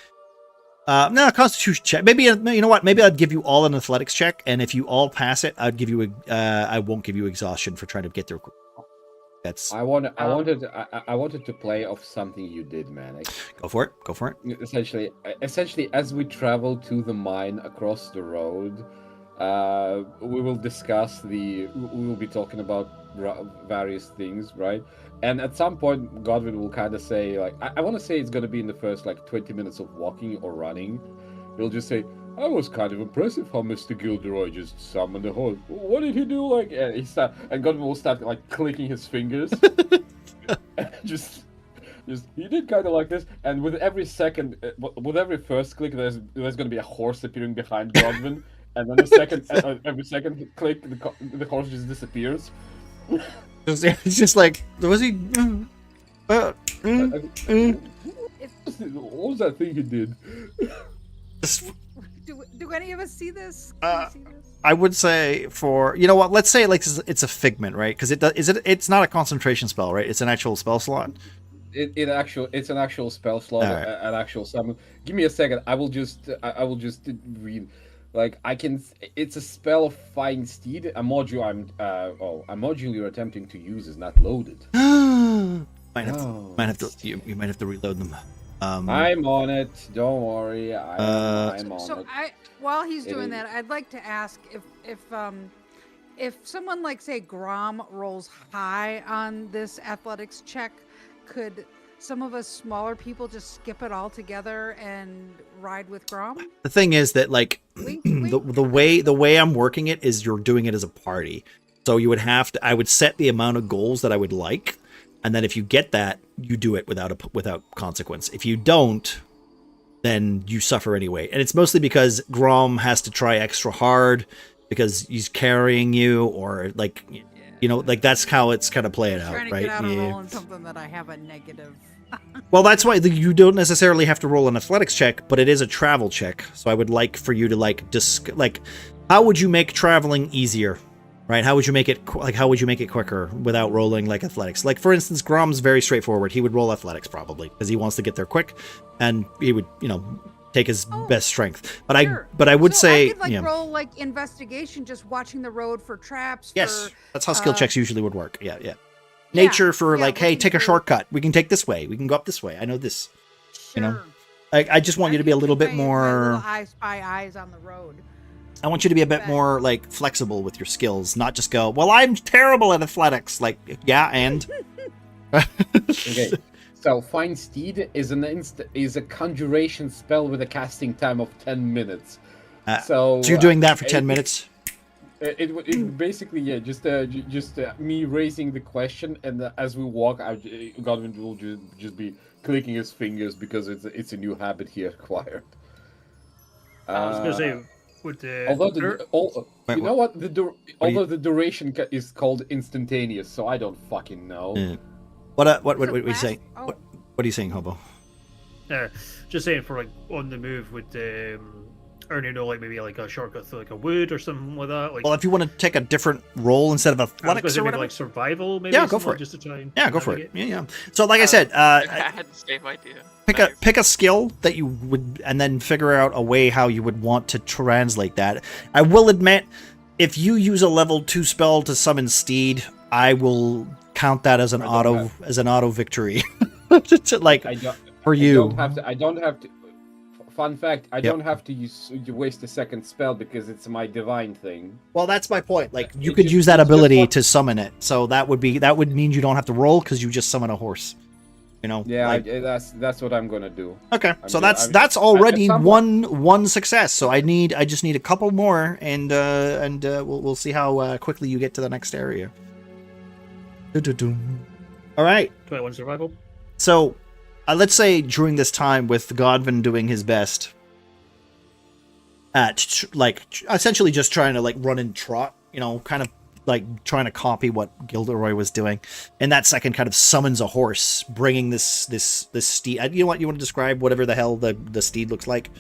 No, Constitution check. Maybe, you know what? Maybe I'd give you all an athletics check, and if you all pass it, I'd give you I won't give you exhaustion for trying to get there quick. That's. I wanted to play off something you did, man. Go for it. Essentially, as we travel to the mine across the road, we will discuss we will be talking about various things, right? And at some point, Godwin will kind of say, like, I want to say it's going to be in the first, like, 20 minutes of walking or running. He'll just say, I was kind of impressive how Mr. Gilderoy just summoned the horse. What did he do? Like, and Godwin will start, like, clicking his fingers. just he did kind of like this. And with every second, with every first click, there's going to be a horse appearing behind Godwin. And then every second click, the horse just disappears. It's just like, was he? What was that thing he did? Do any of us see this? Can we see this? I would say you know what? Let's say like it's a figment, right? Because it's not a concentration spell, right? It's an actual spell slot. It's an actual spell slot, right. An actual summon. Give me a second. I will just read. Like, it's a spell of Flying Steed. A module you're attempting to use is not loaded. You might have to reload them. I'm on it. Don't worry. I'm on it. While he's doing that, I'd like to ask if someone like, say, Grom rolls high on this athletics check, could some of us smaller people just skip it all together and ride with Grom? The thing is that, like, wink. the way I'm working it is you're doing it as a party. So you would I would set the amount of goals that I would like, and then if you get that, you do it without consequence. If you don't, then you suffer anyway. And it's mostly because Grom has to try extra hard because he's carrying you, or like, you know, like that's how it's kind of playing out, trying to right? Get out of rolling something that I have a negative. Well, that's why you don't necessarily have to roll an athletics check, but it is a travel check. So I would like for you to how would you make traveling easier, right? How would you make it quicker without rolling like athletics? Like, for instance, Grom's very straightforward. He would roll athletics probably because he wants to get there quick, and he would, you know, take his best strength. But sure. I would say, I could roll like investigation, just watching the road for traps. Yes, that's how skill checks usually would work. Yeah. Nature for like, hey, take a shortcut. We can take this way. We can go up this way. I know this. Sure. You know, I just want you to be a little bit more. I spy eyes on the road. I want you to be a bit more like flexible with your skills, not just go, well, I'm terrible at athletics. Like, yeah, and. Okay. So Find Steed is is a conjuration spell with a casting time of 10 minutes. So you're doing that for 10 minutes? It basically, yeah, just me raising the question, and as we walk, Godwin will just be clicking his fingers because it's a new habit he acquired. I was gonna say, with the although Wait, you know what you- the duration is called instantaneous, so I don't fucking know. What are Does it you last- saying? oh. What are you saying, Hobo? just saying for like on the move with earning, like maybe like a shortcut through like a wood or something like that. Like, Well, if you want to take a different role instead of I was gonna athletics say or maybe whatever, like survival, maybe. Yeah, go for it. Just to try and yeah, go for it. navigate. Yeah. So, like I said, I had the same idea. pick a skill that you would, and then figure out a way how you would want to translate that. I will admit, if you use a level 2 spell to summon Steed, I will count that as an auto victory. Like for you. I don't have to. Fun fact: I don't have to waste a second spell because it's my divine thing. Well, that's my point. Like you could use that ability to summon it, so that would mean you don't have to roll because you just summon a horse. You know. Yeah, like, that's what I'm gonna do. okay, so that's already one success. So I just need a couple more, and we'll see how quickly you get to the next area. All right. 21 survival. So, let's say during this time with Godwin doing his best at essentially just trying to like run and trot, you know, kind of like trying to copy what Gilderoy was doing. And that second kind of summons a horse, bringing this steed. You know what? You want to describe whatever the hell the steed looks like in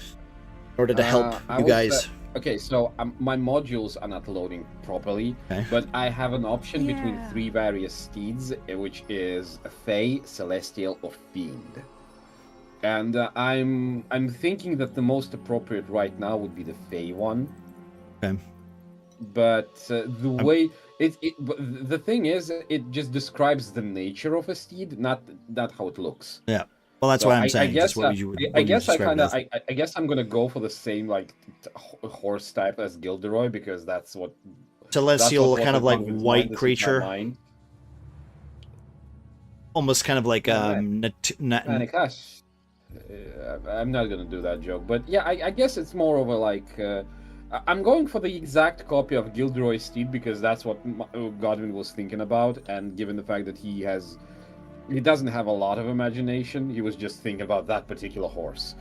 order to help you guys. Okay, so my modules are not loading properly, but I have an option between 3 various steeds, which is a Fey, Celestial, or Fiend. And I'm thinking that the most appropriate right now would be the Fey one. Okay. But the the thing is, it just describes the nature of a steed, not how it looks. Yeah. Well, that's what I'm saying. I guess I'm gonna go for the same like horse type as Gilderoy because that's what Celestial kind of like white creature, almost kind of like I'm not gonna do that joke, but yeah, I guess it's more of a like. I'm going for the exact copy of Gilderoy's steed because that's what Godwin was thinking about, and given the fact that he doesn't have a lot of imagination, he was just thinking about that particular horse.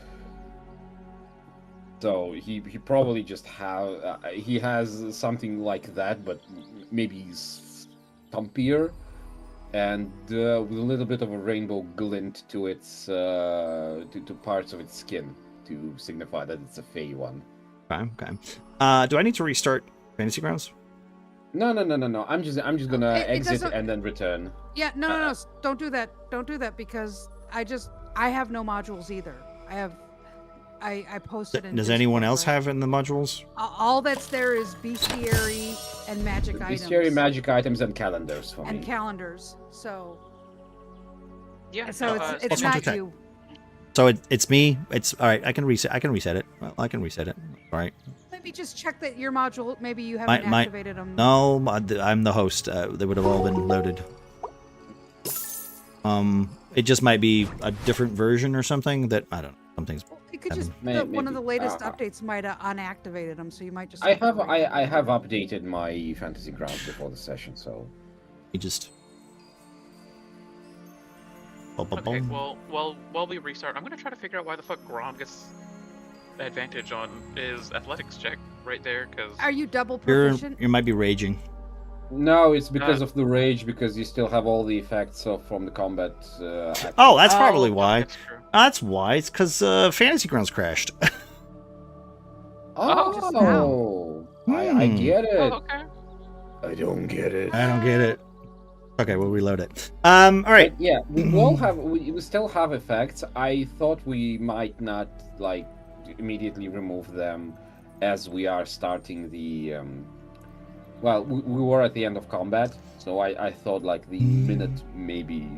So he probably just has something like that, but maybe stumpier, and with a little bit of a rainbow glint to its to parts of its skin to signify that it's a Fey one. Okay. Do I need to restart Fantasy Grounds? No. I'm just gonna exit and then return. Yeah, no. Don't do that. Don't do that because I have no modules either. I posted in Does anyone else have in the modules? All that's there is bestiary and magic items. Bestiary, magic items, and calendars for me. And calendars. So. Yeah. So it's not you. So it's me. It's all right. I can reset it. Well, I can reset it. All right. Maybe just check that your module. Maybe you haven't activated them. No, I'm the host. They would have all been loaded. It just might be a different version or something that I don't know. Something's. It could just one of the latest updates might have unactivated them, so you might just. I have updated my Fantasy Grounds before the session, so. You just. Okay, well, while we restart, I'm gonna try to figure out why the fuck Grom gets advantage on his athletics check right there, because... Are you double proficient? You might be raging. No, it's because of the rage, because you still have all the effects from the combat. Oh, that's probably why. That's why. It's because Fantasy Grounds crashed. I get it. Oh, okay. I don't get it. I don't get it. Okay, we'll reload it. All right. But yeah, we still have effects. I thought we might not like immediately remove them as we are starting the. Well, we were at the end of combat, so I thought like the minute maybe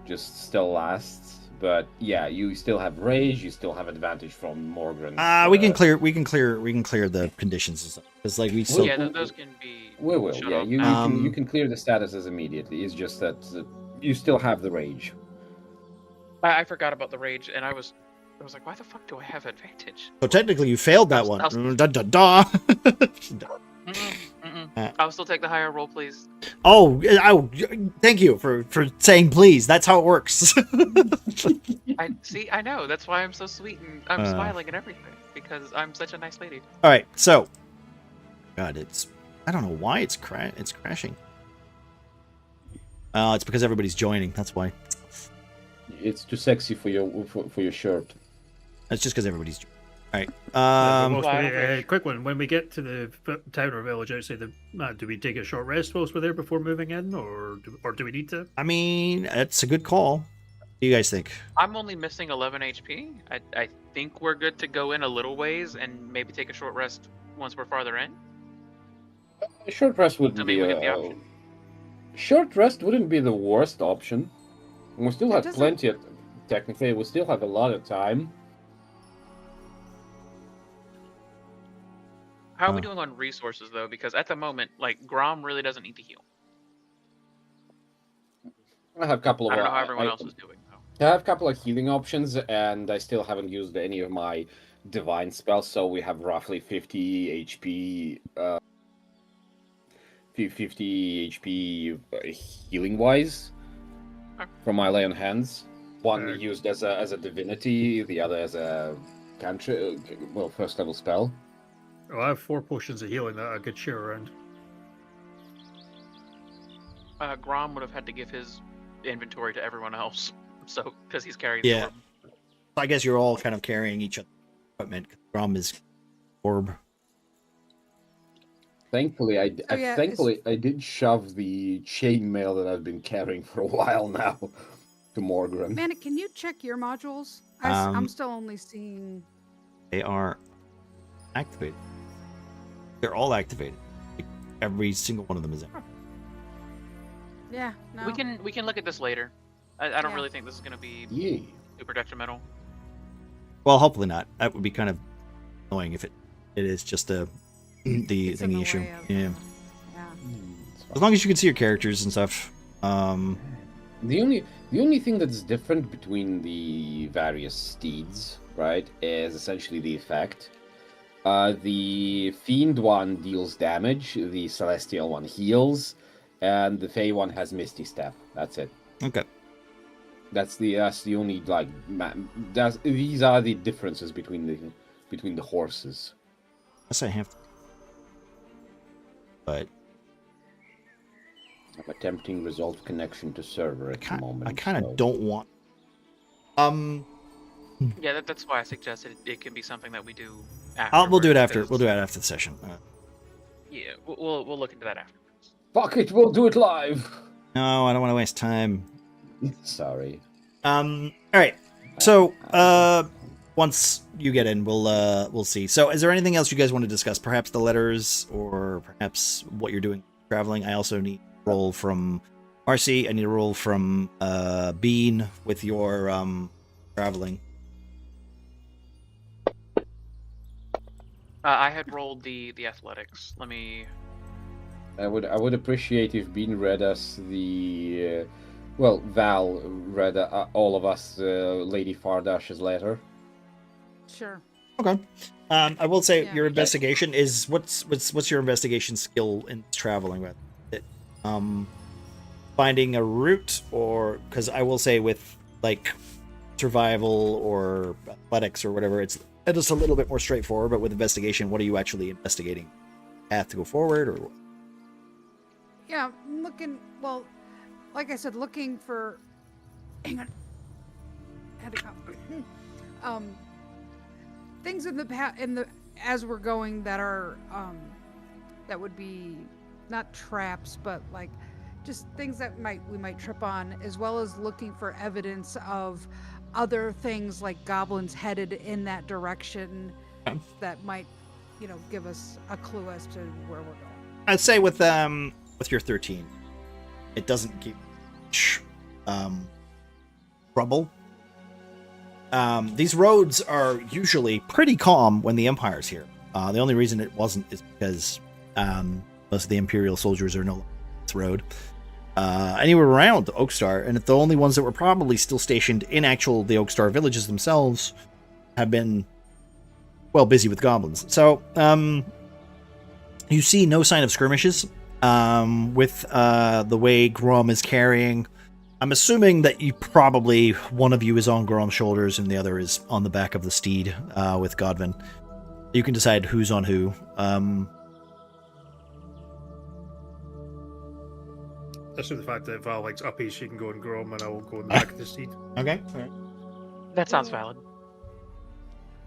just still lasts. But yeah, you still have rage. You still have advantage from Morgan. We can clear the conditions and stuff because like we still. Yeah, those can be. We will. Yeah, you can clear the statuses immediately. It's just that you still have the rage. I forgot about the rage, and I was like, why the fuck do I have advantage? So technically, you failed that one. Da, da, da. I'll still take the higher roll, please. Oh, thank you for saying please. That's how it works. I know. That's why I'm so sweet and I'm smiling and everything, because I'm such a nice lady. All right, so, God, I don't know why it's crashing. It's because everybody's joining. That's why. It's too sexy for your shirt. It's just because everybody's joining. All right. Quick one. When we get to the town or village outside the do we take a short rest whilst we're there before moving in, or do we need to? I mean, it's a good call. What do you guys think? I'm only missing 11 HP. I think we're good to go in a little ways and maybe take a short rest once we're farther in. A short rest wouldn't be the option. Short rest wouldn't be the worst option. We still have plenty of. Technically, we still have a lot of time. How are we doing on resources, though? Because at the moment, like, Grom really doesn't need to heal. I have a couple of. I don't know how everyone else is doing, though. I have a couple of healing options, and I still haven't used any of my divine spells, so we have roughly 50 HP. 50 HP healing-wise from my lay on hands. One used as a divinity, the other as a cantrip. Well, first level spell. Oh, I have 4 potions of healing that I could share around. Grom would have had to give his inventory to everyone else, so because he's carrying. Yeah, I guess you're all kind of carrying each other's equipment. Grom is orb. Thankfully, I did shove the chainmail that I've been carrying for a while now to Morgren. Man, can you check your modules? I'm still only seeing. They are activated. They're all activated. Every single one of them is activated. Yeah, no. We can look at this later. I don't really think this is going to be super detrimental. Well, hopefully not. That would be kind of annoying if it is just the thingy issue. Yeah. As long as you can see your characters and stuff. The only thing that's different between the various steeds, right, is essentially the effect. The Fiend one deals damage, the Celestial one heals, and the Fey one has Misty Step. That's it. Okay. That's the only these are the differences between the horses. Yes, I have. But I'm attempting resolve connection to server at the moment. I kind of don't want. Yeah, that's why I suggested it can be something that we do after. We'll do it after. We'll do it after the session. Yeah, we'll look into that after. Fuck it, we'll do it live. No, I don't want to waste time. Sorry. All right. So, once you get in, we'll see. So, is there anything else you guys want to discuss? Perhaps the letters, or perhaps what you're doing traveling. I also need a roll from Marcy. I need a roll from Bean with your traveling. I had rolled the athletics. Let me. I would appreciate if Bean read us the. Val read all of us Lady Fardash's letter. Sure. Okay. I will say your investigation is what's your investigation skill in traveling with it? Finding a route, or because I will say with like survival or athletics or whatever, it's just a little bit more straightforward. But with investigation, what are you actually investigating? Path to go forward, or? Yeah, I'm looking. Well, like I said, looking for. Hang on. Had to come. Things in the as we're going that are that would be not traps, but like just things that we might trip on, as well as looking for evidence of other things like goblins headed in that direction that might, give us a clue as to where we're going. I'd say with your 13, it doesn't keep trouble. These roads are usually pretty calm when the Empire's here. The only reason it wasn't is because most of the Imperial soldiers are no longer on this road. anywhere around the Oakstar, and the only ones that were probably still stationed in the Oakstar villages themselves have been, well, busy with goblins. So, you see no sign of skirmishes with the way Grom is carrying. I'm assuming that one of you is on Grom's shoulders and the other is on the back of the steed with Godwin. You can decide who's on who. That's the fact that if Alec's uppy, she can go and Grom, and I will go in the back of the steed. Okay. That sounds valid.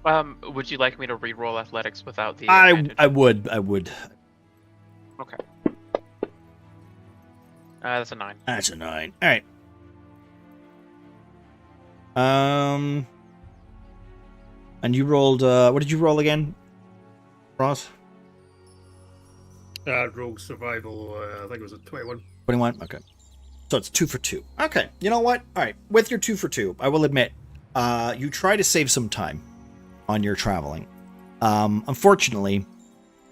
Would you like me to re-roll athletics without the I would. Okay. That's a 9. That's a 9. All right. And you rolled. What did you roll again, Ross? Rogue survival. I think it was a 21. 21. Okay. So it's 2 for 2. Okay. You know what? All right. With your 2 for 2, I will admit, you try to save some time on your traveling. Unfortunately,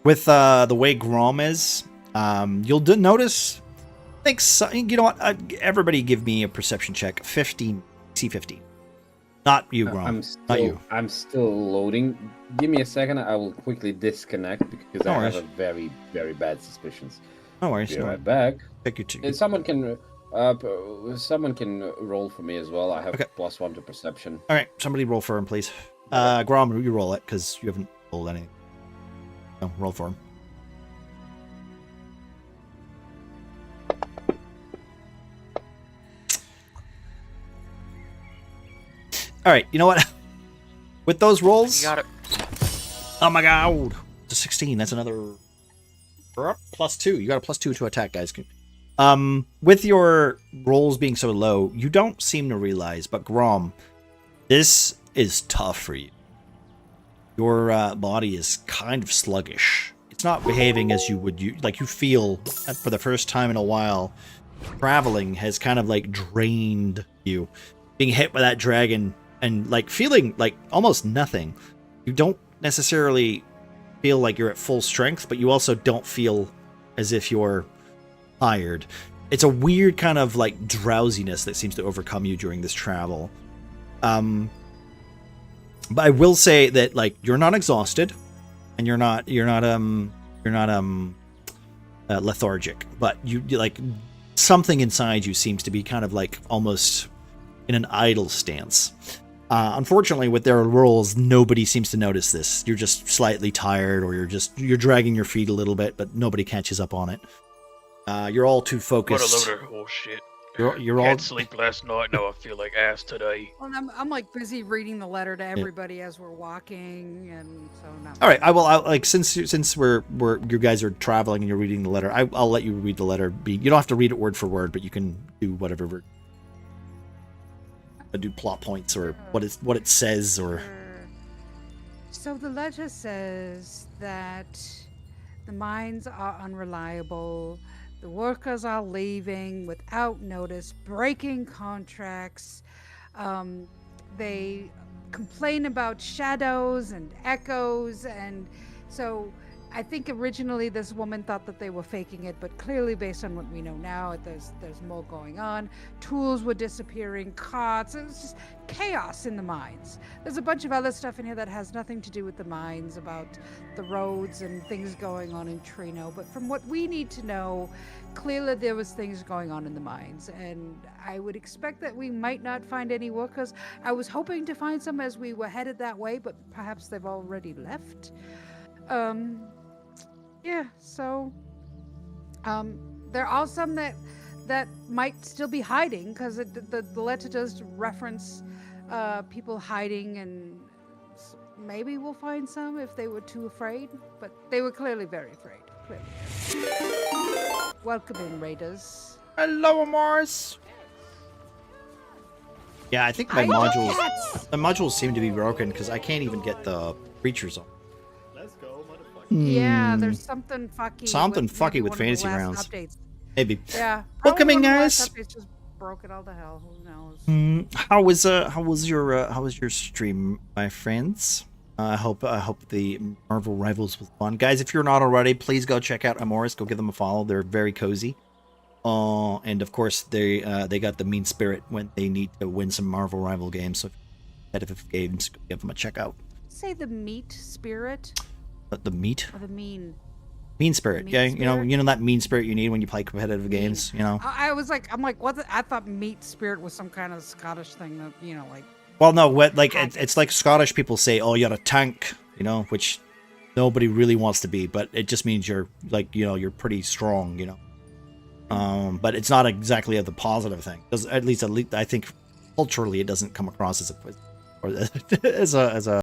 with the way Grom is, you'll notice. I think so, you know what? Everybody, give me a perception check. 15. C15. Not you, Grom. Not you. I'm still loading. Give me a second. I will quickly disconnect because I have a very, very bad suspicions. No worries. Be right back. Pick your 2. And someone can roll for me as well. I have +1 to perception. All right. Somebody roll for him, please. Grom, you roll it because you haven't rolled anything. No, roll for him. All right, you know what? With those rolls, You got it. oh my god, it's a 16. That's another +2. You got a +2 to attack, guys. With your rolls being so low, you don't seem to realize, but Grom, this is tough for you. Your body is kind of sluggish. It's not behaving as you would. You feel for the first time in a while, traveling has kind of like drained you. Being hit by that dragon and like feeling like almost nothing. You don't necessarily feel like you're at full strength, but you also don't feel as if you're tired. It's a weird kind of like drowsiness that seems to overcome you during this travel. But I will say that like you're not exhausted and you're not lethargic, but you like something inside you seems to be kind of like almost in an idle stance. Unfortunately, with their rolls, nobody seems to notice this. You're just slightly tired, or you're dragging your feet a little bit, but nobody catches up on it. You're all too focused. What a load of horseshit. You're all Can't sleep last night. Now I feel like ass today. Well, I'm like busy reading the letter to everybody as we're walking, and so not. All right, I will. Like since you guys are traveling and you're reading the letter, I'll let you read the letter. You don't have to read it word for word, but you can do whatever. Do plot points or what it says or. So the letter says that the mines are unreliable. The workers are leaving without notice, breaking contracts. They complain about shadows and echoes, and so I think originally this woman thought that they were faking it, but clearly based on what we know now, there's more going on. Tools were disappearing, carts, it was just chaos in the mines. There's a bunch of other stuff in here that has nothing to do with the mines, about the roads and things going on in Trino, but from what we need to know, clearly there was things going on in the mines, and I would expect that we might not find any workers. I was hoping to find some as we were headed that way, but perhaps they've already left. Yeah, so there are some that might still be hiding, because the letter does reference people hiding, and maybe we'll find some if they were too afraid, but they were clearly very afraid. Clearly. Welcome in, raiders. Hello, Morris. Yeah, I think my modules seem to be broken because I can't even get the creatures on. Yeah, there's something fucky with fantasy rounds. Updates. Maybe. Yeah. Welcome in, guys. Updates just broke it all to hell. Who knows? How was your stream, my friends? I hope the Marvel Rivals was fun, guys. If you're not already, please go check out Amoris. Go give them a follow. They're very cozy. And of course they got the mean spirit when they need to win some Marvel rival games. So competitive games, give them a check out. Say the meat spirit The meat? or the mean. Mean spirit. Mean Yeah, spirit? you know that mean spirit you need when you play competitive games, you know. I was like, I'm like, what? I thought meat spirit was some kind of Scottish thing that like. Well, no, what like it's like Scottish people say, "Oh, you're a tank," which nobody really wants to be, but it just means you're like, you're pretty strong, but it's not exactly the positive thing. At least I think culturally it doesn't come across as a as a